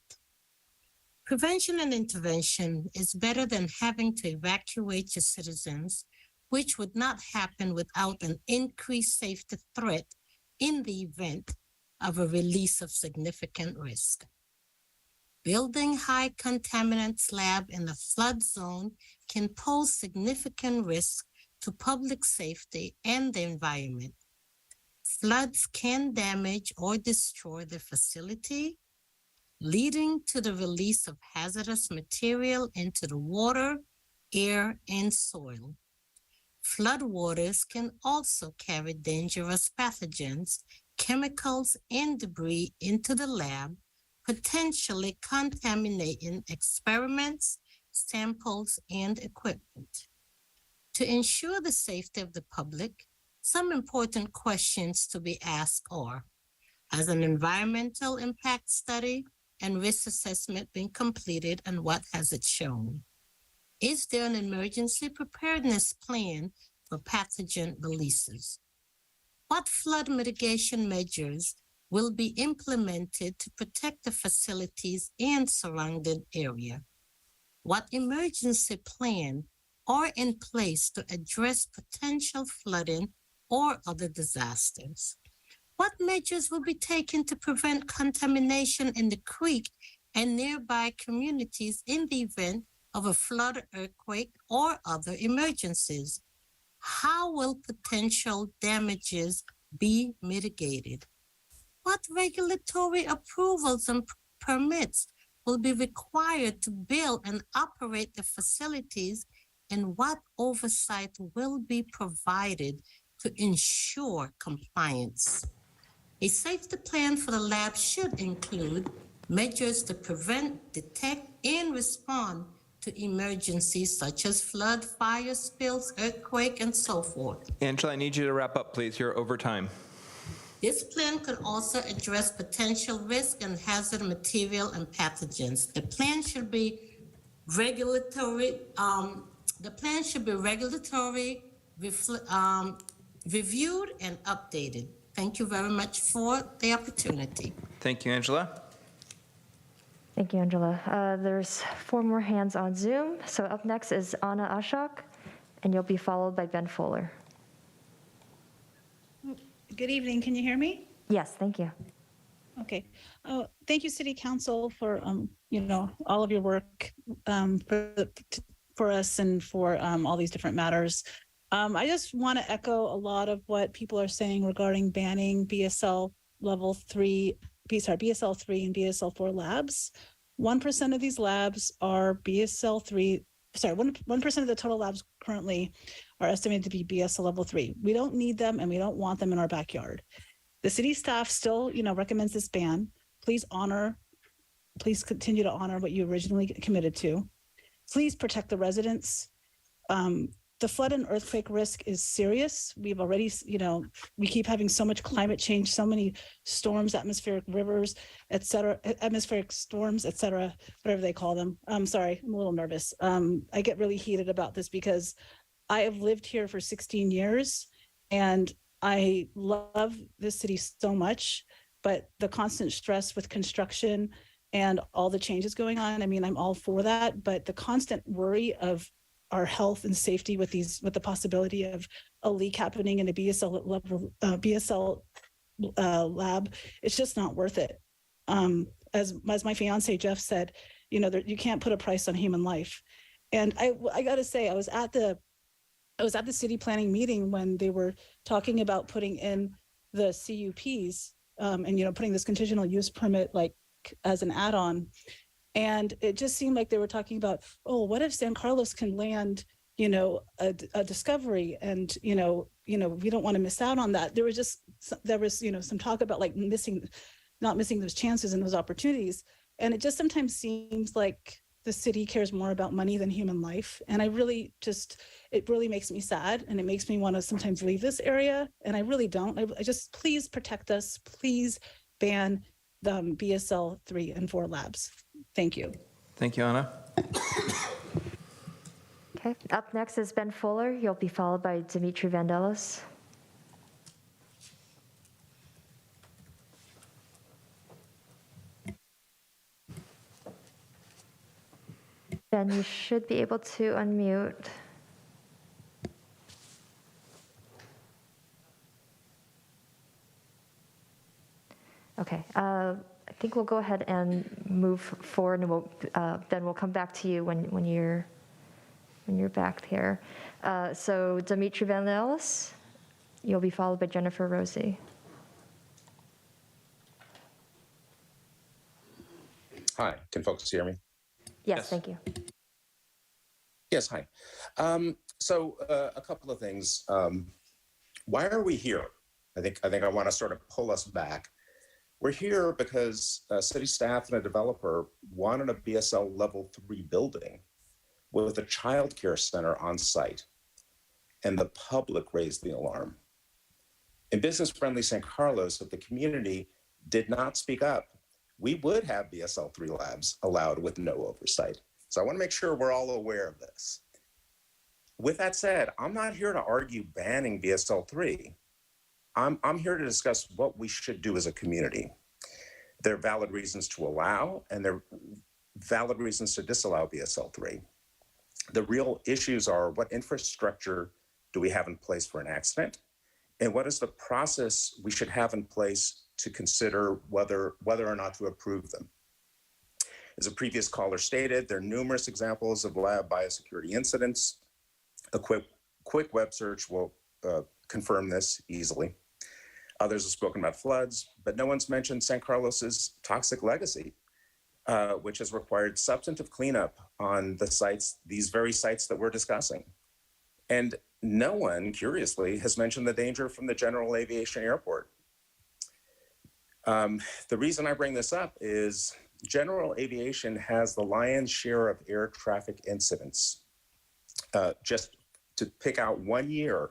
Prevention and intervention is better than having to evacuate your citizens, which would not happen without an increased safety threat in the event of a release of significant risk. Building high contaminant slab in a flood zone can pose significant risk to public safety and the environment. Floods can damage or destroy the facility, leading to the release of hazardous material into the water, air, and soil. Floodwaters can also carry dangerous pathogens, chemicals, and debris into the lab, potentially contaminating experiments, samples, and equipment. To ensure the safety of the public, some important questions to be asked are: has an environmental impact study and risk assessment been completed, and what has it shown? Is there an emergency preparedness plan for pathogen releases? What flood mitigation measures will be implemented to protect the facilities and surrounding area? What emergency plan are in place to address potential flooding or other disasters? What measures will be taken to prevent contamination in the creek and nearby communities in the event of a flood, earthquake, or other emergencies? How will potential damages be mitigated? What regulatory approvals and permits will be required to build and operate the facilities, and what oversight will be provided to ensure compliance? A safety plan for the lab should include measures to prevent, detect, and respond to emergencies such as flood, fire, spills, earthquake, and so forth. Angela, I need you to wrap up, please. You're over time. This plan could also address potential risk and hazard material and pathogens. The plan should be regulatory. Reviewed and updated. Thank you very much for the opportunity. Thank you, Angela. Thank you, Angela. There's 4 more hands on Zoom. So up next is Anna Ashok, and you'll be followed by Ben Fuller. Good evening. Can you hear me? Yes, thank you. Okay. Thank you, City Council, for all of your work for us and for all these different matters. I just want to echo a lot of what people are saying regarding banning BSL level 3, BSL 3 and BSL 4 labs. 1% of these labs are BSL 3. Sorry, 1% of the total labs currently are estimated to be BSL level 3. We don't need them and we don't want them in our backyard. The city staff still, recommends this ban. Please continue to honor what you originally committed to. Please protect the residents. The flood and earthquake risk is serious. We've already, we keep having so much climate change, so many storms, atmospheric rivers, et cetera, atmospheric storms, et cetera, whatever they call them. I'm sorry, I'm a little nervous. I get really heated about this because I have lived here for 16 years and I love this city so much, but the constant stress with construction and all the changes going on, I mean, I'm all for that, but the constant worry of our health and safety with the possibility of a leak happening in a BSL level, BSL lab, it's just not worth it. As my fiance Jeff said, you can't put a price on human life. And I got to say, I was at the city planning meeting when they were talking about putting in the CUPs and putting this conditional use permit like as an add-on. And it just seemed like they were talking about, oh, what if San Carlos can land, a discovery, and we don't want to miss out on that. There was some talk about like not missing those chances and those opportunities. And it just sometimes seems like the city cares more about money than human life. And it really makes me sad, and it makes me want to sometimes leave this area. And I really don't. I just, please protect us. Please ban the BSL 3 and 4 labs. Thank you. Thank you, Anna. Okay, up next is Ben Fuller. You'll be followed by Dimitri Vandelis. Ben, you should be able to unmute. Okay, I think we'll go ahead and move forward, and Ben, we'll come back to you when you're when you're back here. So Dimitri Vanellis, you'll be followed by Jennifer Rossi. Hi, can folks hear me? Yes, thank you. Yes, hi. So a couple of things. Why are we here? I think I want to sort of pull us back. We're here because city staff and a developer wanted a BSL level 3 building with a child care center on site, and the public raised the alarm. In business-friendly San Carlos, if the community did not speak up, we would have BSL 3 labs allowed with no oversight. So I want to make sure we're all aware of this. With that said, I'm not here to argue banning BSL 3. I'm here to discuss what we should do as a community. There are valid reasons to allow, and there are valid reasons to disallow BSL 3. The real issues are, what infrastructure do we have in place for an accident? And what is the process we should have in place to consider whether or not to approve them? As a previous caller stated, there are numerous examples of lab biosecurity incidents. A quick web search will confirm this easily. Others have spoken about floods, but no one's mentioned San Carlos's toxic legacy, which has required substantive cleanup on the sites, these very sites that we're discussing. And no one, curiously, has mentioned the danger from the General Aviation Airport. The reason I bring this up is General Aviation has the lion's share of air traffic incidents. Just to pick out 1 year,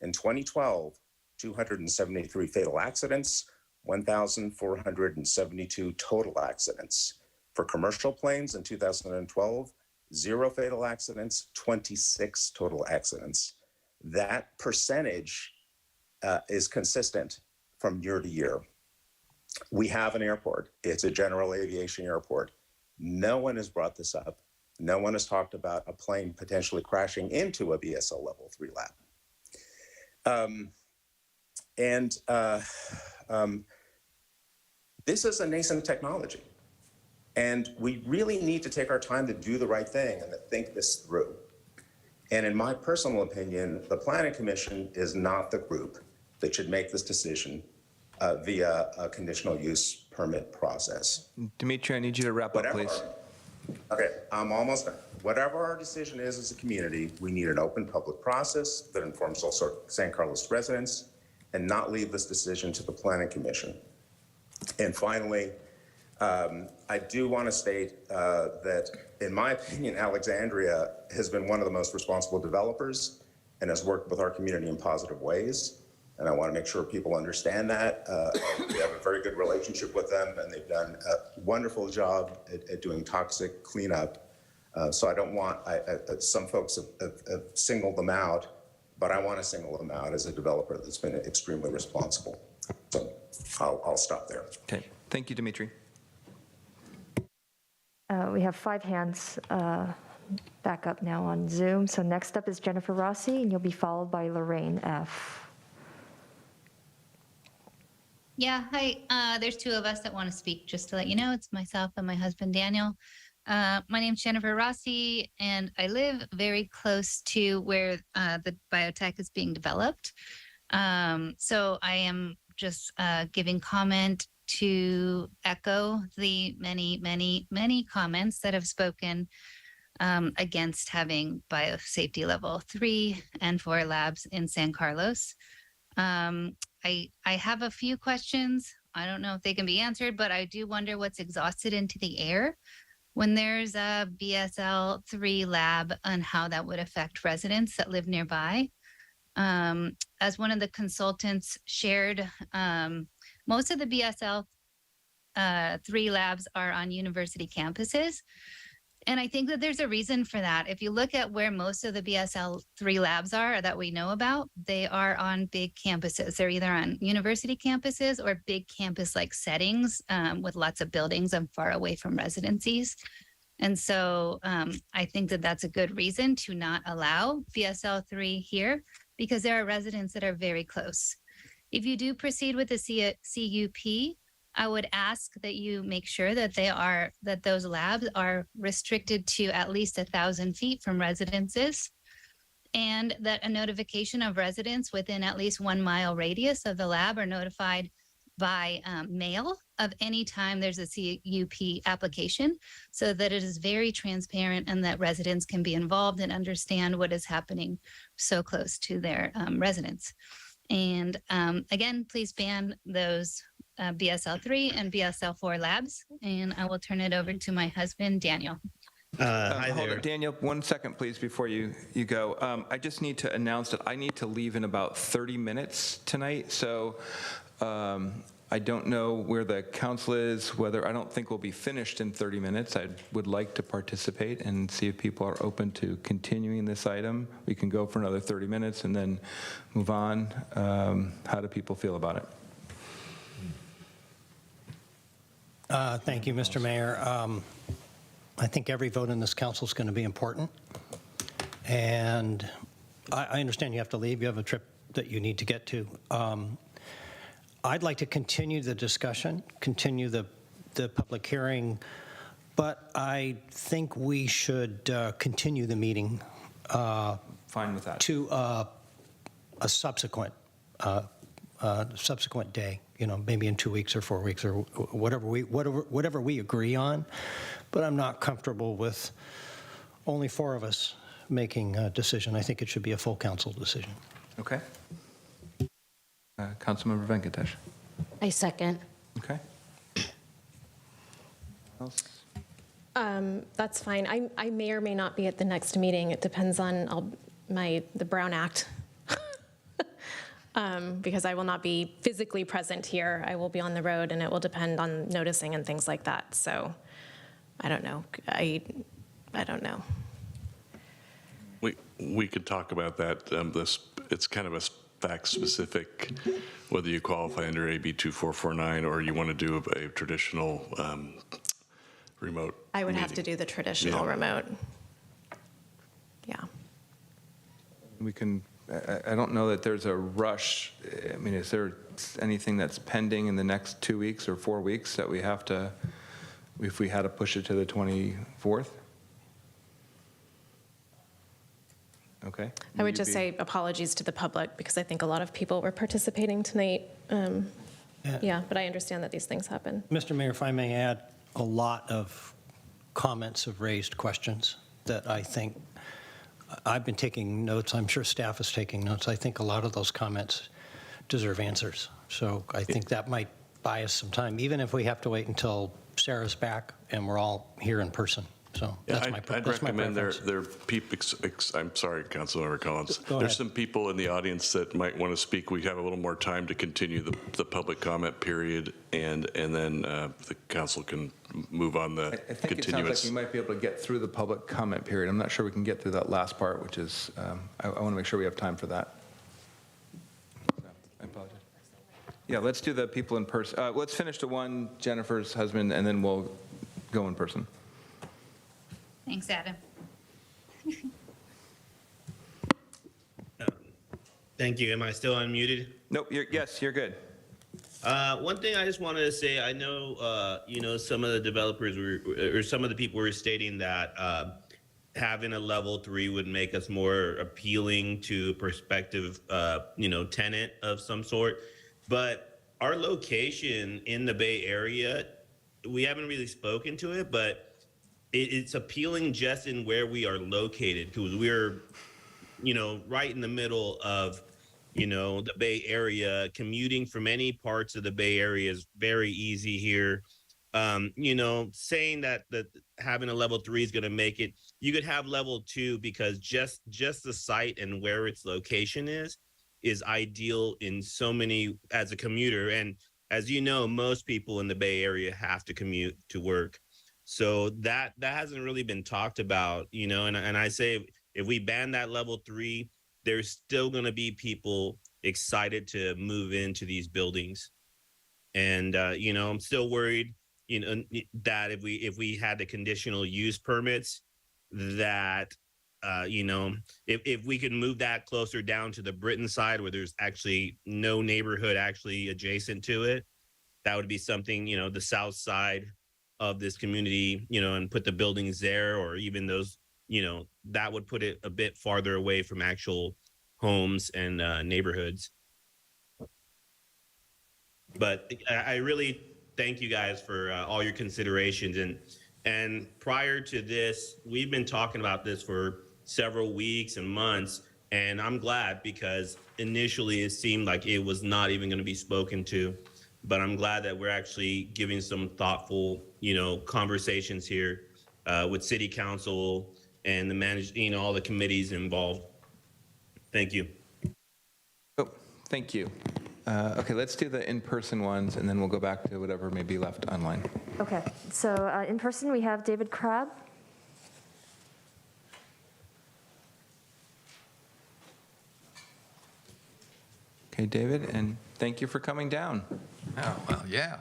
in 2012, 273 fatal accidents, 1,472 total accidents. For commercial planes in 2012, 0 fatal accidents, 26 total accidents. That percentage is consistent from year to year. We have an airport. It's a General Aviation airport. No one has brought this up. No one has talked about a plane potentially crashing into a BSL level 3 lab. This is a nascent technology. And we really need to take our time to do the right thing and to think this through. And in my personal opinion, the Planning Commission is not the group that should make this decision via a conditional use permit process. Dimitri, I need you to wrap up, please. Okay, I'm almost done. Whatever our decision is as a community, we need an open public process that informs all San Carlos residents and not leave this decision to the Planning Commission. And finally, I do want to state that, in my opinion, Alexandria has been one of the most responsible developers and has worked with our community in positive ways. And I want to make sure people understand that. We have a very good relationship with them, and they've done a wonderful job at doing toxic cleanup. So I don't want, some folks have singled them out, but I want to single them out as a developer that's been extremely responsible. So I'll stop there. Okay, thank you, Dimitri. We have 5 hands back up now on Zoom. So next up is Jennifer Rossi, and you'll be followed by Lorraine F. Yeah, hi. There's 2 of us that want to speak, just to let you know. It's myself and my husband, Daniel. My name's Jennifer Rossi, and I live very close to where the biotech is being developed. So I am just giving comment to echo the many comments that have spoken against having biosafety level 3 and 4 labs in San Carlos. I have a few questions. I don't know if they can be answered, but I do wonder what's exhausted into the air when there's a BSL 3 lab and how that would affect residents that live nearby. As one of the consultants shared, most of the BSL 3 labs are on university campuses. And I think that there's a reason for that. If you look at where most of the BSL 3 labs are that we know about, they are on big campuses. They're either on university campuses or big campus-like settings with lots of buildings and far away from residencies. And so I think that that's a good reason to not allow BSL 3 here, because there are residents that are very close. If you do proceed with the CUP, I would ask that you make sure that that those labs are restricted to at least 1,000 feet from residences, and that a notification of residents within at least 1 mile radius of the lab are notified by mail of any time there's a CUP application, so that it is very transparent and that residents can be involved and understand what is happening so close to their residence. And again, please ban those BSL-3 and BSL-4 labs. And I will turn it over to my husband, Daniel. Hi Hold there. on, Daniel, 1 second, please, before you go. I just need to announce that I need to leave in about 30 minutes tonight. So I don't know where the council is, I don't think we'll be finished in 30 minutes. I would like to participate and see if people are open to continuing this item. We can go for another 30 minutes and then move on. How do people feel about it? Thank you, Mr. Mayor. I think every vote in this council is going to be important. And I understand you have to leave. You have a trip that you need to get to. I'd like to continue the discussion, continue the public hearing, but I think we should continue the meeting. Fine with that. To a subsequent day, maybe in 2 weeks or 4 weeks or whatever we agree on. But I'm not comfortable with only 4 of us making a decision. I think it should be a full council decision. Okay. Councilmember Venkatesh. I second. Okay. Else? That's fine. I may or may not be at the next meeting. It depends on the Brown Act. Because I will not be physically present here. I will be on the road, and it will depend on noticing and things like that. So I don't know. I don't know. We could talk about that. It's kind of a fact-specific, whether you qualify under AB 2449 or you want to do a traditional remote I would have meeting. to do the traditional remote. Yeah. We can, I don't know that there's a rush. I mean, is there anything that's pending in the next 2 weeks or 4 weeks that we have to, if we had to push it to the 24th? Okay. I would just say apologies to the public because I think a lot of people were participating tonight. Yeah, but I understand that these things happen. Mr. Mayor, if I may add, a lot of comments have raised questions that I think, I've been taking notes, I'm sure staff is taking notes. I think a lot of those comments deserve answers. So I think that might buy us some time, even if we have to wait until Sarah's back and we're all here in person. So Yeah, that's my I'd recommend there people. I'm sorry, Councilmember Collins. Go There's ahead. some people in the audience that might want to speak. We have a little more time to continue the public comment period, and then the council can move on the I think it sounds continuance. like we might be able to get through the public comment period. I'm not sure we can get through that last part, which is, I want to make sure we have time for that. I apologize. Yeah, let's do the people in person. Let's finish the one, Jennifer's husband, and then we'll go in person. Thanks, Adam. Thank you. Am I still unmuted? Nope. Yes, you're good. One thing I just wanted to say, I know, some of the developers or some of the people were stating that having a level 3 would make us more appealing to prospective, tenant of some sort. But our location in the Bay Area, we haven't really spoken to it, but it's appealing just in where we are located because we're, right in the middle of, the Bay Area. Commuting from any parts of the Bay Area is very easy here. Saying that having a level 3 is going to make it, you could have level 2 because just the site and where its location is ideal in so many as a commuter. And as you know, most people in the Bay Area have to commute to work. So that hasn't really been talked about, and I say if we ban that level 3, there's still going to be people excited to move into these buildings. And, I'm still worried, that if we had the conditional use permits, that, if we could move that closer down to the Britain side where there's actually no neighborhood actually adjacent to it, that would be something, the south side of this community, and put the buildings there, or even those, that would put it a bit farther away from actual homes and neighborhoods. But I really thank you guys for all your considerations. And prior to this, we've been talking about this for several weeks and months, and I'm glad, because initially it seemed like it was not even going to be spoken to. But I'm glad that we're actually giving some thoughtful, conversations here with City Council and the all the committees involved. Thank you. Oh, thank you. Okay, let's do the in-person ones, and then we'll go back to whatever may be left online. Okay, so in person, we have David Crabb. Okay, David, and thank you for coming down. Oh, well, yeah.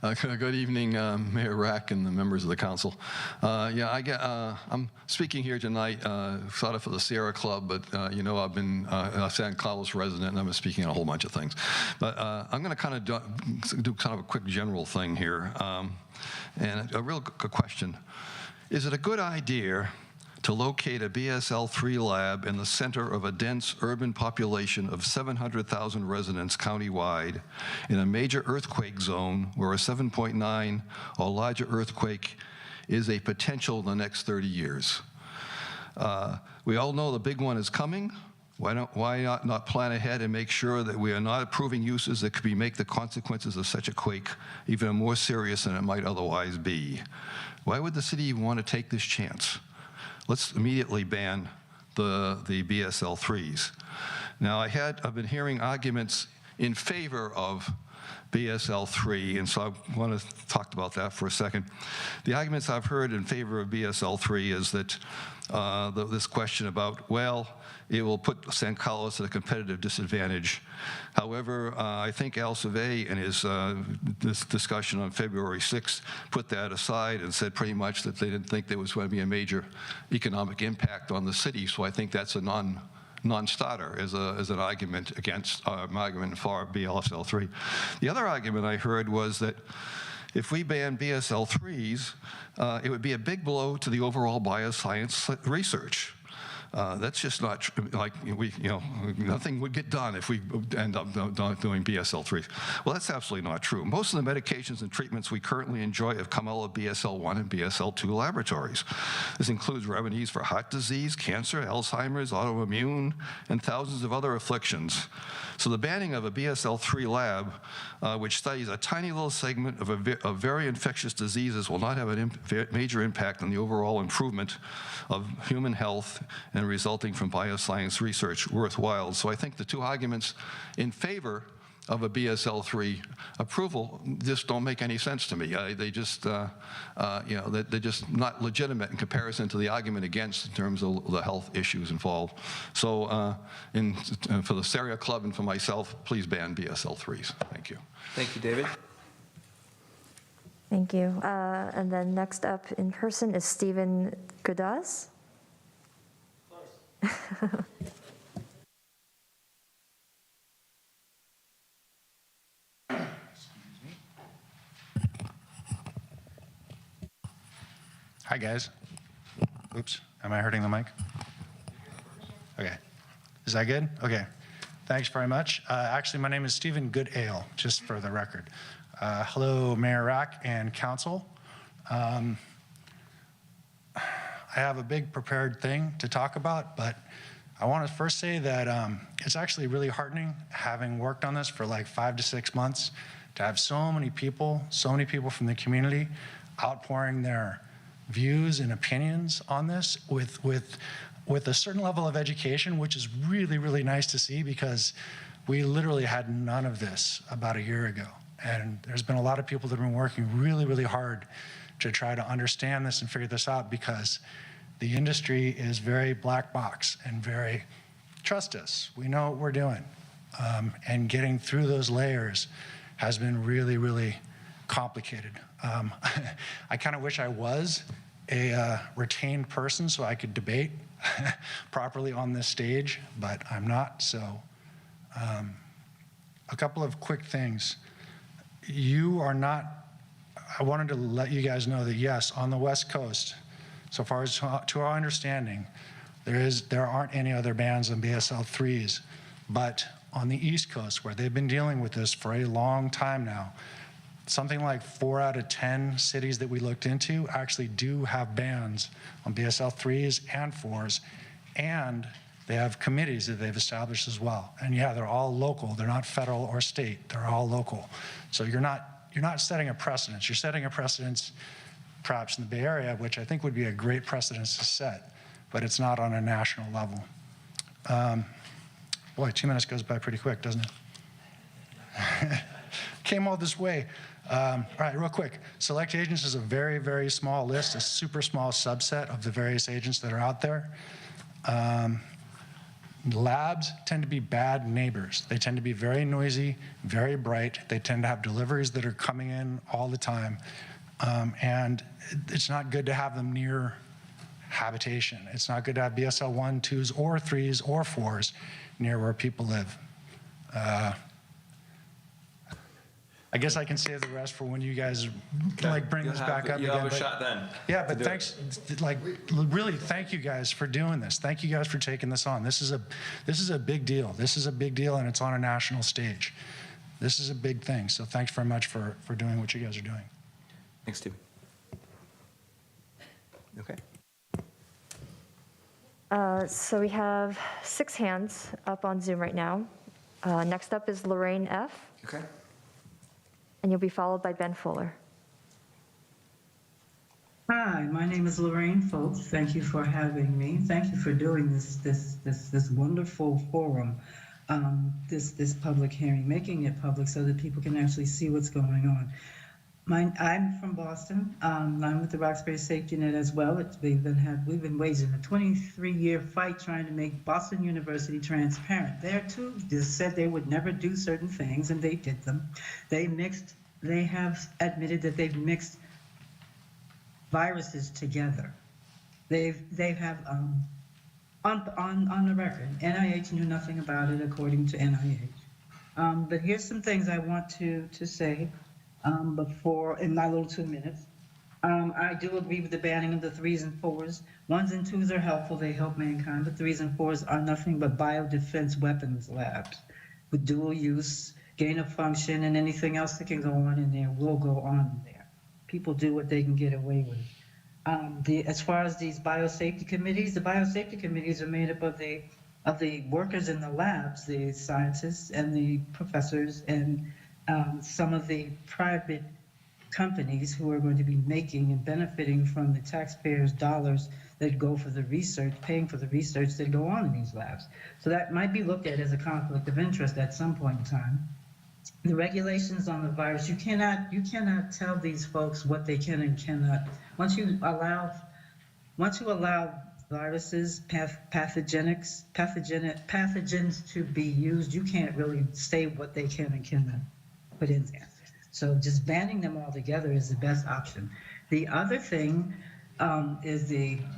Good evening, Mayor Rack and the members of the council. I'm speaking here tonight, sort of for the Sierra Club, but I've been a San Carlos resident, and I've been speaking on a whole bunch of things. But I'm going to kind of do kind of a quick general thing here, and a real good question. Is it a good idea to locate a BSL-3 lab in the center of a dense urban population of 700,000 residents countywide in a major earthquake zone where a 7.9 or larger earthquake is a potential in the next 30 years? We all know the big one is coming. Why not plan ahead and make sure that we are not approving uses that could make the consequences of such a quake even more serious than it might otherwise be? Why would the city even want to take this chance? Let's immediately ban the BSL-3s. Now, I've been hearing arguments in favor of BSL-3, and so I want to talk about that for a second. The arguments I've heard in favor of BSL-3 is that this question about, well, it will put San Carlos at a competitive disadvantage. However, I think Al Survey in his this discussion on February 6th put that aside and said pretty much that they didn't think there was going to be a major economic impact on the city. So I think that's a non-starter as an argument against an argument for BSL-3. The other argument I heard was that if we ban BSL-3s, it would be a big blow to the overall bioscience research. That's just not true. Like, nothing would get done if we end up doing BSL-3. Well, that's absolutely not true. Most of the medications and treatments we currently enjoy have come out of BSL-1 and BSL-2 laboratories. This includes remedies for heart disease, cancer, Alzheimer's, autoimmune, and thousands of other afflictions. So the banning of a BSL-3 lab, which studies a tiny little segment of very infectious diseases, will not have a major impact on the overall improvement of human health and resulting from bioscience research worthwhile. So I think the two arguments in favor of a BSL-3 approval just don't make any sense to me. They're just not legitimate in comparison to the argument against in terms of the health issues involved. So for the Sierra Club and for myself, please ban BSL-3s. Thank you. Thank you, David. Thank you. And then next up in person is Stephen Godaz. Hi, guys. Oops, am I hurting the mic? Okay. Is that good? Okay. Thanks very much. Actually, my name is Stephen Goodale, just for the record. Hello, Mayor Rack and Council. I have a big prepared thing to talk about, but I want to first say that it's actually really heartening, having worked on this for like 5 to 6 months, to have so many people from the community outpouring their views and opinions on this with a certain level of education, which is really, really nice to see, because we literally had none of this about a year ago. And there's been a lot of people that have been working really, really hard to try to understand this and figure this out, because the industry is very black box and very, trust us, we know what we're doing. And getting through those layers has been really, really complicated. I kind of wish I was a retained person so I could debate a couple of quick things. You are not, I wanted to let you guys know that yes, on the West Coast, so far as to our understanding, there aren't any other bans than BSL 3s, but on the East Coast, where they've been dealing with this for a long time now, something like 4 out of 10 cities that we looked into actually do have bans on BSL 3s and 4s, and they have committees that they've established as well. And yeah, they're all local. They're not federal or state. They're all local. So you're not setting a precedence. You're setting a precedence perhaps in the Bay Area, which I think would be a great precedence to set, but it's not on a national level. Boy, 2 minutes goes by pretty quick, doesn't it? Came all this way. All right, real quick. Select agents is a very, very small list, a super small subset of the various agents that are out there. Labs tend to be bad neighbors. They tend to be very noisy, very bright. They tend to have deliveries that are coming in all the time. And it's not good to have them near habitation. It's not good to have BSL 1, 2s, or 3s, or 4s near where people live. I guess I can save the rest for when you guys bring this back up again. You'll have a shot then. Yeah, but thanks, really, thank you guys for doing this. Thank you guys for taking this on. This is a big deal. This is a big deal, and it's on a national stage. This is a big thing. So thanks very much for doing what you guys are doing. Thanks, Steve. Okay. So we have 6 hands up on Zoom right now. Next up is Lorraine F. Okay. And you'll be followed by Ben Fuller. Hi, my name is Lorraine Folks. Thank you for having me. Thank you for doing this wonderful forum, this public hearing, making it public so that people can actually see what's going on. I'm from Boston. I'm with the Roxbury Safety Net as well. We've been waging a 23-year fight trying to make Boston University transparent. There too, they said they would never do certain things, and they did them. They have admitted that they've mixed viruses together. They have on the record. NIH knew nothing about it, according to NIH. But here's some things I want to say. Before, in my little 2 minutes. I do agree with the banning of the 3s and 4s. 1s and 2s are helpful, they help mankind, but 3s and 4s are nothing but biodefense weapons labs with dual use, gain of function, and anything else that can go on in there will go on in there. People do what they can get away with. As far as these biosafety committees, the biosafety committees are made up of the workers in the labs, the scientists and the professors, and some of the private companies who are going to be making and benefiting from the taxpayers' dollars that go for the research, paying for the research that go on in these labs. So that might be looked at as a conflict of interest at some point in time. The regulations on the virus, you cannot tell these folks what they can and cannot. Once you allow viruses, pathogens to be used, you can't really say what they can and cannot put in there. So just banning them altogether is the best option. The other thing is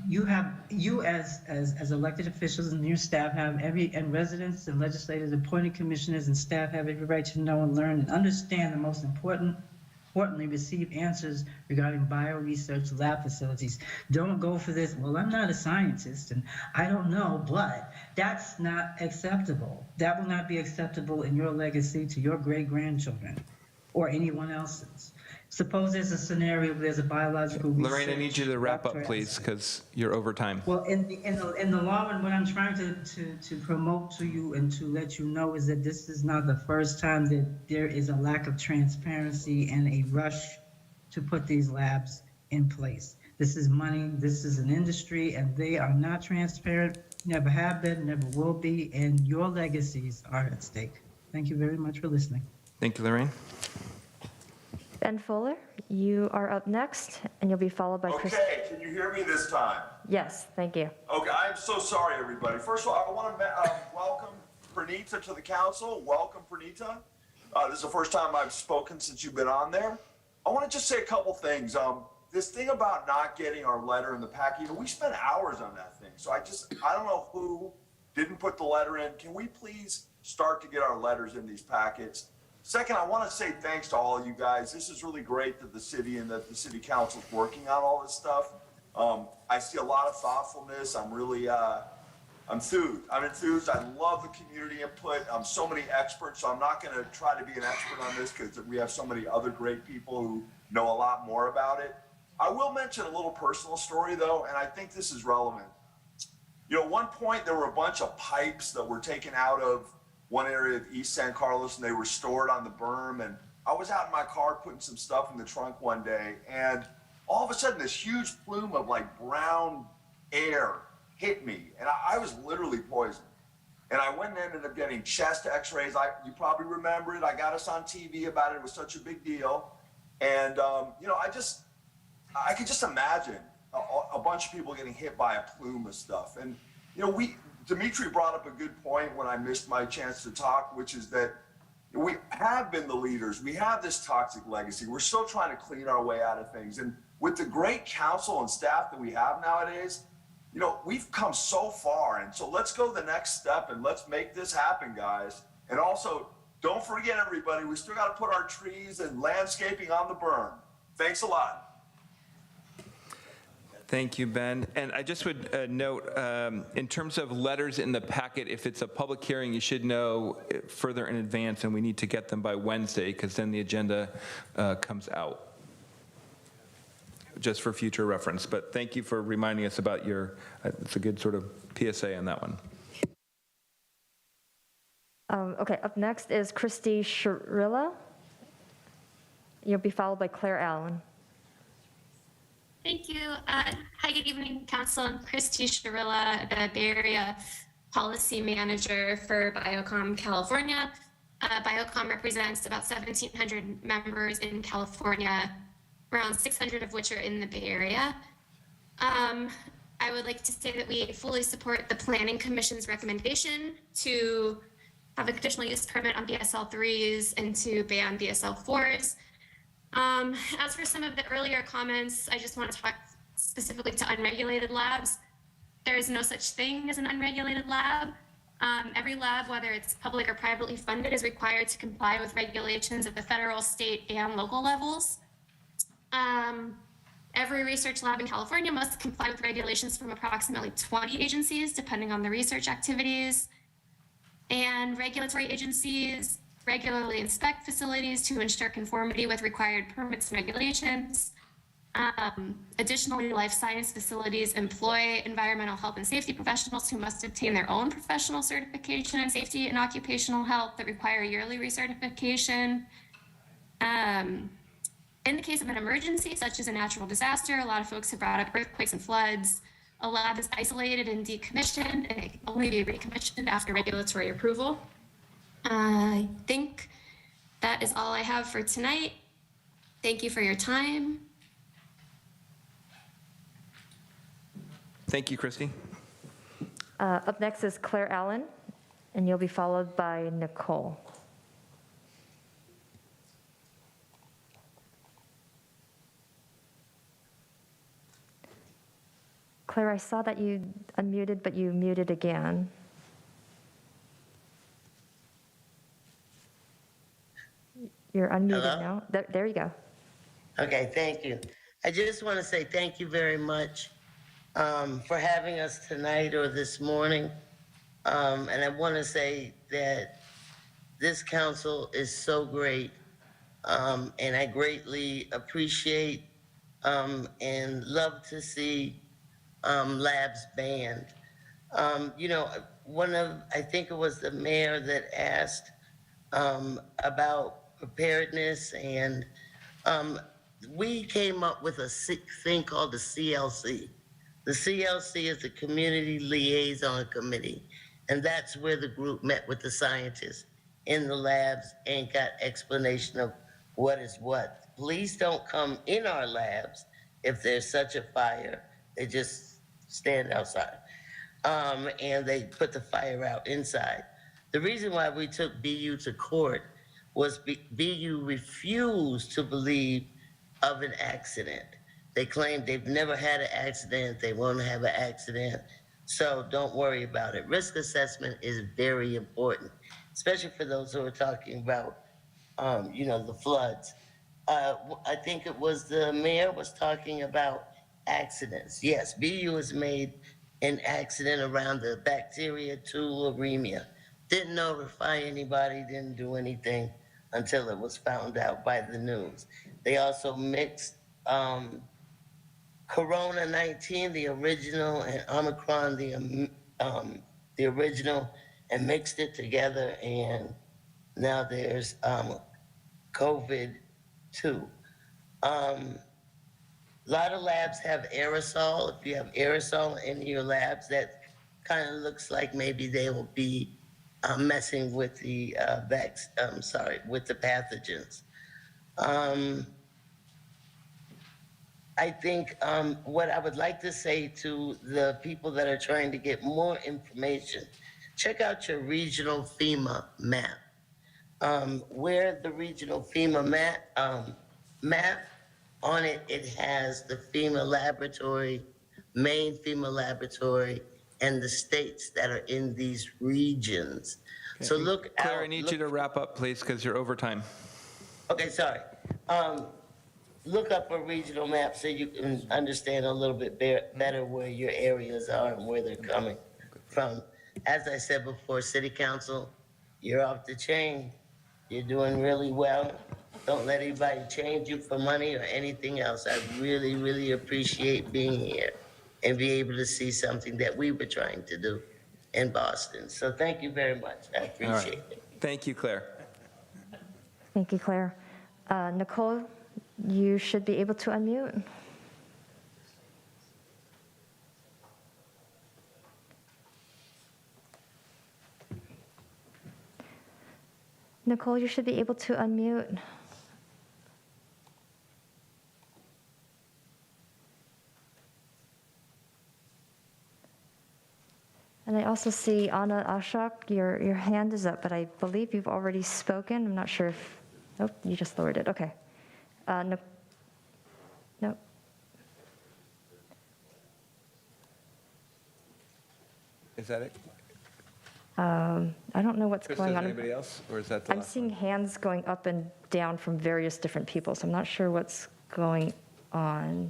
you as elected officials and your staff and residents and legislators, appointed commissioners and staff have every right to know and learn and understand the most importantly receive answers regarding bio-research lab facilities. Don't go for this, well, I'm not a scientist and I don't know, but that's not acceptable. That will not be acceptable in your legacy to your great-grandchildren or anyone else's. Suppose there's a scenario where there's a biological research. Lorraine, I need you to wrap up, please, because you're over time. Well, in the long run, what I'm trying to promote to you and to let you know is that this is not the first time that there is a lack of transparency and a rush to put these labs in place. This is money, this is an industry, and they are not transparent, never have been, never will be, and your legacies are at stake. Thank you very much for listening. Thank you, Lorraine. Ben Fuller, you are up next, and you'll be followed by Chris. Okay, can you hear me this time? Yes, thank you. Okay, I'm so sorry, everybody. First of all, I want to welcome Pranita to the council. Welcome, Pranita. This is the first time I've spoken since you've been on there. I want to just say a couple things. This thing about not getting our letter in the packet, we spent hours on that thing. So I don't know who didn't put the letter in. Can we please start to get our letters in these packets. Second, I want to say thanks to all of you guys. This is really great that the city and that the city council is working on all this stuff. I see a lot of thoughtfulness. I'm really, I'm enthused. I love the community input. So many experts, so I'm not going to try to be an expert on this because we have so many other great people who know a lot more about it. I will mention a little personal story though, and I think this is relevant. You know, at one point there were a bunch of pipes that were taken out of one area of East San Carlos and they were stored on the berm. And I was out in my car putting some stuff in the trunk one day, and all of a sudden this huge plume of like brown air hit me, and I was literally poisoned. And I went and ended up getting chest x-rays. You probably remember it. I got us on TV about it. It was such a big deal. And, you know, I could just imagine a bunch of people getting hit by a plume of stuff. And, you know, Dimitri brought up a good point when I missed my chance to talk, which is that we have been the leaders. We have this toxic legacy. We're still trying to clean our way out of things. And with the great council and staff that we have nowadays, you know, we've come so far. And so let's go the next step and let's make this happen, guys. And also, don't forget, everybody, we still got to put our trees and landscaping on the berm. Thanks a lot. Thank you, Ben. And I just would note, in terms of letters in the packet, if it's a public hearing, you should know further in advance, and we need to get them by Wednesday, because then the agenda comes out, just for future reference. But thank you for reminding us about it's a good sort of PSA on that one. Okay, up next is Christy Shirilla. You'll be followed by Claire Allen. Thank you. Hi, good evening, Council. I'm Christy Shirilla, the Bay Area Policy Manager for Biocom California. Biocom represents about 1,700 members in California, around 600 of which are in the Bay Area. I would like to say that we fully support the Planning Commission's recommendation to have a conditional use permit on BSL-3s and to ban BSL-4s. As for some of the earlier comments, I just want to talk specifically to unregulated labs. There is no such thing as an unregulated lab. Every lab, whether it's public or privately funded, is required to comply with regulations at the federal, state, and local levels. Every research lab in California must comply with regulations from approximately 20 agencies, depending on the research activities. And regulatory agencies regularly inspect facilities to ensure conformity with required permits and regulations. Additionally, life science facilities employ environmental health and safety professionals who must obtain their own professional certification in safety and occupational health that require yearly recertification. In the case of an emergency, such as a natural disaster, a lot of folks have brought up earthquakes and floods. A lab is isolated and decommissioned, and it can only be recommissioned after regulatory approval. I think that is all I have for tonight. Thank you for your time. Thank you, Christy. Up next is Claire Allen, and you'll be followed by Nicole. Claire, I saw that you unmuted, but you muted again. You're unmuted Hello? now. There you go. Okay, thank you. I just want to say thank you very much for having us tonight or this morning. And I want to say that this council is so great. And I greatly appreciate and love to see labs banned. You know, I think it was the mayor that asked about preparedness, and we came up with a thing called the CLC. The CLC is the Community Liaison Committee, and that's where the group met with the scientists in the labs and got explanation of what is what. Police don't come in our labs if there's such a fire. They just stand outside, and they put the fire out inside. The reason why we took BU to court was BU refused to believe of an accident. They claimed they've never had an accident. They won't have an accident. So don't worry about it. Risk assessment is very important, especially for those who are talking about, the floods. I think it was the mayor was talking about accidents. Yes, BU has made an accident around the bacteria tularemia. Didn't notify anybody, didn't do anything until it was found out by the news. They also mixed Corona-19, the original, and Omicron, the original, and mixed it together, and now there's COVID-2. A lot of labs have aerosol. If you have aerosol in your labs, that kind of looks like maybe they will be messing with the with the pathogens. I think what I would like to say to the people that are trying to get more information, check out your regional FEMA map. Where the regional FEMA map, on it, it has the FEMA laboratory, main FEMA laboratory, and the states that are in these regions. Okay. So look Claire, out. I need you to wrap up, please, because you're over time. Okay, sorry. Look up a regional map so you can understand a little bit better where your areas are and where they're coming from. As I said before, City Council, you're off the chain. You're doing really well. Don't let anybody change you for money or anything else. I really, really appreciate being here and be able to see something that we were trying to do in Boston. So thank you very much. I appreciate it. Thank you, Claire. Thank you, Claire. Nicole, you should be able to unmute. Nicole, you should be able to unmute. And I also see Anna Ashok, your hand is up, but I believe you've already spoken. I'm not sure if, nope, you just lowered it. Okay. No. Nope. Is that it? I don't know what's Chris, going is on. anybody else, or is that the I'm last seeing hands going up and down from various different people, so I'm not sure what's going on.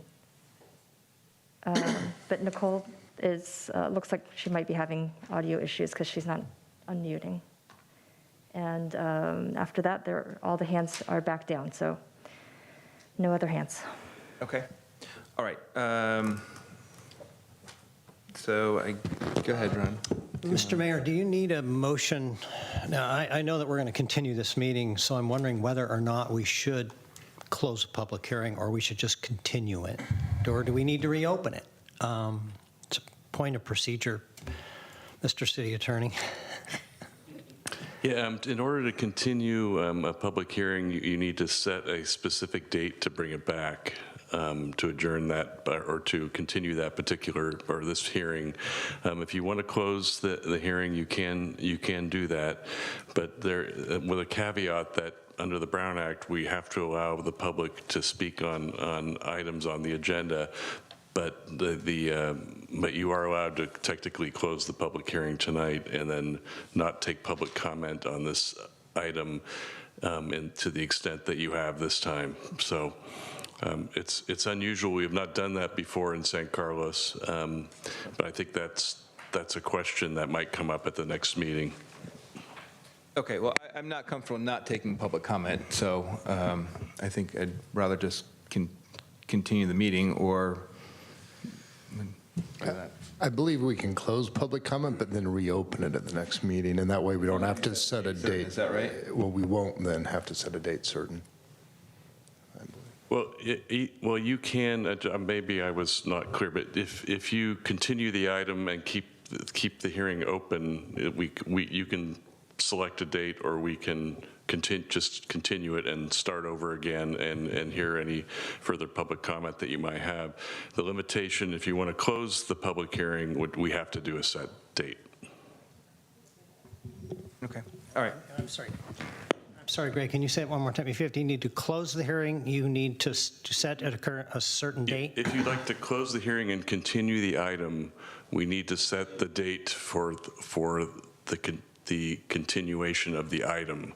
But Nicole looks like she might be having audio issues because she's not unmuting. And after that, all the hands are back down, so no other hands. Okay. All right. So go ahead, Ron. Mr. Mayor, do you need a motion? Now, I know that we're going to continue this meeting, so I'm wondering whether or not we should close a public hearing or we should just continue it, or do we need to reopen it? It's a point of procedure, Mr. City Attorney. Yeah, in order to continue a public hearing, you need to set a specific date to bring it back, to adjourn that or to continue that particular or this hearing. If you want to close the hearing, you can do that, but there with a caveat that under the Brown Act, we have to allow the public to speak on items on the agenda. But but you are allowed to technically close the public hearing tonight and then not take public comment on this item and to the extent that you have this time. So it's unusual. We have not done that before in San Carlos, but I think that's a question that might come up at the next meeting. Okay, well, I'm not comfortable not taking public comment, so I think I'd rather just continue the meeting or. I believe we can close public comment, but then reopen it at the next meeting, and that way we don't have to set a date. Is that right? Well, we won't then have to set a date certain. Well, you can. Maybe I was not clear, but if you continue the item and keep the hearing open, you can select a date, or we can just continue it and start over again and hear any further public comment that you might have. The limitation, if you want to close the public hearing, we have to do a set date. Okay. All right. I'm sorry. sorry, Greg, can you say it one more time? If you need to close the hearing, you need to set a certain date? If you'd like to close the hearing and continue the item, we need to set the date for the continuation of the item.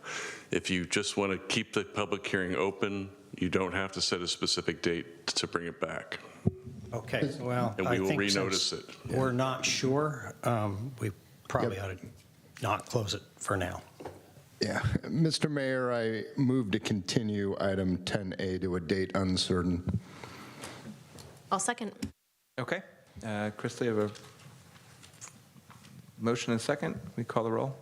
If you just want to keep the public hearing open, you don't have to set a specific date to bring it back. Okay, well, And we will renotice it. We're not sure. We probably ought to not close it for now. Yeah, Mr. Mayor, I move to continue item 10A to a date uncertain. I'll second. Okay. Chris, you have a motion and a second. We call the roll.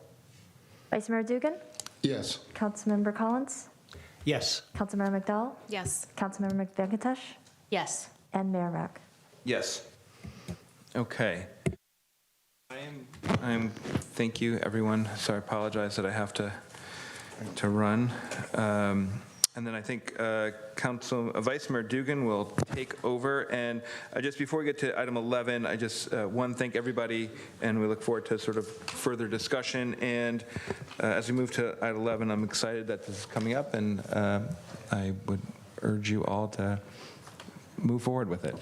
Vice Mayor Dugan, Yes. Councilmember Collins, Yes. Councilmember McDowell, Yes. Councilmember McVeigh-Tesh, Yes. and Mayor Rack. Yes. Okay. Thank you, everyone. So I apologize that I have to run. And then I think Vice Mayor Dugan will take over. And just before we get to item 11, I just thank everybody, and we look forward to sort of further discussion. And as we move to item 11, I'm excited that this is coming up, and I would urge you all to move forward with it.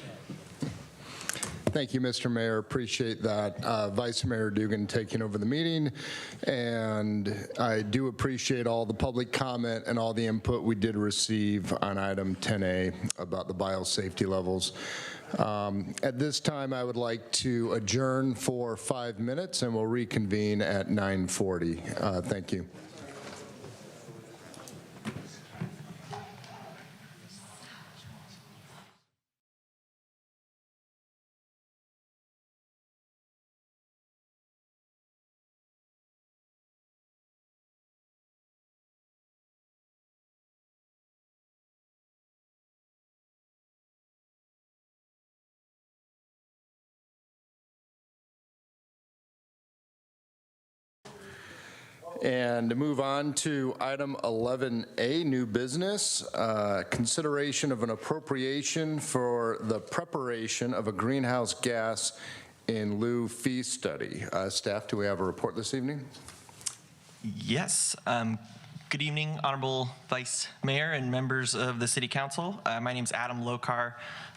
Thank you, Mr. Mayor. Appreciate that. Vice Mayor Dugan taking over the meeting. And I do appreciate all the public comment and all the input we did receive on item 10A about the biosafety levels. At this time, I would like to adjourn for 5 minutes, and we'll reconvene at 9:40. Thank you. And to move on to item 11A, new business, consideration of an appropriation for the preparation of a greenhouse gas in lieu fee study. Staff, do we have a report this evening? Yes. Good evening, Honorable Vice Mayor and members of the City Council. My name is Adam Lokar.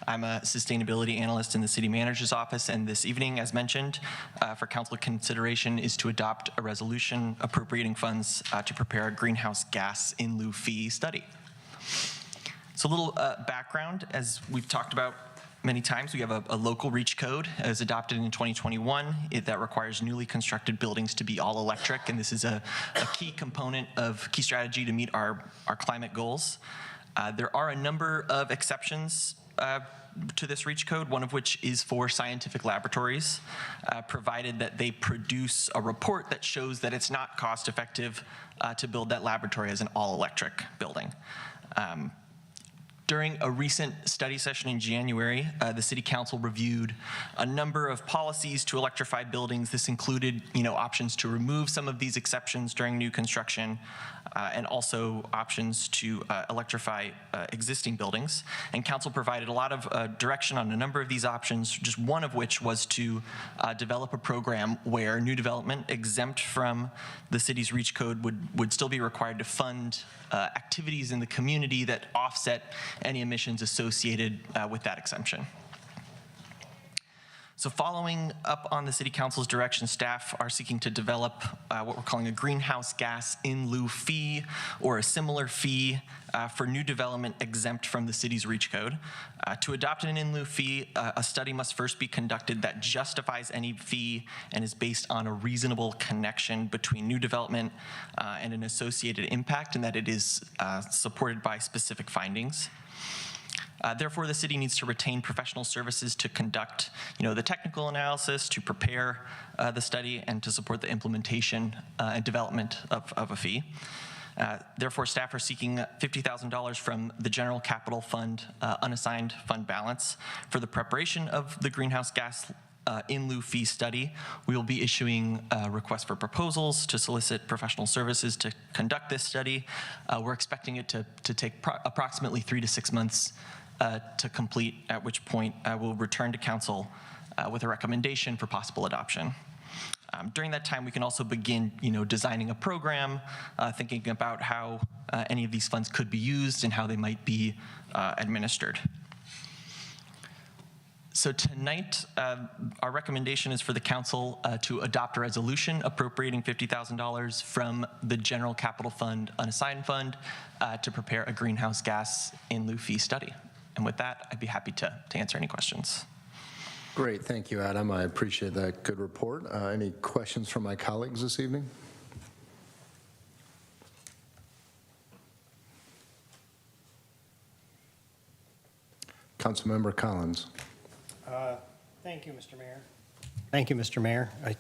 I'm a sustainability analyst in the City Manager's Office, and this evening, as mentioned, for Council consideration is to adopt a resolution appropriating funds to prepare a greenhouse gas in lieu fee study. So a little background, as we've talked about many times, we have a local REACH code as adopted in 2021 that requires newly constructed buildings to be all electric, and this is a key component of key strategy to meet our climate goals. There are a number of exceptions to this REACH code, one of which is for scientific laboratories, provided that they produce a report that shows that it's not cost effective to build that laboratory as an all electric building. During a recent study session in January, the City Council reviewed a number of policies to electrify buildings. This included, options to remove some of these exceptions during new construction, and also options to electrify existing buildings. And Council provided a lot of direction on a number of these options, just one of which was to develop a program where new development exempt from the city's REACH code would still be required to fund activities in the community that offset any emissions associated with that exemption. So following up on the City Council's direction, staff are seeking to develop what we're calling a greenhouse gas in lieu fee, or a similar fee for new development exempt from the city's REACH code. To adopt an in lieu fee, a study must first be conducted that justifies any fee and is based on a reasonable connection between new development and an associated impact, and that it is supported by specific findings. Therefore, the city needs to retain professional services to conduct, the technical analysis, to prepare the study, and to support the implementation and development of a fee. Therefore, staff are seeking $50,000 from the General Capital Fund unassigned fund balance for the preparation of the greenhouse gas in lieu fee study. We will be issuing requests for proposals to solicit professional services to conduct this study. We're expecting it to take approximately 3 to 6 months to complete, at which point we'll return to Council with a recommendation for possible adoption. During that time, we can also begin, designing a program, thinking about how any of these funds could be used and how they might be administered. So tonight, our recommendation is for the council to adopt a resolution appropriating $50,000 from the General Capital Fund Unassigned Fund to prepare a greenhouse gas in lieu fee study. And with that, I'd be happy to answer any questions. Great, thank you, Adam. I appreciate that good report. Any questions from my colleagues this evening? Councilmember Collins. Thank you, Mr. Mayor. Thank you, Mr. Mayor. I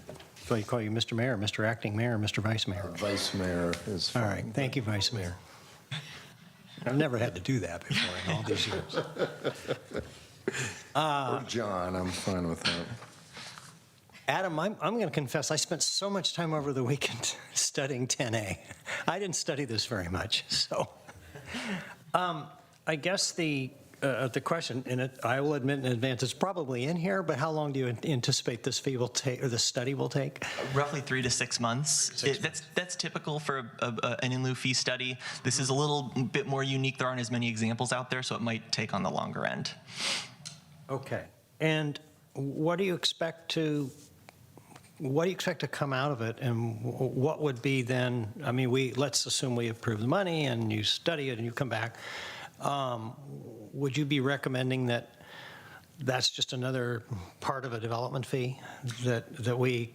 call you Mr. Mayor, Mr. Acting Mayor, Mr. Vice Mayor. Vice Mayor is fine. All right, thank you, Vice Mayor. I've never had to do that before in all these years. Or John, I'm fine with that. Adam, I'm going to confess, I spent so much time over the weekend studying 10A. I didn't study this very much, so. I guess the question, and I will admit in advance, it's probably in here, but how long do you anticipate this fee will take, or the study will take? Roughly 3 to 6 months. That's typical for an in lieu fee study. This is a little bit more unique. There aren't as many examples out there, so it might take on the longer end. Okay. And what do you expect to come out of it, and what would be then? I mean, let's assume we approve the money and you study it and you come back. Would you be recommending that that's just another part of a development fee, that we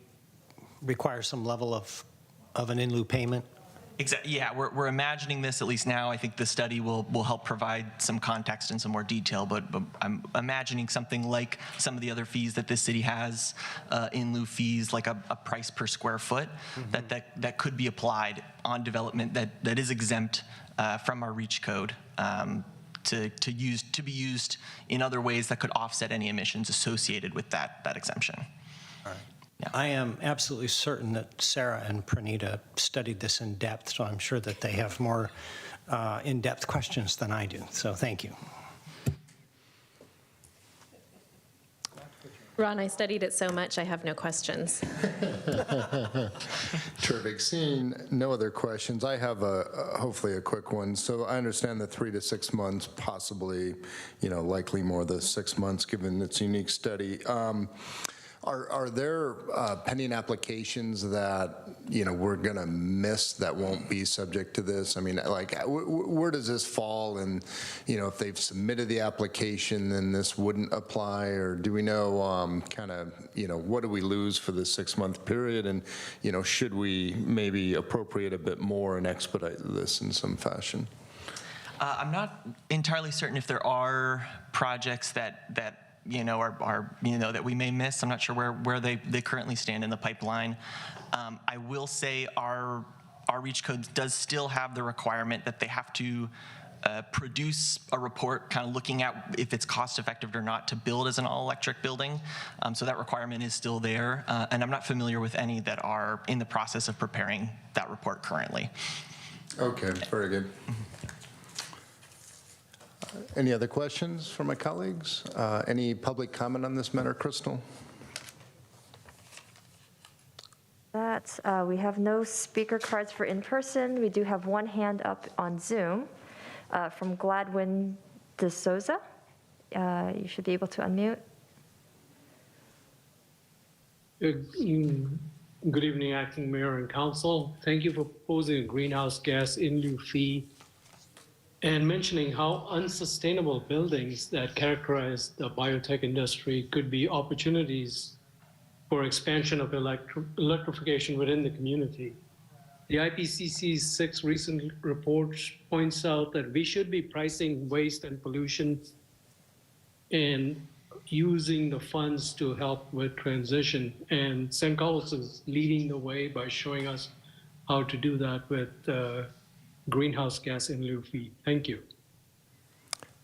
require some level of an in lieu payment? Exactly. Yeah, we're imagining this, at least now. I think the study will help provide some context and some more detail, but I'm imagining something like some of the other fees that this city has, in lieu fees, like a price per square foot, that could be applied on development that is exempt from our REACH code, to be used in other ways that could offset any emissions associated with that exemption. All right. Yeah. I am absolutely certain that Sarah and Pranita studied this in depth, so I'm sure that they have more in-depth questions than I do. So thank you. Ron, I studied it so much, I have no questions. Terrific. Seeing no other questions, I have hopefully a quick one. So I understand the 3 to 6 months, possibly, likely more the 6 months, given its unique study. Are there pending applications that, we're going to miss that won't be subject to this? I mean, where does this fall? And, if they've submitted the application, then this wouldn't apply? Or do we know what do we lose for the 6 month period? And, should we maybe appropriate a bit more and expedite this in some fashion? I'm not entirely certain if there are projects that that we may miss. I'm not sure where they currently stand in the pipeline. I will say our REACH code does still have the requirement that they have to produce a report kind of looking at if it's cost effective or not to build as an all-electric building. So that requirement is still there. And I'm not familiar with any that are in the process of preparing that report currently. Okay, very good. Any other questions from my colleagues? Any public comment on this matter, Crystal? We have no speaker cards for in-person. We do have one hand up on Zoom from Gladwin De Souza. You should be able to unmute. Good evening, Acting Mayor and Council. Thank you for proposing a greenhouse gas in lieu fee and mentioning how unsustainable buildings that characterize the biotech industry could be opportunities for expansion of electrification within the community. The IPCC's 6 recent reports points out that we should be pricing waste and pollution and using the funds to help with transition. And San Carlos is leading the way by showing us how to do that with greenhouse gas in lieu fee. Thank you.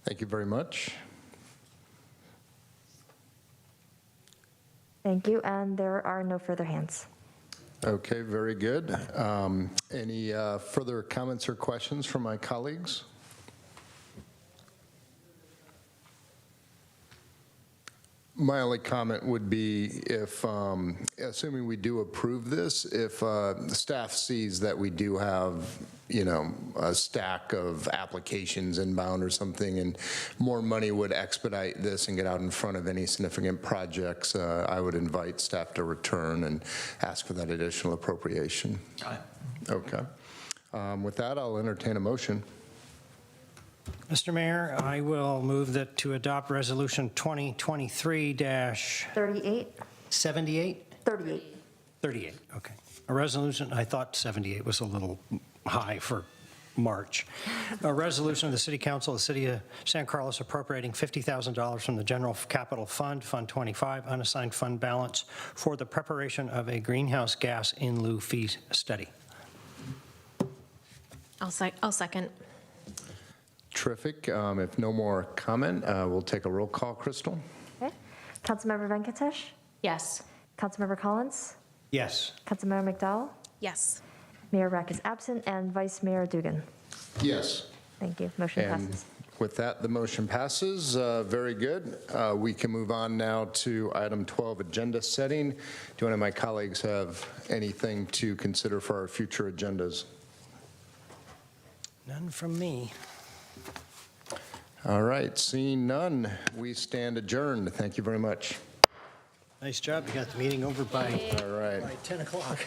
Thank you very much. Thank you, and there are no further hands. Okay, very good. Any further comments or questions from my colleagues? My only comment would be if, assuming we do approve this, if the staff sees that we do have, you know, a stack of applications inbound or something, and more money would expedite this and get out in front of any significant projects, I would invite staff to return and ask for that additional appropriation. Got it. Okay. With that, I'll entertain a motion. Mr. Mayor, I will move that to adopt Resolution 2023-78? 38? 38. 38, okay. A resolution, I thought 78 was a little high for March. A resolution of the City Council of the City of San Carlos appropriating $50,000 from the General Capital Fund, Fund 25, unassigned fund balance for the preparation of a greenhouse gas in lieu fee study. I'll second. Terrific. If no more comment, we'll take a roll call. Crystal? Okay. Councilmember Venkatesh? Yes. Councilmember Collins? Yes. Councilmember McDowell? Yes. Mayor Rack is absent, and Vice Mayor Dugan. Yes. Thank you. Motion And passes. with that, the motion passes. Very good. We can move on now to item 12, agenda setting. Do any of my colleagues have anything to consider for our future agendas? None from me. All right, seeing none, we stand adjourned. Thank you very much. Nice job. You got the meeting over by All right. 10 o'clock.